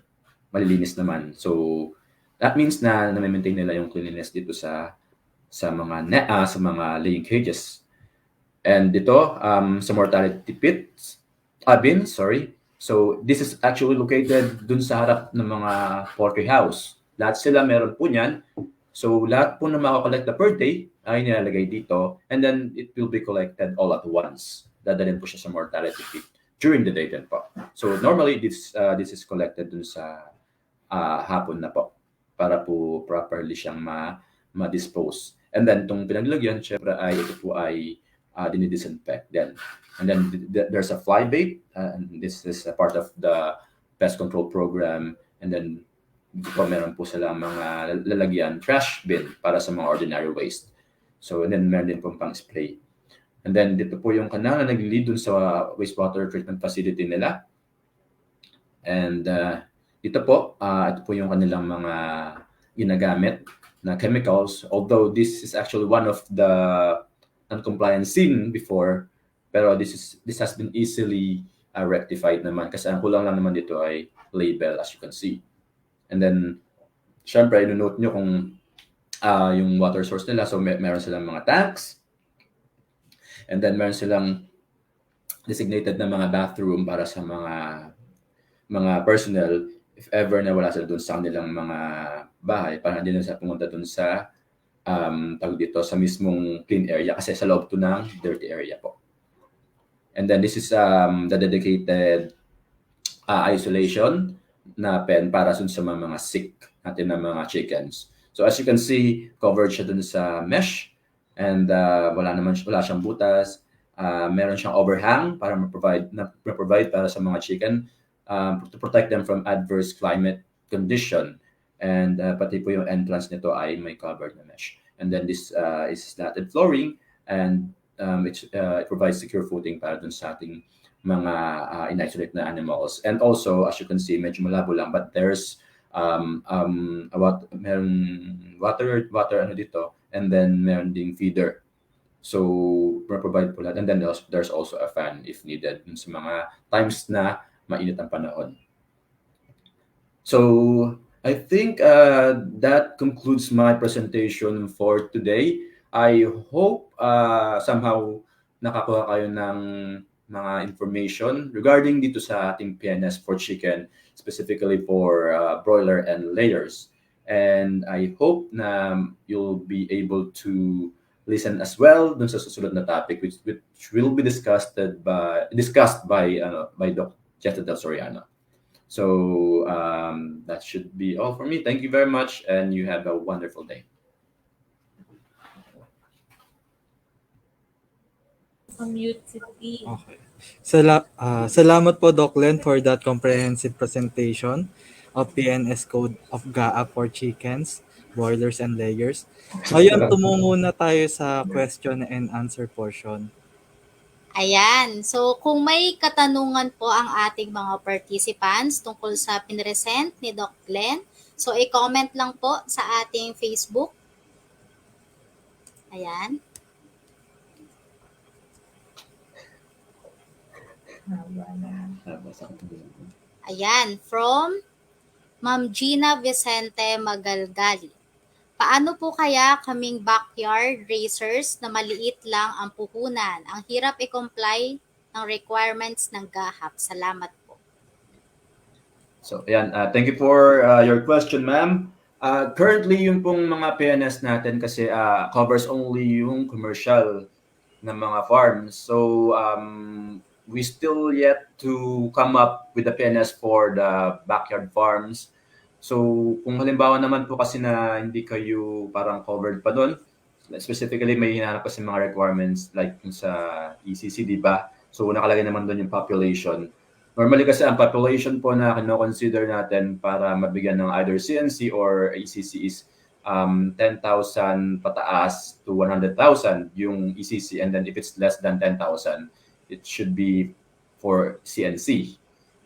E: malilinis naman. So that means na na-maintain nila yung cleanliness dito sa mga sa mga laying cages. And dito sa mortality bin, sorry. So this is actually located dun sa harap ng mga poultry house. Lahat sila meron po niyan. So lahat po na makakollect na per day ay nilalagay dito, and then it will be collected all at once. Dadalhin po siya sa mortality pit during the day din po. So normally this is collected dun sa hapon na po, para po properly siyang ma-dispose. And then, itong pinaglagyan, syempre ito po ay dinidisinfect then. And then, there's a fly bait, and this is a part of the pest control program. And then, dito po meron po silang mga lalagyan, trash bin para sa mga ordinary waste. So, and then, meron din pong pang-spray. And then, dito po yung kanal na nag-lead dun sa wastewater treatment facility nila. And, ito po yung kanilang mga ginagamit na chemicals. Although this is actually one of the non-compliance seen before, pero this has been easily rectified naman kasi ang kulang lang naman dito ay label, as you can see. And then, syempre, ino-note nyo kung yung water source nila. So, meron silang mga tanks. And then, meron silang designated na mga bathroom para sa mga personnel if ever na wala sila dun sa kanilang mga bahay, para hindi na sila pumunta dun sa tawag dito sa mismong clean area kasi sa loob to ng dirty area po. And then this is the dedicated isolation na pen para sa mga sick natin na mga chickens. So as you can see, covered siya dun sa mesh and wala siyang butas. Meron siyang overhang para ma-provide para sa mga chicken to protect them from adverse climate condition. And pati po yung entrance nito ay may covered na mesh. And then this is slatted flooring and it provides secure footing para dun sa ating mga in-isolate na animals. And also, as you can see, medyo malabo lang, but there's meron water ano dito, and then meron ding feeder. So, provide po lahat. And then there's also a fan if needed sa mga times na mainit ang panahon. So, I think that concludes my presentation for today. I hope somehow nakakuha kayo ng mga information regarding dito sa ating PNS for chicken, specifically for broiler and layers. And I hope na you'll be able to listen as well dun sa susunod na topic which will be discussed by Dr. Jetta Del Soriano. So that should be all for me. Thank you very much and you have a wonderful day.
C: Okay. Salamat po, Doc Len, for that comprehensive presentation of PNS code of GAA for chickens, broilers, and layers. Ngayon, tumungo na tayo sa question and answer portion.
B: Ayan. So, kung may katanungan po ang ating mga participants tungkol sa pinresent ni Doc Glenn, so i-comment lang po sa ating Facebook. Ayan. Ayan, from Ma'am Gina Vicente Magalgali. Paano po kaya kaming backyard racers na maliit lang ang puhunan? Ang hirap i-comply ng requirements ng GAHAP. Salamat po.
E: So, ayan, thank you for your question, ma'am. Currently, yung pong mga PNS natin kasi covers only yung commercial na mga farms. So, we still yet to come up with the PNS for the backyard farms. So, kung halimbawa naman po kasi na hindi kayo parang covered pa doon, specifically may hinahanap kasi mga requirements like sa ECC, di ba? So, nakalagay naman doon yung population. Normally kasi ang population po na kino-consider natin para mabigyan ng either CNC or ECC is 10,000 pataas to 100,000 yung ECC, and then if it's less than 10,000, it should be for CNC.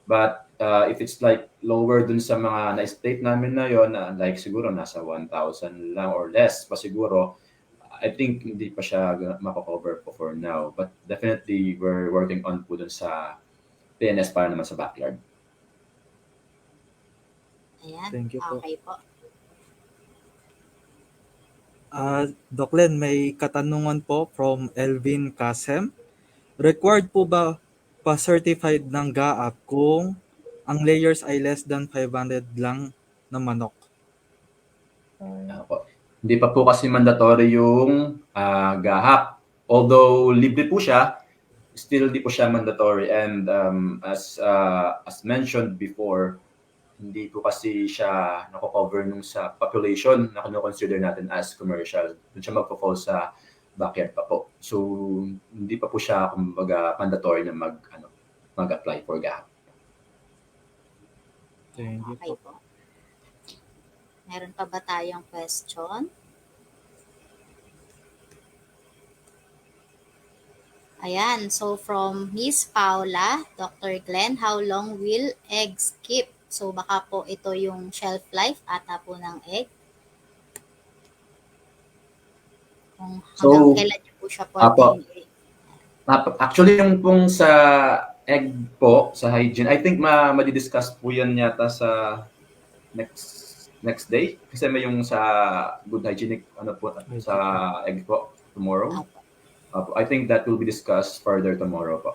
E: But if it's like lower dun sa mga na-state namin na yon, like siguro nasa 1,000 lang or less pa siguro, I think hindi pa siya mako-cover po for now. But definitely we're working on po dun sa PNS para naman sa backyard.
B: Ayan.
C: Thank you po.
B: Okay po.
C: Doc Len, may katanungan po from Elvin Kasem. Required po ba pa-certified ng GAAP kung ang layers ay less than 500 lang na manok?
E: Hindi pa po kasi mandatory yung GAHAP. Although libre po siya, still di po siya mandatory. And as mentioned before, hindi po kasi siya nako-cover nung sa population na kino-consider natin as commercial. Doon siya magpo-fall sa backyard pa po. So, hindi pa po siya kumbaga mandatory na mag-apply for GAHAP.
C: Thank you
B: Okay
C: po.
B: po. Meron pa ba tayong question? Ayan, so from Miss Paula, Dr. Glenn, how long will eggs keep? So baka po ito yung shelf life ata po ng egg. Kung hanggang kailan niyo po siya pwedeng egg.
E: Actually, yung pong sa egg po, sa hygiene, I think madidiscuss po yan yata sa next day. Kasi may yung sa good hygienic sa egg po tomorrow. I think that will be discussed further tomorrow po.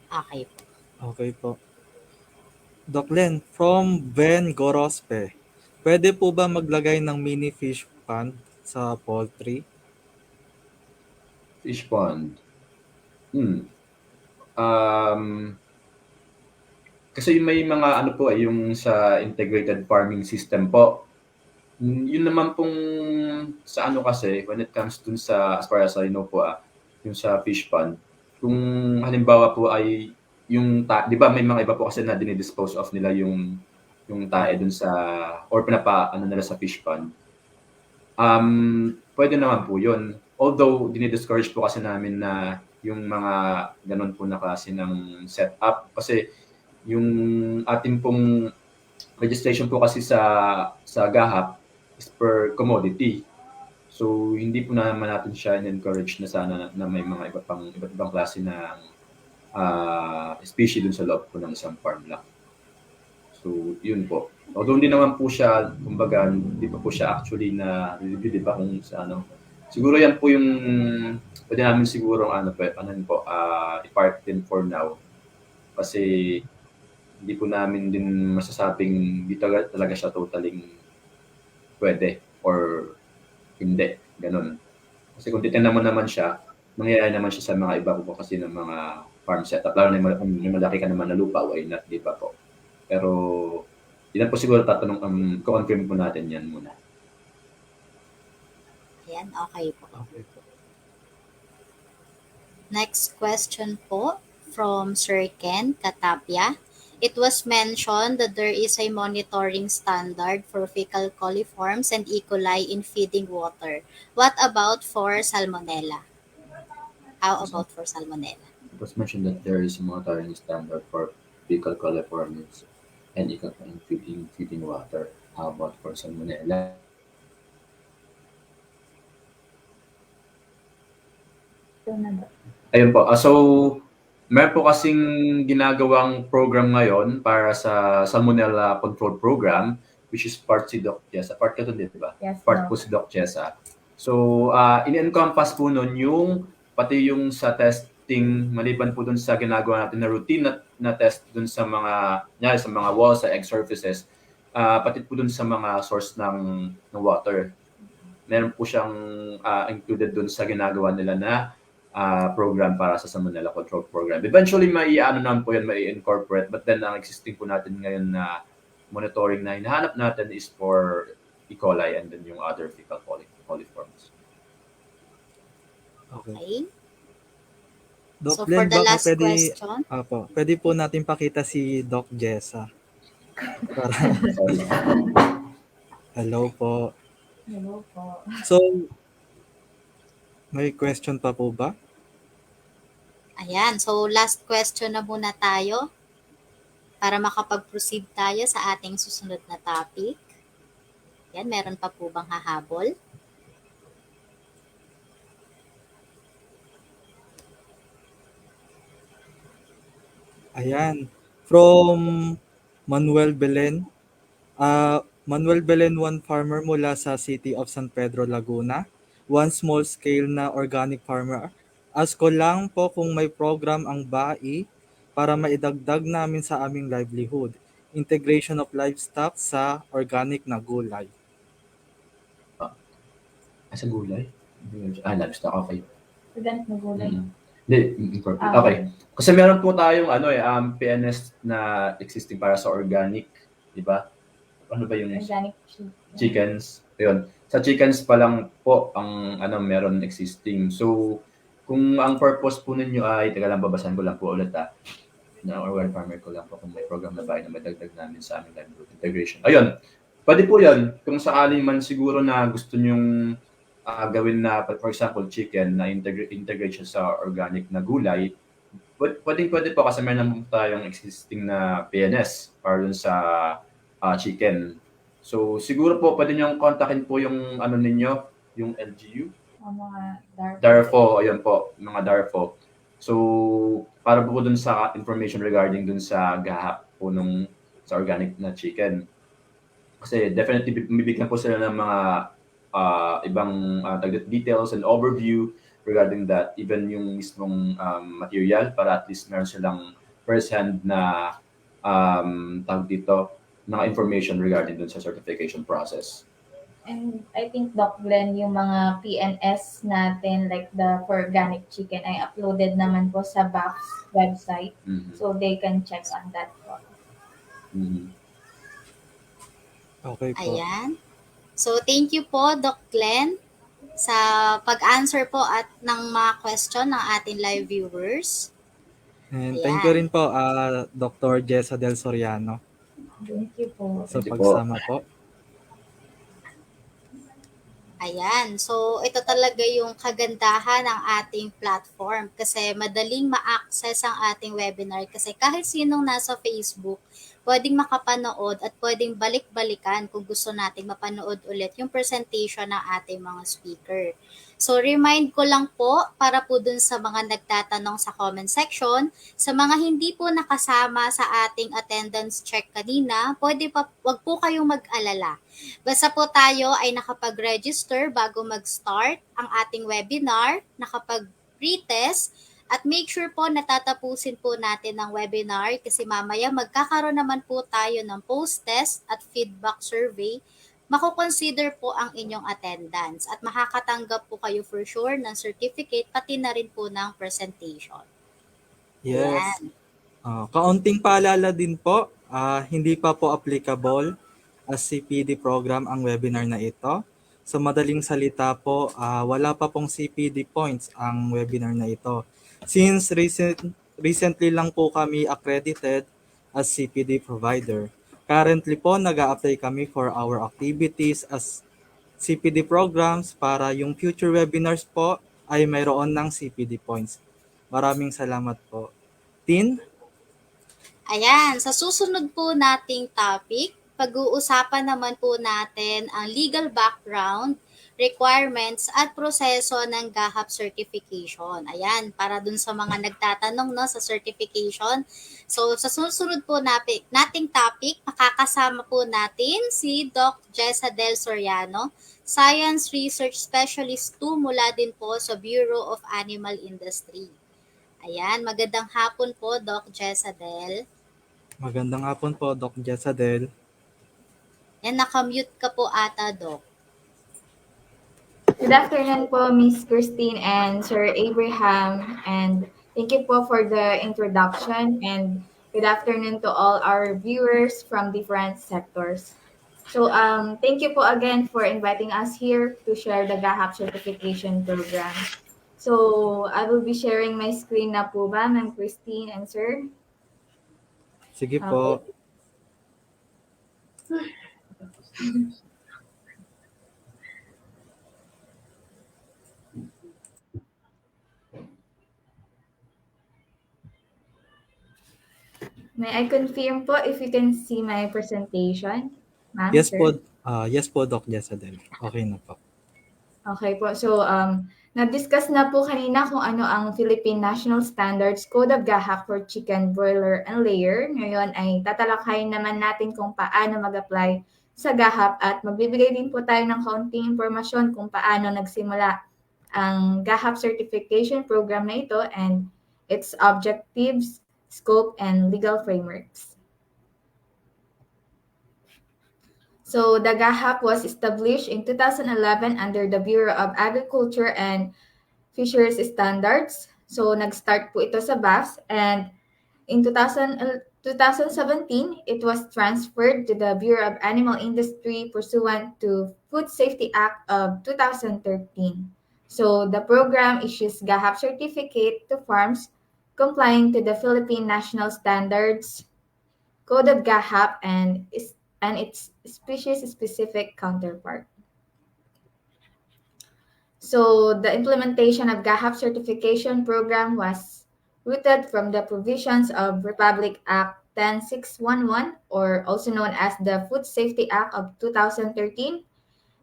B: Okay po.
C: Okay po. Doc Len, from Ben Gorospe, pwede po ba maglagay ng mini fish pond sa poultry?
E: Fish pond. Kasi may mga ano po yung sa integrated farming system po. Yun naman pong sa ano kasi, when it comes dun sa, as far as I know po yung sa fish pond, kung halimbawa po ay yung, di ba may mga iba po kasi na dinidispose off nila yung tae dun sa, or pinapa, ano nila sa fish pond. Pwede naman po yun. Although, dinidiscourage po kasi namin na yung mga ganun po na klase ng setup. Kasi yung ating pong registration po kasi sa GAHAP is per commodity. So, hindi po naman natin siya in-encourage na sana na may mga iba't ibang klase ng species dun sa loob po ng isang farm lang. So, yun po. Although hindi naman po siya, kumbaga, hindi pa po siya actually na review, di ba, kung sa ano. Siguro yan po yung, pwede namin siguro, i-park din for now. Kasi, hindi po namin din masasabing hindi talaga siya totaling pwede or hindi. Ganun. Kasi kung titignan mo naman siya, mangyayari naman siya sa mga iba po kasi ng mga farm setup. Lalo na kung may malaki ka naman na lupa, why not, di ba po? Pero, yun po siguro confirm po natin yan muna.
B: Ayan, okay po.
C: Okay po.
B: Next question po from Sir Ken Katapia. It was mentioned that there is a monitoring standard for fecal coliforms and E. coli in feeding water. What about for salmonella? How about for salmonella?
E: It was mentioned that there is a monitoring standard for fecal coliforms and E. coli in feeding water. How about for salmonella? Ayun po. So, meron po kasing ginagawang program ngayon para sa Salmonella Control Program, which is part si Doc Jessa. Part ka to, di ba?
F: Yes,
E: Part po si Doc Jessa. So, in-encompass po nun yung, pati yung sa testing, maliban po dun sa ginagawa natin na routine na test dun sa mga walls, sa egg surfaces, pati po dun sa mga source ng water. Meron po siyang included dun sa ginagawa nila na program para sa Salmonella Control Program. Eventually, naman po yan, mai-incorporate. But then, ang existing po natin ngayon na monitoring na hinahanap natin is for E. coli and then yung other fecal coliforms.
B: Okay.
C: Doc
B: So,
C: Glenn,
B: for the
C: baka
B: last question,
C: pwede po natin pakita si Doc Jessa.
E: Sorry.
C: Hello po.
F: Hello po.
C: So, may question pa po ba?
B: ayan. So, last question na muna tayo para makapag-proceed tayo sa ating susunod na topic. Yan, meron pa po bang hahabol?
C: Ayan. From Manuel Belen. Manuel Belen, one farmer mula sa City of San Pedro, Laguna. One small scale na organic farmer. Ask ko lang po kung may program ang BAI para maidagdag namin sa aming livelihood. Integration of livestock sa organic na gulay.
E: Sa gulay? Livestock, okay.
F: Organic na gulay.
E: Hindi, incorporate. Okay. Kasi meron po tayong PNS na existing para sa organic, di ba? Ano ba yung
F: Organic
E: chickens? Ayun. Sa chickens pa lang po ang meron existing. So, kung ang purpose po ninyo ay, teka lang, babasahin ko lang po ulit na organic farmer ko lang po kung may program na bahay na madagdag namin sa aming livelihood integration. Ayun. Pwede po yan. Kung sakali man siguro na gusto nyong gawin na, for example, chicken na integration sa organic na gulay, pwede po kasi meron tayong existing na PNS para dun sa chicken. So, siguro po, pwede nyo kontakin po yung ninyo, yung LGU.
F: mga
E: DARFO, ayun po, mga DARFO. So, para po dun sa information regarding dun sa GAHAP po sa organic na chicken. Kasi definitely, bibigyan po sila ng mga ibang details and overview regarding that, even yung mismong material, para at least meron silang first-hand na tawag dito, mga information regarding dun sa certification process.
F: And I think, Doc Glenn, yung mga PNS natin, like for organic chicken, ay uploaded naman po sa BAC's website.
E: Mhm.
F: So they can check on that po.
E: Mhm.
C: Okay po.
B: Ayan. So, thank you po, Doc Glenn, sa pag-answer po at ng mga question ng ating live viewers.
C: And thank you
B: Ayan.
C: rin po, Dr. Jessa Del Soriano,
F: Thank you po.
C: sa
E: Thank you po.
C: pagsama po.
B: Ayan. So, ito talaga yung kagandahan ng ating platform kasi madaling ma-access ang ating webinar kasi kahit sinong nasa Facebook, pwedeng makapanood at pwedeng balik-balikan kung gusto nating mapanood ulit yung presentation ng ating mga speaker. So, remind ko lang po para po dun sa mga nagtatanong sa comment section, sa mga hindi po nakasama sa ating attendance check kanina, wag po kayong mag-alala. Basta po tayo ay nakapag-register bago mag-start ang ating webinar, nakapag-pretest, at make sure po natatapusin po natin ang webinar kasi mamaya magkakaroon naman po tayo ng post-test at feedback survey. Mako-consider po ang inyong attendance at makakatanggap po kayo for sure ng certificate pati na rin po ng presentation.
C: Yes.
B: Ayan.
C: Kaunting paalala din po, hindi pa po applicable as CPD program ang webinar na ito. Sa madaling salita po, wala pa pong CPD points ang webinar na ito. Since recently lang po kami accredited as CPD provider. Currently po, nag-a-apply kami for our activities as CPD programs para yung future webinars po ay mayroon ng CPD points. Maraming salamat po. Tin?
B: Ayan, sa susunod po nating topic, pag-uusapan naman po natin ang legal background, requirements at proseso ng GAHAP certification. Ayan, para dun sa mga nagtatanong no sa certification. So sa susunod po nating topic, makakasama po natin si Doc Jessa Del Soriano, Science Research Specialist 2 mula din po sa Bureau of Animal Industry. Ayan, magandang hapon po Doc Jessa Del.
C: Magandang hapon po, Doc Jessadel.
B: Yan, nakamute ka po ata, Doc.
F: Good afternoon po, Miss Christine and Sir Abraham. And thank you po for the introduction. And good afternoon to all our viewers from different sectors. So thank you po again for inviting us here to share the GAHAP certification program. So I will be sharing my screen na po ba, Ma'am Christine and Sir?
C: Sige
F: Okay.
C: po.
F: May I confirm po if you can see my presentation? Ma'am,
C: Yes
F: Sir?
C: po, Doc Jessadel. Okay na po.
F: Okay po. So, na-discuss na po kanina kung ano ang Philippine National Standards Code of GAHAC for Chicken, Broiler, and Layer. Ngayon ay tatalakayin naman natin kung paano mag-apply sa GAHAP at magbibigay din po tayo ng kaunting impormasyon kung paano nagsimula ang GAHAP certification program na ito and its objectives, scope, and legal frameworks. So the GAHAP was established in 2011 under the Bureau of Agriculture and Fisheries Standards. So nag-start po ito sa BAFS and in 2017, it was transferred to the Bureau of Animal Industry pursuant to Food Safety Act of 2013. So the program issues GAHAP certificate to farms complying to the Philippine National Standards Code of GAHAP and its species-specific counterpart. So the implementation of GAHAP certification program was rooted from the provisions of Republic Act 10611, or also known as the Food Safety Act of 2013,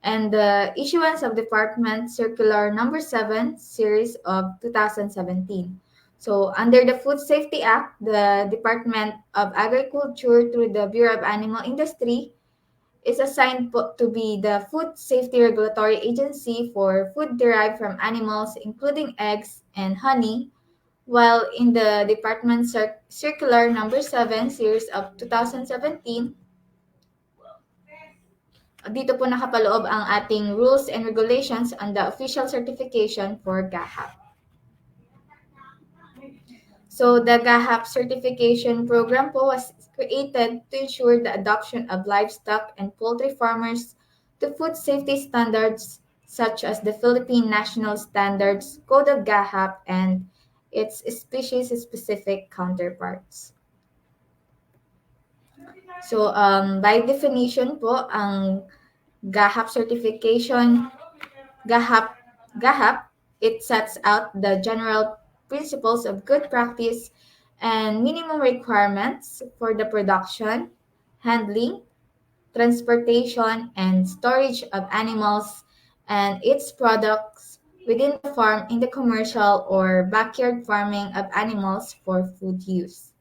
F: and the issuance of Department Circular Number 7, Series of 2017. So under the Food Safety Act, the Department of Agriculture through the Bureau of Animal Industry is assigned to be the Food Safety Regulatory Agency for food derived from animals, including eggs and honey, while in the Department Circular Number 7, Series of 2017, dito po nakapaloob ang ating rules and regulations on the official certification for GAHAP. So the GAHAP certification program po was created to ensure the adoption of livestock and poultry farmers to food safety standards such as the Philippine National Standards Code of GAHAP and its species-specific counterparts. So, by definition po, ang GAHAP certification, GAHAP, it sets out the general principles of good practice and minimum requirements for the production, handling, transportation, and storage of animals and its products within the farm in the commercial or backyard farming of animals for food use.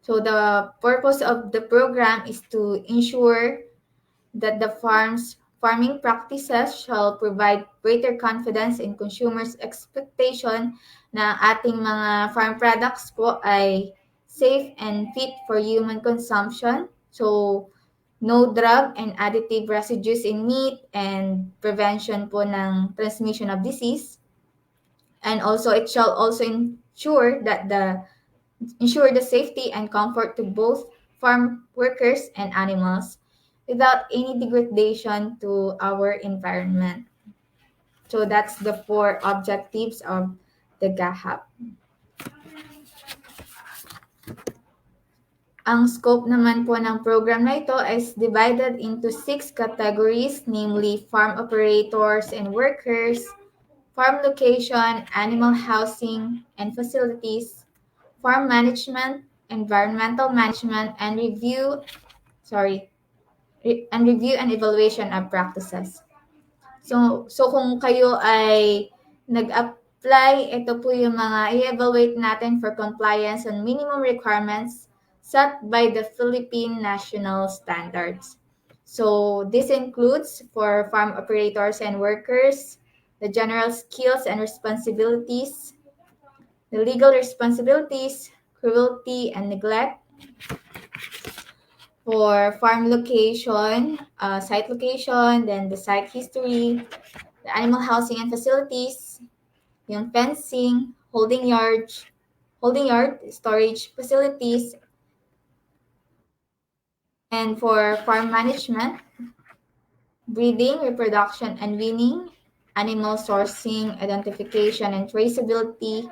F: So the purpose of the program is to ensure that the farming practices shall provide greater confidence in consumers' expectation na ating mga farm products po ay safe and fit for human consumption. So, no drug and additive residues in meat and prevention po ng transmission of disease. And also, it shall also ensure the safety and comfort to both farm workers and animals without any degradation to our environment. So that's the 4 objectives of the GAHAP. Ang scope naman po ng program na ito is divided into 6 categories, namely farm operators and workers, farm location, animal housing and facilities, farm management, environmental management, and review and evaluation of practices. So kung kayo ay nag-apply, ito po yung mga i-evaluate natin for compliance on minimum requirements set by the Philippine National Standards. So this includes for farm operators and workers, the general skills and responsibilities, the legal responsibilities, cruelty and neglect. For farm location, site location, then the site history, the animal housing and facilities, yung fencing, holding yard, storage facilities, and for farm management, breeding, reproduction, and weaning, animal sourcing, identification, and traceability,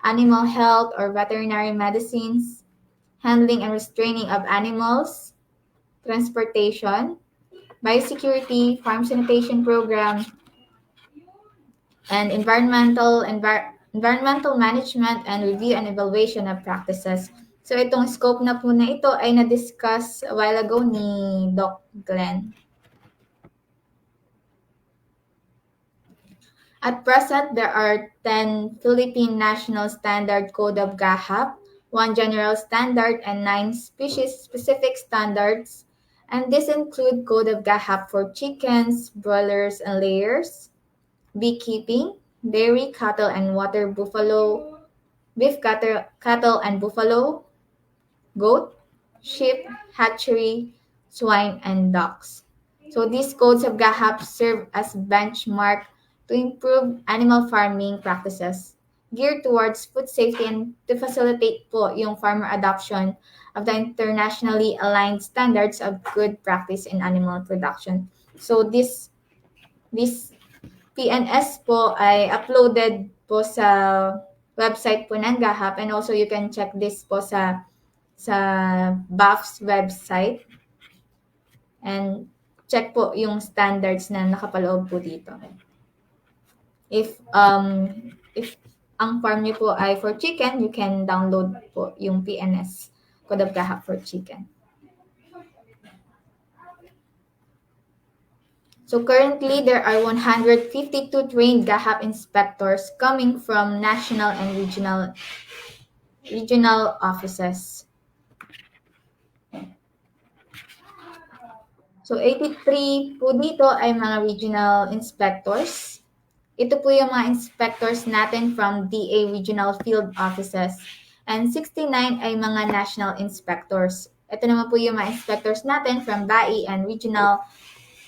F: animal health or veterinary medicines, handling and restraining of animals, transportation, biosecurity, farm sanitation program, and environmental management and review and evaluation of practices. So itong scope na po na ito ay na-discuss a while ago ni Doc Glenn. At present, there are 10 Philippine National Standard Code of GAHAP, 1 General Standard, and 9 species-specific standards. And this include Code of GAHAP for chickens, broilers, and layers, beekeeping, dairy, cattle, and water buffalo, beef cattle and buffalo, goat, sheep, hatchery, swine, and ducks. So these codes of GAHAP serve as benchmark to improve animal farming practices geared towards food safety and to facilitate po yung farmer adoption of the internationally aligned standards of good practice in animal production. So this PNS po ay uploaded po sa website po ng GAHAP, and also you can check this po sa BAF's website and check po yung standards na nakapaloob po dito. If ang farm niyo po ay for chicken, you can download po yung PNS, Code of GAHAP for chicken. So currently, there are 152 trained GAHAP inspectors coming from national and regional offices. So 83 po dito ay mga regional inspectors. Ito po yung mga inspectors natin from DA regional field offices. And 69 ay mga national inspectors. Ito naman po yung mga inspectors natin from BAI and regional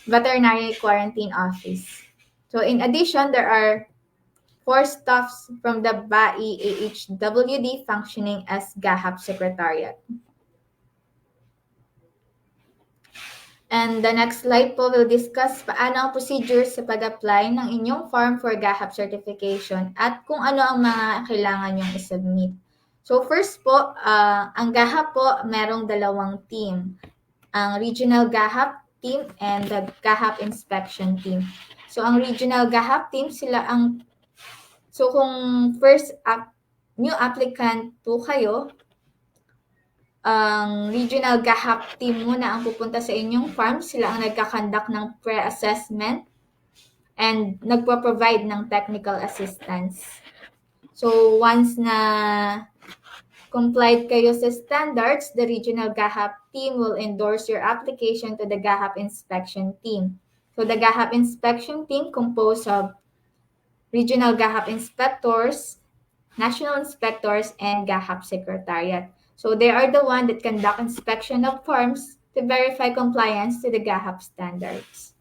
F: veterinary quarantine office. So in addition, there are 4 staffs from the BAI AHWD functioning as GAHAP Secretariat. And the next slide po will discuss paano ang procedures sa pag-apply ng inyong form for GAHAP certification at kung ano ang mga kailangan nyong isubmit. So first po, ang GAHAP po merong dalawang team. Ang Regional GAHAP team and the GAHAP Inspection team. So ang Regional GAHAP team, so kung first new applicant po kayo, ang Regional GAHAP team muna ang pupunta sa inyong farm. Sila ang nagkakandak ng pre-assessment and nagpo-provide ng technical assistance. So once na complied kayo sa standards, the Regional GAHAP team will endorse your application to the GAHAP Inspection team. So the GAHAP Inspection team composed of Regional GAHAP inspectors, national inspectors, and GAHAP Secretariat. So they are the one that conduct inspection of farms to verify compliance to the GAHAP standards.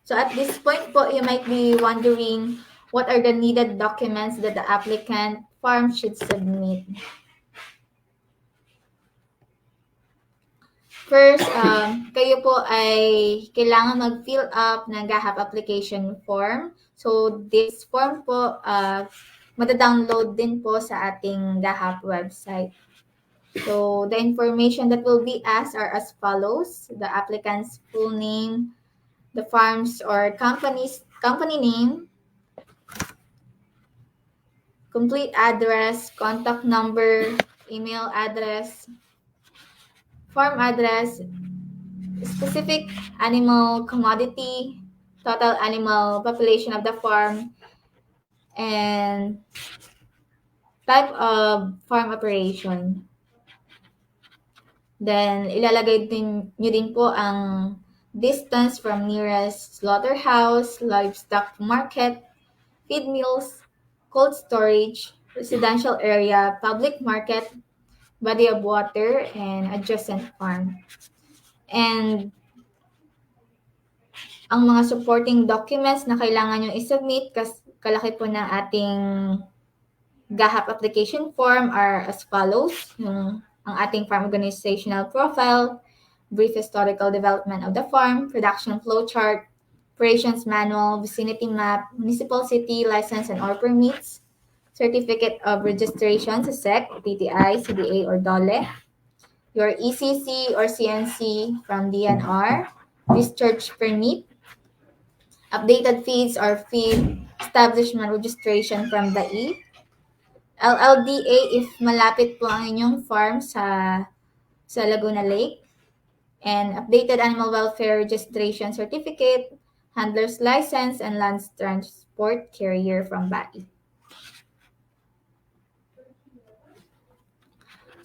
F: So at this point po, you might be wondering what are the needed documents that the applicant farm should submit. First, kayo po ay kailangan mag-fill up ng GAHAP application form. So this form po, matadownload din po sa ating GAHAP website. So the information that will be asked are as follows: the applicant's full name, the farm's or company name, complete address, contact number, email address, farm address, specific animal commodity, total animal population of the farm, and type of farm operation. Then, ilalagay nyo din po ang distance from nearest slaughterhouse, livestock market, feed mills, cold storage, residential area, public market, body of water, and adjacent farm. And ang mga supporting documents na kailangan nyo isubmit, kalaki po ng ating GAHAP application form are as follows: ang ating farm organizational profile, brief historical development of the farm, production flow chart, operations manual, vicinity map, municipal city license and or permits, certificate of registration sa SEC, PTI, CDA, or DOLE, your ECC or CNC from DNR, discharge permit, updated feeds or feed establishment registration from the LLDA if malapit po ang inyong farm sa Laguna Lake, and updated animal welfare registration certificate, handler's license, and land transport carrier from BAI.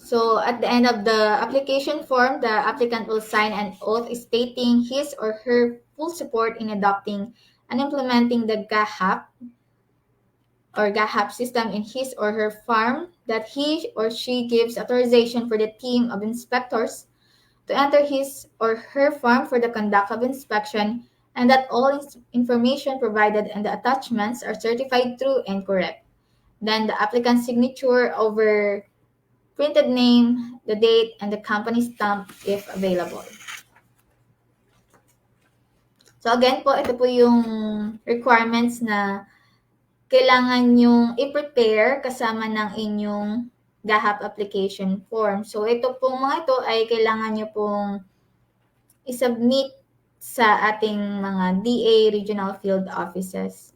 F: So at the end of the application form, the applicant will sign an oath stating his or her full support in adopting and implementing the GAHAP or GAHAP system in his or her farm, that he or she gives authorization for the team of inspectors to enter his or her farm for the conduct of inspection, and that all information provided and the attachments are certified true and correct. Then the applicant's signature over printed name, the date, and the company stamp if available. So again po, ito po yung requirements na kailangan yung i-prepare kasama ng inyong GAHAP application form. So ito pong mga ito ay kailangan nyo pong i-submit sa ating mga DA regional field offices.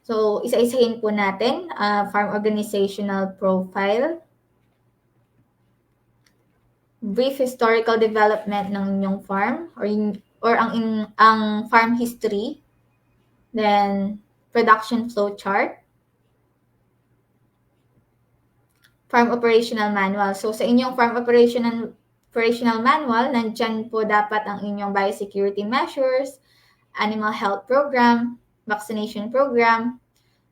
F: So isa-isahin po natin, farm organizational profile, brief historical development ng inyong farm or ang farm history, then production flow chart, farm operational manual. So sa inyong farm operational manual, nandyan po dapat ang inyong biosecurity measures, animal health program, vaccination program,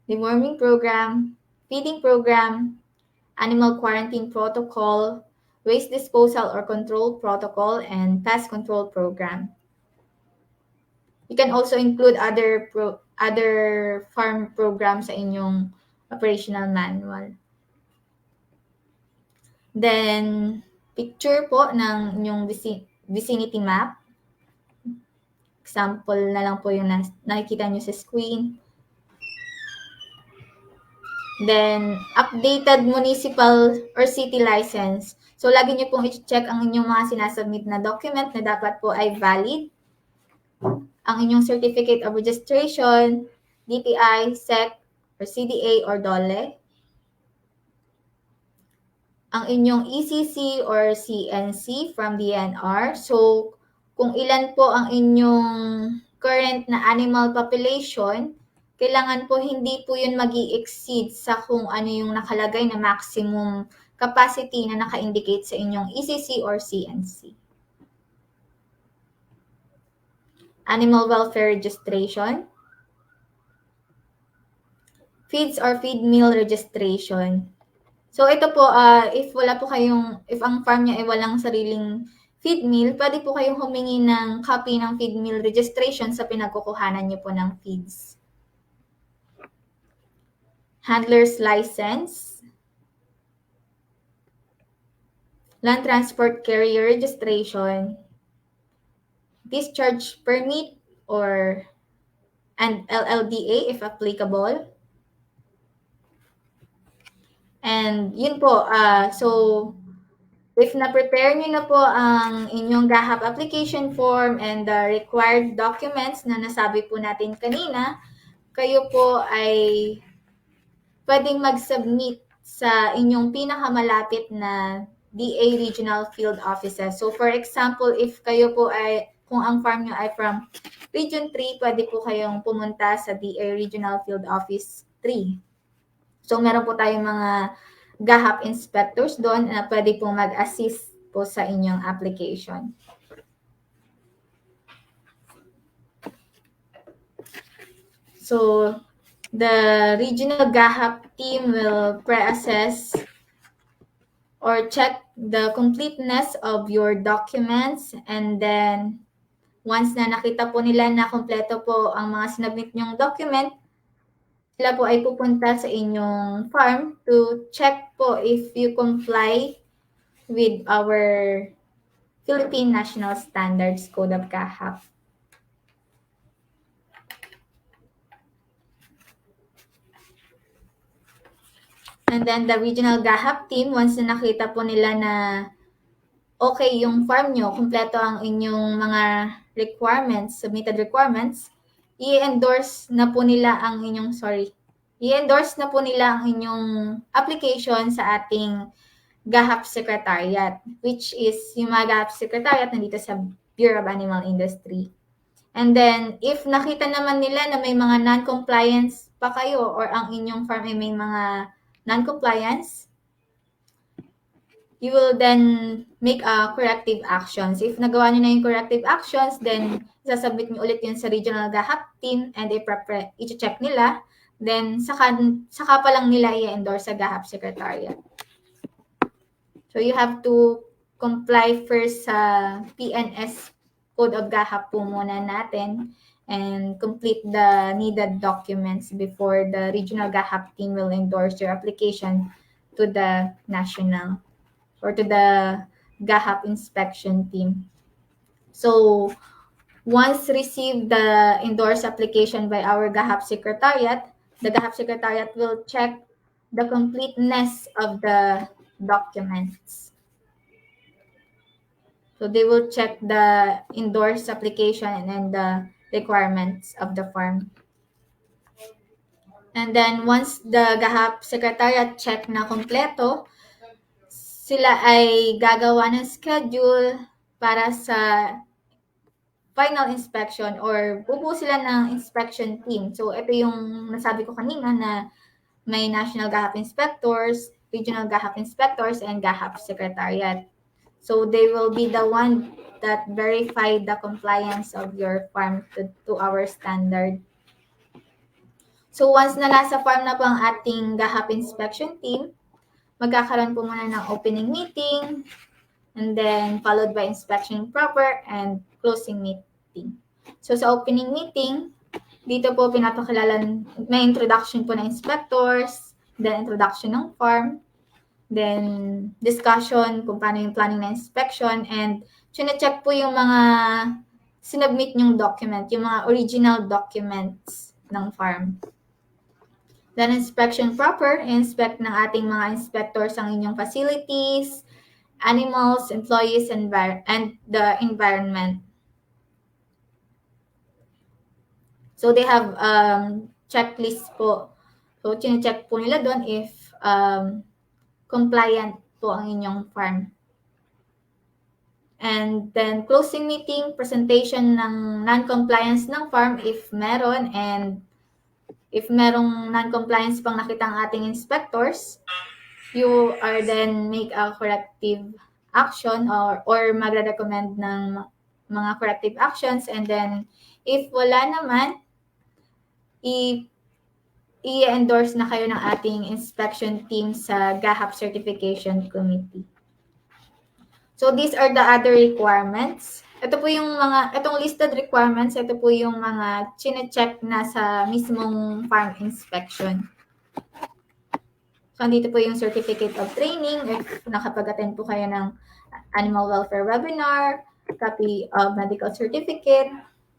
F: deworming program, feeding program, animal quarantine protocol, waste disposal or control protocol, and pest control program. You can also include other farm programs sa inyong operational manual. Then, picture po ng inyong vicinity map. Example na lang po yung nakikita nyo sa screen. Then, updated municipal or city license. So, lagi nyo pong i-check ang inyong mga sinasubmit na document na dapat po ay valid. Ang inyong certificate of registration, DTI, SEC, or CDA, or DOLE. Ang inyong ECC or CNC from DNR. So, kung ilan po ang inyong current na animal population, kailangan po hindi po yun mag-i-exceed sa kung ano yung nakalagay na maximum capacity na naka-indicate sa inyong ECC or CNC. Animal welfare registration. Feeds or feed mill registration. So, ito po, if ang farm niya ay walang sariling feed mill, pwede po kayong humingi ng copy ng feed mill registration sa pinagkukuhanan niyo po ng feeds. Handler's license. Land transport carrier registration. Discharge permit and LLDA if applicable. And yun po, so if na-prepare nyo na po ang inyong GAHAP application form and the required documents na nasabi po natin kanina, kayo po ay pwedeng mag-submit sa inyong pinakamalapit na DA Regional Field Offices. So for example, if kayo po kung ang farm nyo ay from Region 3, pwede po kayong pumunta sa DA Regional Field Office 3. So, meron po tayong mga GAHAP inspectors doon na pwede pong mag-assist po sa inyong application. So, the regional GAHAP team will pre-assess or check the completeness of your documents, and then once na nakita po nila na kompleto po ang mga sinabit nyong document, sila po ay pupunta sa inyong farm to check po if you comply with our Philippine National Standards Code of GAHAP. And then the regional GAHAP team, once na nakita po nila na okay yung farm nyo, kumpleto ang inyong mga requirements, submitted requirements, i-endorse na po nila ang inyong application sa ating GAHAP Secretariat, which is yung mga GAHAP Secretariat nandito sa Bureau of Animal Industry. And then, if nakita naman nila na may mga non-compliance pa kayo or ang inyong farm ay may mga non-compliance, you will then make corrective actions. If nagawa nyo na yung corrective actions, then sasubmit nyo ulit yun sa regional GAHAP team and i-check nila. Then, saka pa lang nila i-endorse sa GAHAP Secretariat. So, you have to comply first sa PNS Code of GAHAP po muna natin and complete the needed documents before the regional GAHAP team will endorse your application to the national or to the GAHAP inspection team. So, once received the endorsed application by our GAHAP Secretariat, the GAHAP Secretariat will check the completeness of the documents. So, they will check the endorsed application and the requirements of the farm. And then, once the GAHAP Secretariat check na kompleto, sila ay gagawa ng schedule para sa final inspection or bubuo sila ng inspection team. So, ito yung nasabi ko kanina na may National GAHAP Inspectors, Regional GAHAP Inspectors, and GAHAP Secretariat. So, they will be the one that verify the compliance of your farm to our standard. So, once na nasa farm na po ang ating GAHAP inspection team, magkakaroon po muna ng opening meeting, and then followed by inspection proper and closing meeting. So sa opening meeting, dito po pinapakilala, may introduction po ng inspectors, then introduction ng farm, then discussion kung paano yung planning na inspection, and chine-check po yung mga sinubmit yung document, yung mga original documents ng farm. Then inspection proper, inspect ng ating mga inspectors ang inyong facilities, animals, employees, and the environment. So they have checklist po. So chine-check po nila doon if compliant po ang inyong farm. And then closing meeting, presentation ng non-compliance ng farm if meron, and if merong non-compliance pang nakita ang ating inspectors, you are then make a corrective action or magre-recommend ng mga corrective actions, and then if wala naman, i-endorse na kayo ng ating inspection team sa GAHAP Certification Committee. So these are the other requirements. Ito po yung itong listed requirements, ito po yung mga chine-check na sa mismong farm inspection. So andito po yung certificate of training, if nakapag-attend po kayo ng animal welfare webinar, copy of medical certificate,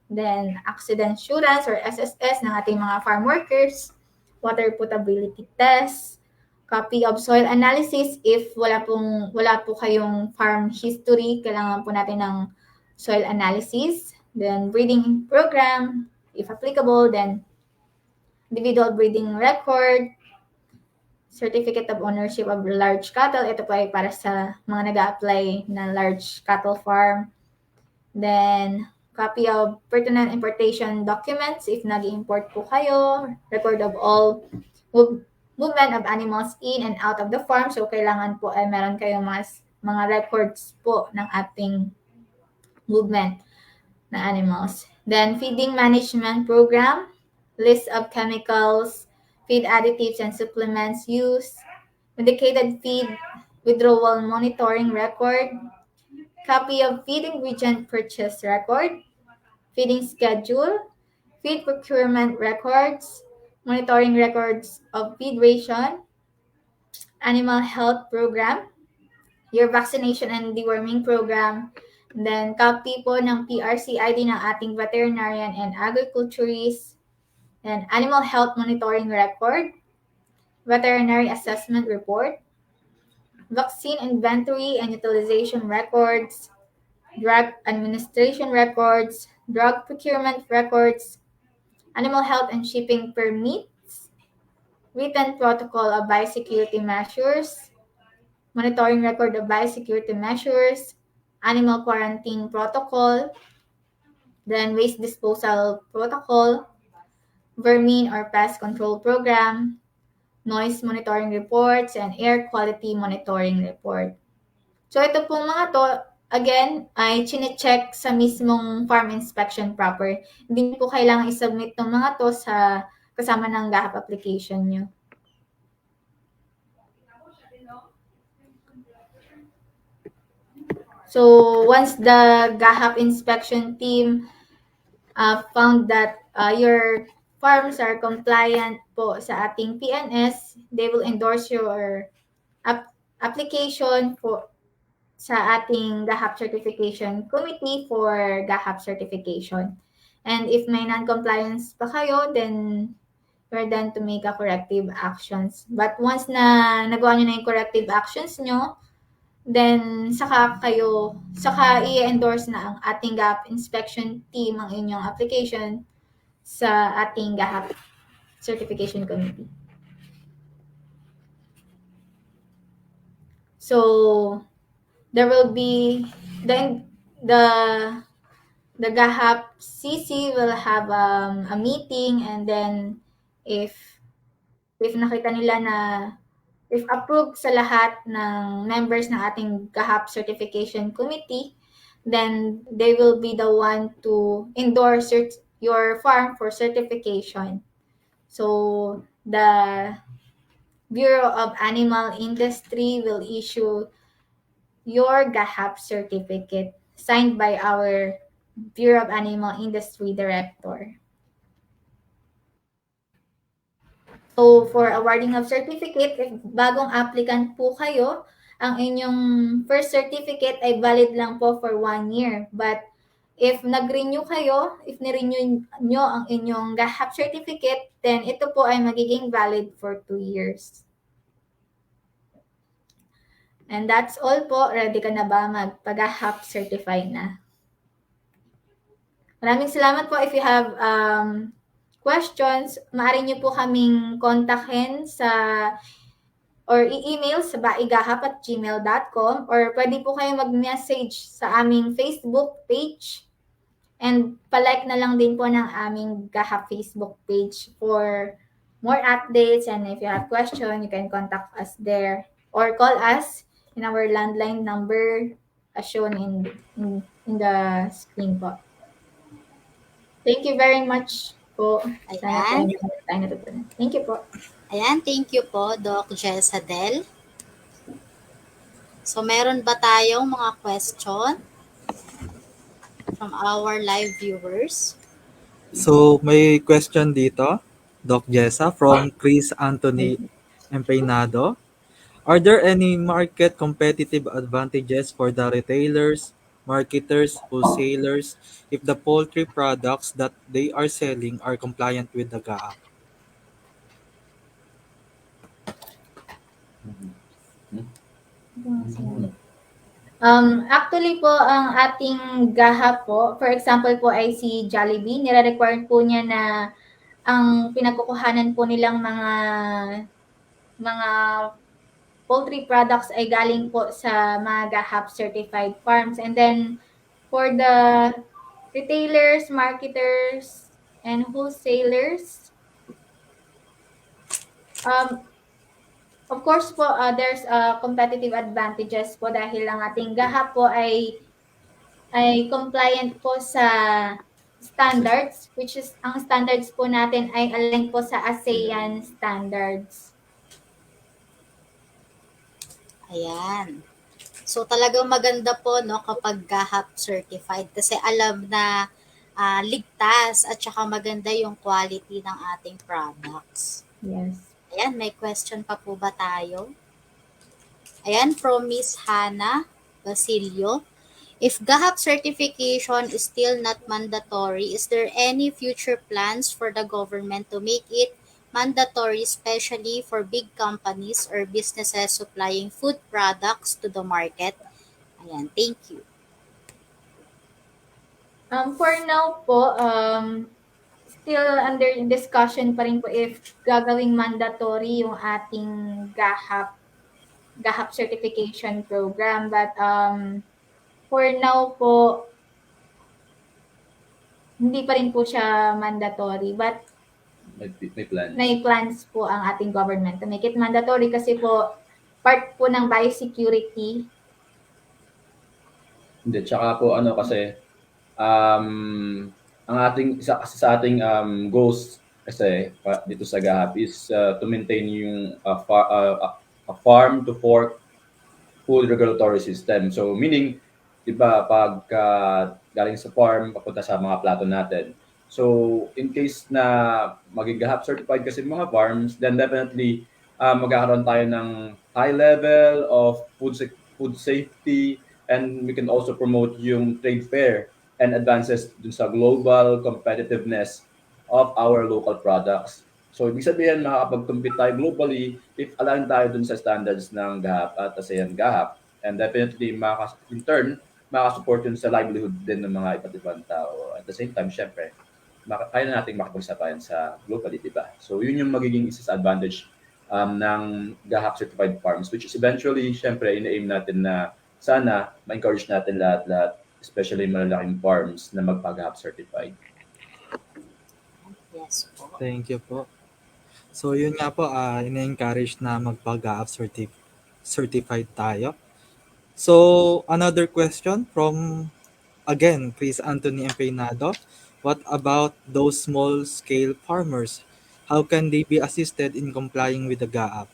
F: then accident insurance or SSS ng ating mga farm workers, water potability test, copy of soil analysis if wala po kayong farm history, kailangan po natin ng soil analysis, then breeding program if applicable, then individual breeding record, certificate of ownership of large cattle, ito po ay para sa mga nag-a-apply na large cattle farm. Then, copy of pertinent importation documents if nag-import po kayo, record of all movement of animals in and out of the farm. So, kailangan po ay meron kayong mga records po ng ating movement na animals. Then, feeding management program, list of chemicals, feed additives and supplements used, medicated feed withdrawal monitoring record, copy of feed ingredient purchase record, feeding schedule, feed procurement records, monitoring records of feed ration, animal health program, your vaccination and deworming program, then copy po ng PRC ID ng ating veterinarian and agriculturist, and animal health monitoring record, veterinary assessment report, vaccine inventory and utilization records, drug administration records, drug procurement records, animal health and shipping permits, written protocol of biosecurity measures, monitoring record of biosecurity measures, animal quarantine protocol, then waste disposal protocol, vermin or pest control program, noise monitoring reports, and air quality monitoring report. So ito pong mga to, again, ay chine-check sa mismong farm inspection proper. Hindi po kailangan i-submit ng mga to sa kasama ng GAHAP application nyo. So once the GAHAP inspection team found that your farms are compliant po sa ating PNS, they will endorse your application sa ating GAHAP Certification Committee for GAHAP certification. And if may non-compliance pa kayo, then you're done to make a corrective actions. But once na nagawa nyo na yung corrective actions nyo, then saka i-endorse na ang ating GAHAP inspection team ang inyong application sa ating GAHAP Certification Committee. So there will be the GAHAP CC will have a meeting, and then if nakita nila na if approved sa lahat ng members ng ating GAHAP Certification Committee, then they will be the one to endorse your farm for certification. So the Bureau of Animal Industry will issue your GAHAP certificate signed by our Bureau of Animal Industry Director. So, for awarding of certificate, if bagong applicant po kayo, ang inyong first certificate ay valid lang po for 1 year. But if nag-renew kayo, if ni-renew nyo ang inyong GAHAP certificate, then ito po ay magiging valid for 2 years. And that's all po. Ready ka na ba magpag-GAHAP certified na? Maraming salamat po. If you have questions, maaari nyo po kaming kontakin sa or i-email sa baigahap@gmail.com or pwede po kayong mag-message sa aming Facebook page and palike na lang din po ng aming GAHAP Facebook page for more updates, and if you have question, you can contact us there or call us in our landline number as shown in the screen po. Thank you very much po. Sana
B: Ayan.
F: po tayo natutunan. Thank you po.
B: Ayan, thank you po, Doc Jessadel. So, meron ba tayong mga question from our live viewers?
C: So, may question dito, Doc Jessa, from Chris Anthony Empeynado. Are there any market competitive advantages for the retailers, marketers, wholesalers if the poultry products that they are selling are compliant with the GAA?
F: Actually po, ang ating GAHA po, for example po ay si Jollibee, nire-require po niya na ang pinagkukuhanan po nilang mga poultry products ay galing po sa mga GAHAP certified farms. And then for the retailers, marketers, and wholesalers, of course po, there's competitive advantages po dahil ang ating GAHAP po ay compliant po sa standards, which is ang standards po natin ay aligned po sa ASEAN standards.
B: Ayan. So, talagang maganda po, no, kapag GAHAP certified kasi alam na ligtas at saka maganda yung quality ng ating products.
F: Yes.
B: Ayan, may question pa po ba tayo? Ayan, from Miss Hannah Basilio. If GAHAP certification is still not mandatory, is there any future plans for the government to make it mandatory, especially for big companies or businesses supplying food products to the market? Ayan, thank you.
F: For now po, still under discussion pa rin po if gagawing mandatory yung ating GAHAP certification program. But for now po, hindi pa rin po siya mandatory. But
E: May plans.
F: may plans po ang ating government to make it mandatory kasi po part po ng biosecurity.
E: Hindi, tsaka po kasi ang ating isa kasi sa ating goals kasi dito sa GAHAP is to maintain yung a farm to fork food regulatory system. So meaning, 'di ba, pag galing sa farm papunta sa mga plato natin. So in case na maging GAHAP certified kasi mga farms, then definitely magkakaroon tayo ng high level of food safety, and we can also promote yung trade fair and advances dun sa global competitiveness of our local products. So, ibig sabihin, makakapag-compete tayo globally if align tayo dun sa standards ng GAHAP at ASEAN GAHAP. And definitely, in turn, makasupport yun sa livelihood din ng mga iba't ibang tao. At the same time, syempre, kaya na natin makapagsabayan sa globally, di ba? So, yun yung magiging isa sa advantage ng GAHAP certified farms, which is eventually, syempre, ina-aim natin na sana ma-encourage natin lahat-lahat, especially malalaking farms na magpag-GAHAP certified.
B: Yes po.
C: Thank you po. So, yun nga po, ina-encourage na magpag-GAHAP certified tayo. So, another question from, again, Chris Anthony Empeynado. What about those small-scale farmers? How can they be assisted in complying with the GAHAP?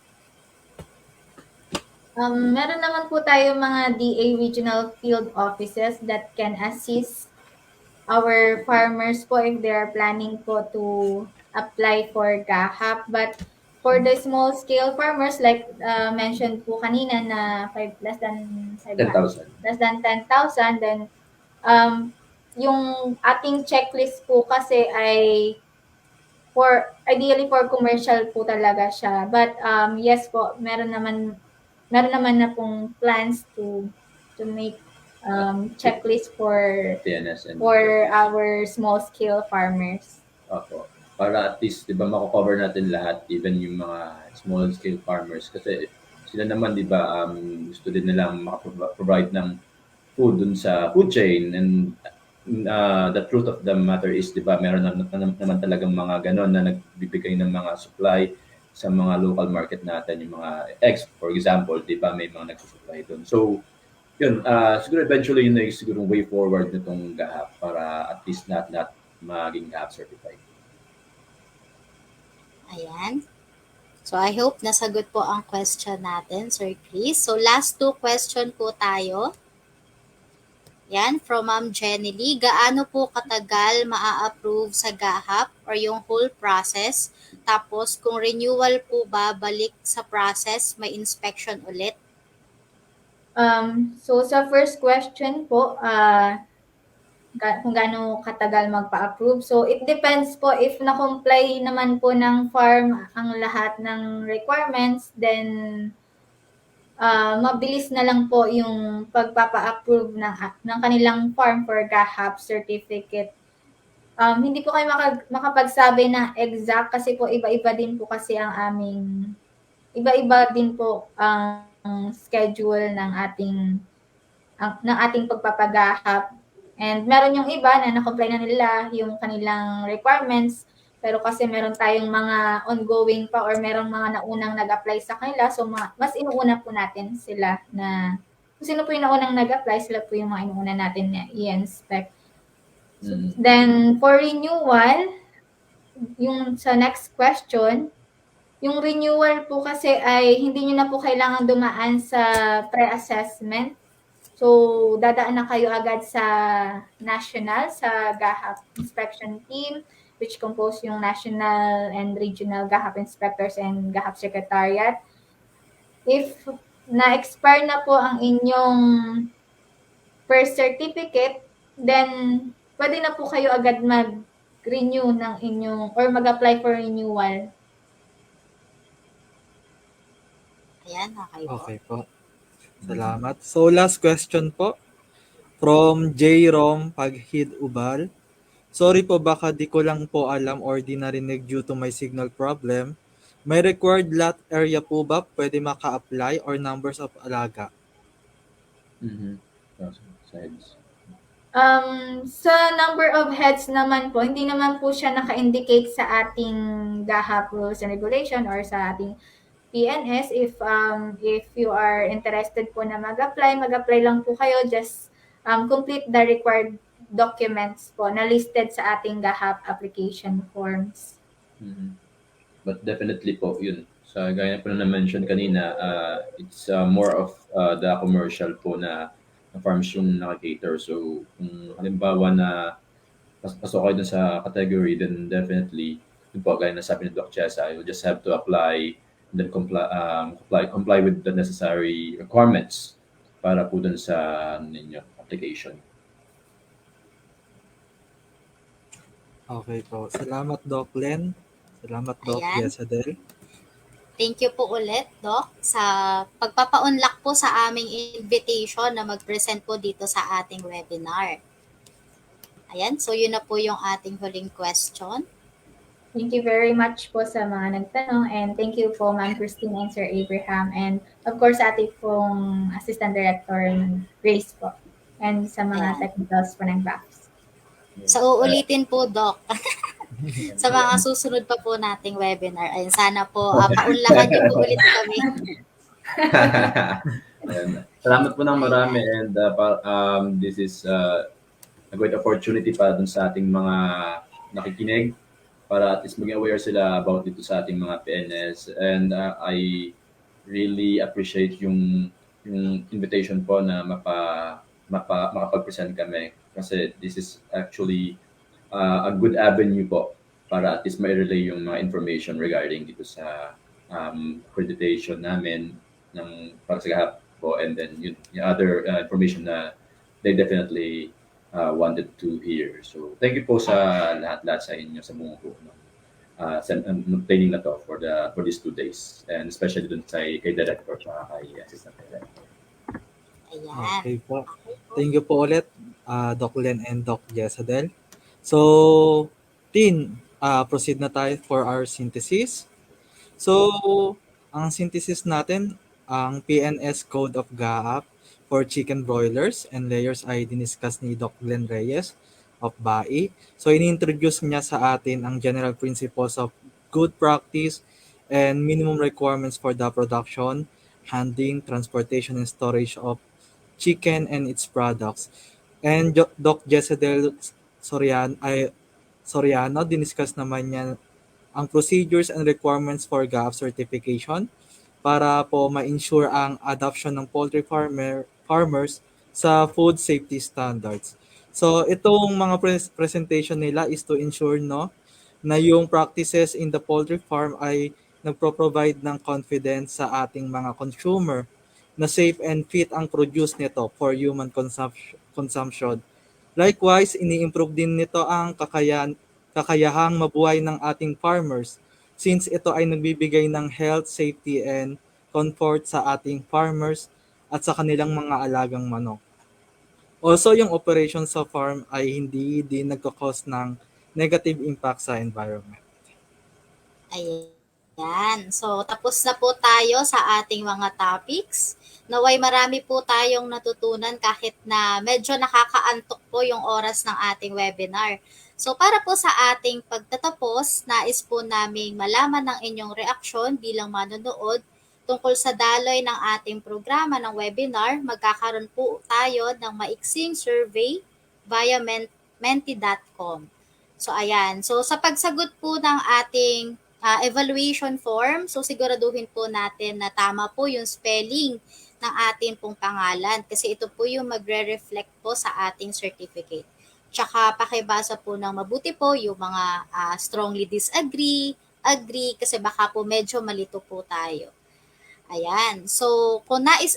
F: Meron naman po tayo mga DA regional field offices that can assist our farmers po if they are planning po to apply for GAHAP. But for the small scale farmers, like mentioned po kanina na less than
E: 10,000.
F: less than 10,000, then yung ating checklist po kasi ay ideally for commercial po talaga siya. But yes po, meron naman na pong plans to make checklist for
E: PNS and
F: our small scale farmers.
E: Opo. Para at least, di ba, mako-cover natin lahat, even yung mga small scale farmers. Kasi sila naman, di ba, gusto din nilang makaprovide ng food dun sa food chain. And the truth of the matter is, di ba, meron naman talagang mga ganon na nagbibigay ng mga supply sa mga local market natin, yung mga eggs, for example, di ba, may mga nagsusupply dun. So, yun, siguro eventually yun na yung siguro way forward nitong GAHAP para at least lahat maging GAHAP certified.
B: Ayan. So, I hope nasagot po ang question natin, Sir Chris. So, last 2 question po tayo. Yan, from Ma'am Jenny Lee. Gaano po katagal maa-approve sa GAHAP or yung whole process? Tapos, kung renewal po ba, balik sa process, may inspection ulit?
F: So sa first question po, kung gaano katagal magpa-approve. So it depends po if na-comply naman po ng farm ang lahat ng requirements, then mabilis na lang po yung pagpapa-approve ng kanilang farm for GAHAP certificate. Hindi po kayo makapagsabi ng exact kasi po iba-iba din po kasi iba-iba din po ang schedule ng ating pagpapagahap. And meron yung iba na na-comply na nila yung kanilang requirements, pero kasi meron tayong mga ongoing pa or merong mga naunang nag-apply sa kanila, so mas inuuna po natin sila na kung sino po yung naunang nag-apply, sila po yung mga inuuna natin na i-inspect. So, then for renewal, yung sa next question, yung renewal po kasi ay hindi nyo na po kailangan dumaan sa pre-assessment. So, dadaan na kayo agad sa national, sa GAHAP inspection team, which compose yung national and regional GAHAP inspectors and GAHAP secretariat. If na-expire na po ang inyong first certificate, then pwede na po kayo agad mag-renew ng inyong or mag-apply for renewal.
B: Ayan, okay po.
C: Okay po. Salamat. So last question po from J. Rom Paghid Ubal. Sorry po, baka di ko lang po alam or di narinig due to my signal problem. May required lot area po ba pwede maka-apply or numbers of alaga?
E: Sides.
F: Sa number of heads naman po, hindi naman po siya naka-indicate sa ating GAHAP rules and regulation or sa ating PNS. If you are interested po na mag-apply lang po kayo. Just complete the required documents po na listed sa ating GAHAP application forms.
E: But definitely po, yun. Sa gaya po na na-mention kanina, it's more of the commercial po na farms yung naka-cater. So, kung halimbawa na pasok kayo dun sa category, then definitely, yun po, gaya na sabi ni Doc Chesa, you just have to apply and then comply with the necessary requirements para po dun sa ninyo application.
C: Okay po. Salamat, Doc Len. Salamat, Doc
B: Ayan.
C: Yesadel.
B: Thank you po ulit, Doc, sa pagpapa-unlock po sa aming invitation na mag-present po dito sa ating webinar. Ayan, so yun na po yung ating huling question.
F: Thank you very much po sa mga nagtanong, and thank you po Ma'am Christine and Sir Abraham, and of course sa ating pong Assistant Director Grace po, and sa mga
B: Ayan.
F: technicals po ng BAFS.
B: So uulitin po, Doc, sa mga susunod pa po nating webinar. Ayun, sana po paunlakan niyo po ulit kami.
E: Salamat po ng marami, and this is a great opportunity para dun sa ating mga nakikinig para at least maging aware sila about dito sa ating mga PNS. And I really appreciate yung invitation po na makapag-present kami kasi this is actually a good avenue po para at least mai-relay yung mga information regarding dito sa accreditation namin para sa GAHAP po, and then yung other information na they definitely wanted to hear. So thank you po sa lahat-lahat sa inyo sa buong po training na to for these 2 days, and especially dun kay director at kay assistant director.
B: Ayan.
C: Okay po. Thank you po ulit, Doc Len and Doc Jezadel. So, Tin, proceed na tayo for our synthesis. So, ang synthesis natin, ang PNS Code of GAAP for chicken broilers and layers ay diniscuss ni Doc Glenn Reyes of BAI. So, ini-introduce niya sa atin ang general principles of good practice and minimum requirements for the production, handling, transportation, and storage of chicken and its products. And Doc Jezedel Soriano, diniscuss naman niya ang procedures and requirements for GAP certification para po ma-ensure ang adoption ng farmers sa food safety standards. So itong mga presentation nila is to ensure na yung practices in the poultry farm ay nagpro-provide ng confidence sa ating mga consumer na safe and fit ang produce nito for human consumption. Likewise, ini-improve din nito ang kakayahang mabuhay ng ating farmers since ito ay nagbibigay ng health, safety, and comfort sa ating farmers at sa kanilang mga alagang manok. Also, yung operation sa farm ay hindi din nagkakos ng negative impact sa environment.
B: Ayan. So, tapos na po tayo sa ating mga topics. Naway marami po tayong natutunan kahit na medyo nakakaantok po yung oras ng ating webinar. So, para po sa ating pagtatapos, nais po naming malaman ng inyong reaksyon bilang manonood tungkol sa daloy ng ating programa ng webinar. Magkakaroon po tayo ng maiksing survey via menti.com. So, ayan. So, sa pagsagot po ng ating evaluation form, so siguraduhin po natin na tama po yung spelling ng ating pong pangalan kasi ito po yung magre-reflect po sa ating certificate. Tsaka pakibasa po ng mabuti po yung mga strongly disagree, agree, kasi baka po medyo malito po tayo. Ayan. So,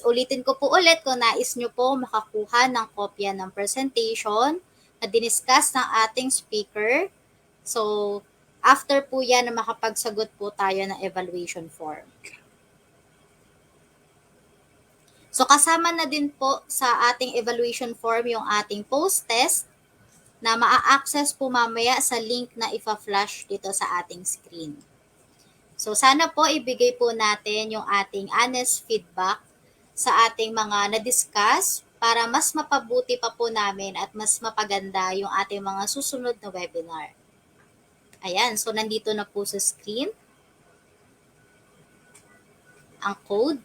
B: ulitin ko po ulit, kung nais nyo po makakuha ng kopya ng presentation na diniscuss ng ating speaker, so, after po yan na makapagsagot po tayo ng evaluation form. So, kasama na din po sa ating evaluation form yung ating post-test na maa-access po mamaya sa link na ipa-flash dito sa ating screen. So, sana po ibigay po natin yung ating honest feedback sa ating mga na-discuss para mas mapabuti pa po namin at mas mapaganda yung ating mga susunod na webinar. Ayan, so nandito na po sa screen ang code.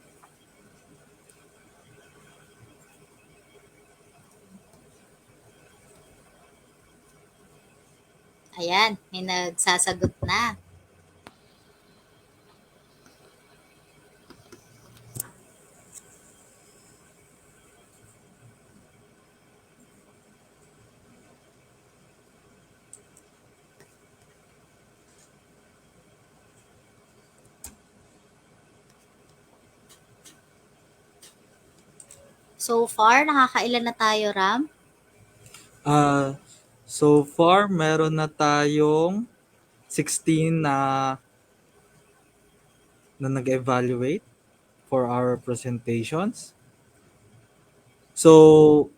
B: Ayan, may nagsasagot na. So far, nakakailan na tayo, Ram?
C: So far, meron na tayong 16 na nag-evaluate for our presentations. So,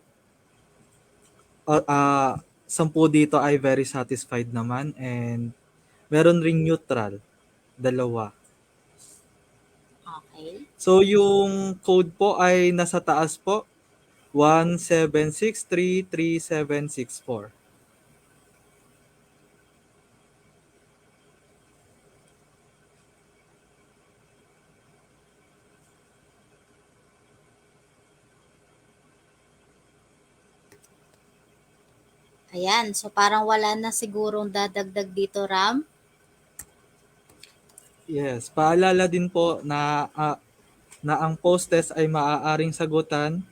C: 10 dito ay very satisfied naman, and meron ring neutral, 2.
B: Okay.
C: So, yung code po ay nasa taas po, 176333764.
B: Ayan, so parang wala na sigurong dadagdag dito, Ram.
C: Yes, paalala din po na ang post-test ay maaaring sagutan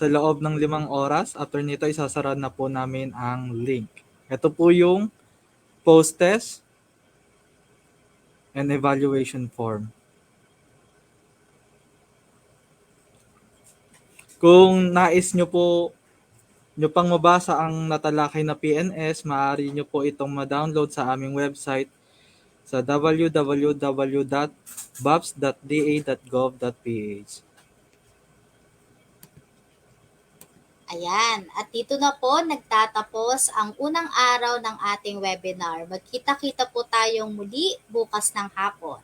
C: sa loob ng 5 oras. After nito, isasara na po namin ang link. Ito po yung post-test and evaluation form. Kung nais nyo pang mabasa ang natalakay na PNS, maaari nyo po itong ma-download sa aming website sa www.babs.da.gov.ph.
B: Ayan, at dito na po nagtatapos ang unang araw ng ating webinar. Magkita-kita po tayong muli bukas ng hapon.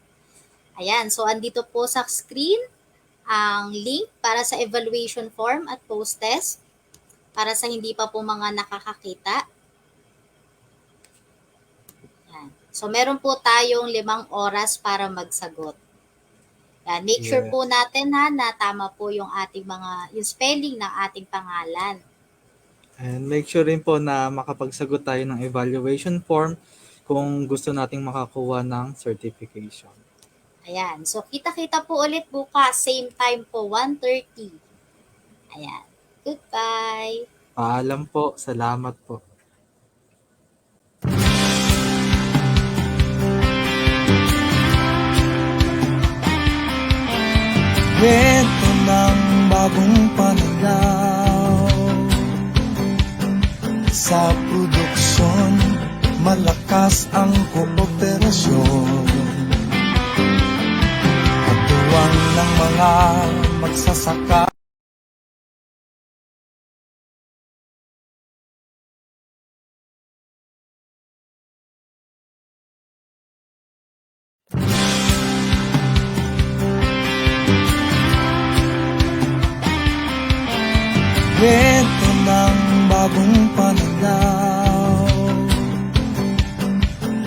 B: Ayan, so andito po sa screen ang link para sa evaluation form at post-test para sa hindi pa po mga nakakakita. Ayan. So meron po tayong 5 oras para magsagot. Yan, make sure po natin na tama po yung ating yung spelling ng ating pangalan.
C: And make sure rin po na makapagsagot tayo ng evaluation form kung gusto nating makakuha ng certification.
B: Ayan, so kita-kita po ulit bukas, same time po, 1:30. Ayan, goodbye!
C: Paalam po, salamat po.
G: Kwento ng bagong pananaw sa produksyon, malakas ang kooperasyon. Katuwang ng mga magsasaka. Kwento ng bagong pananaw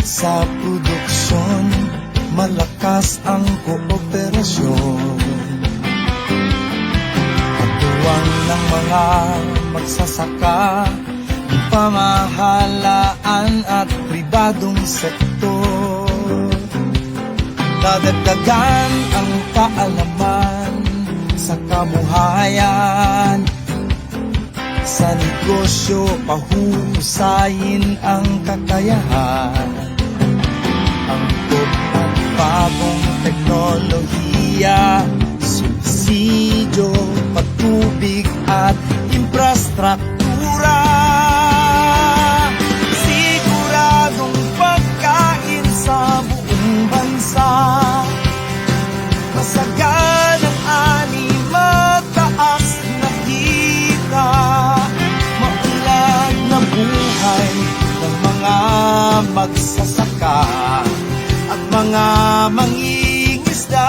G: sa produksyon, malakas ang kooperasyon. Katuwang ng mga magsasaka, pamahalaan at pribadong sektor. Dadagdagan ang kaalaman sa kabuhayan. Sa negosyo, pahuhusayin ang kakayahan. Angkop at bagong teknolohiya, subsidyo, patubig at infrastruktura. Siguradong pagkain sa buong bansa. Masaganang ani, mataas na kita. Maunlad na buhay ng mga magsasaka at mga mangingisda.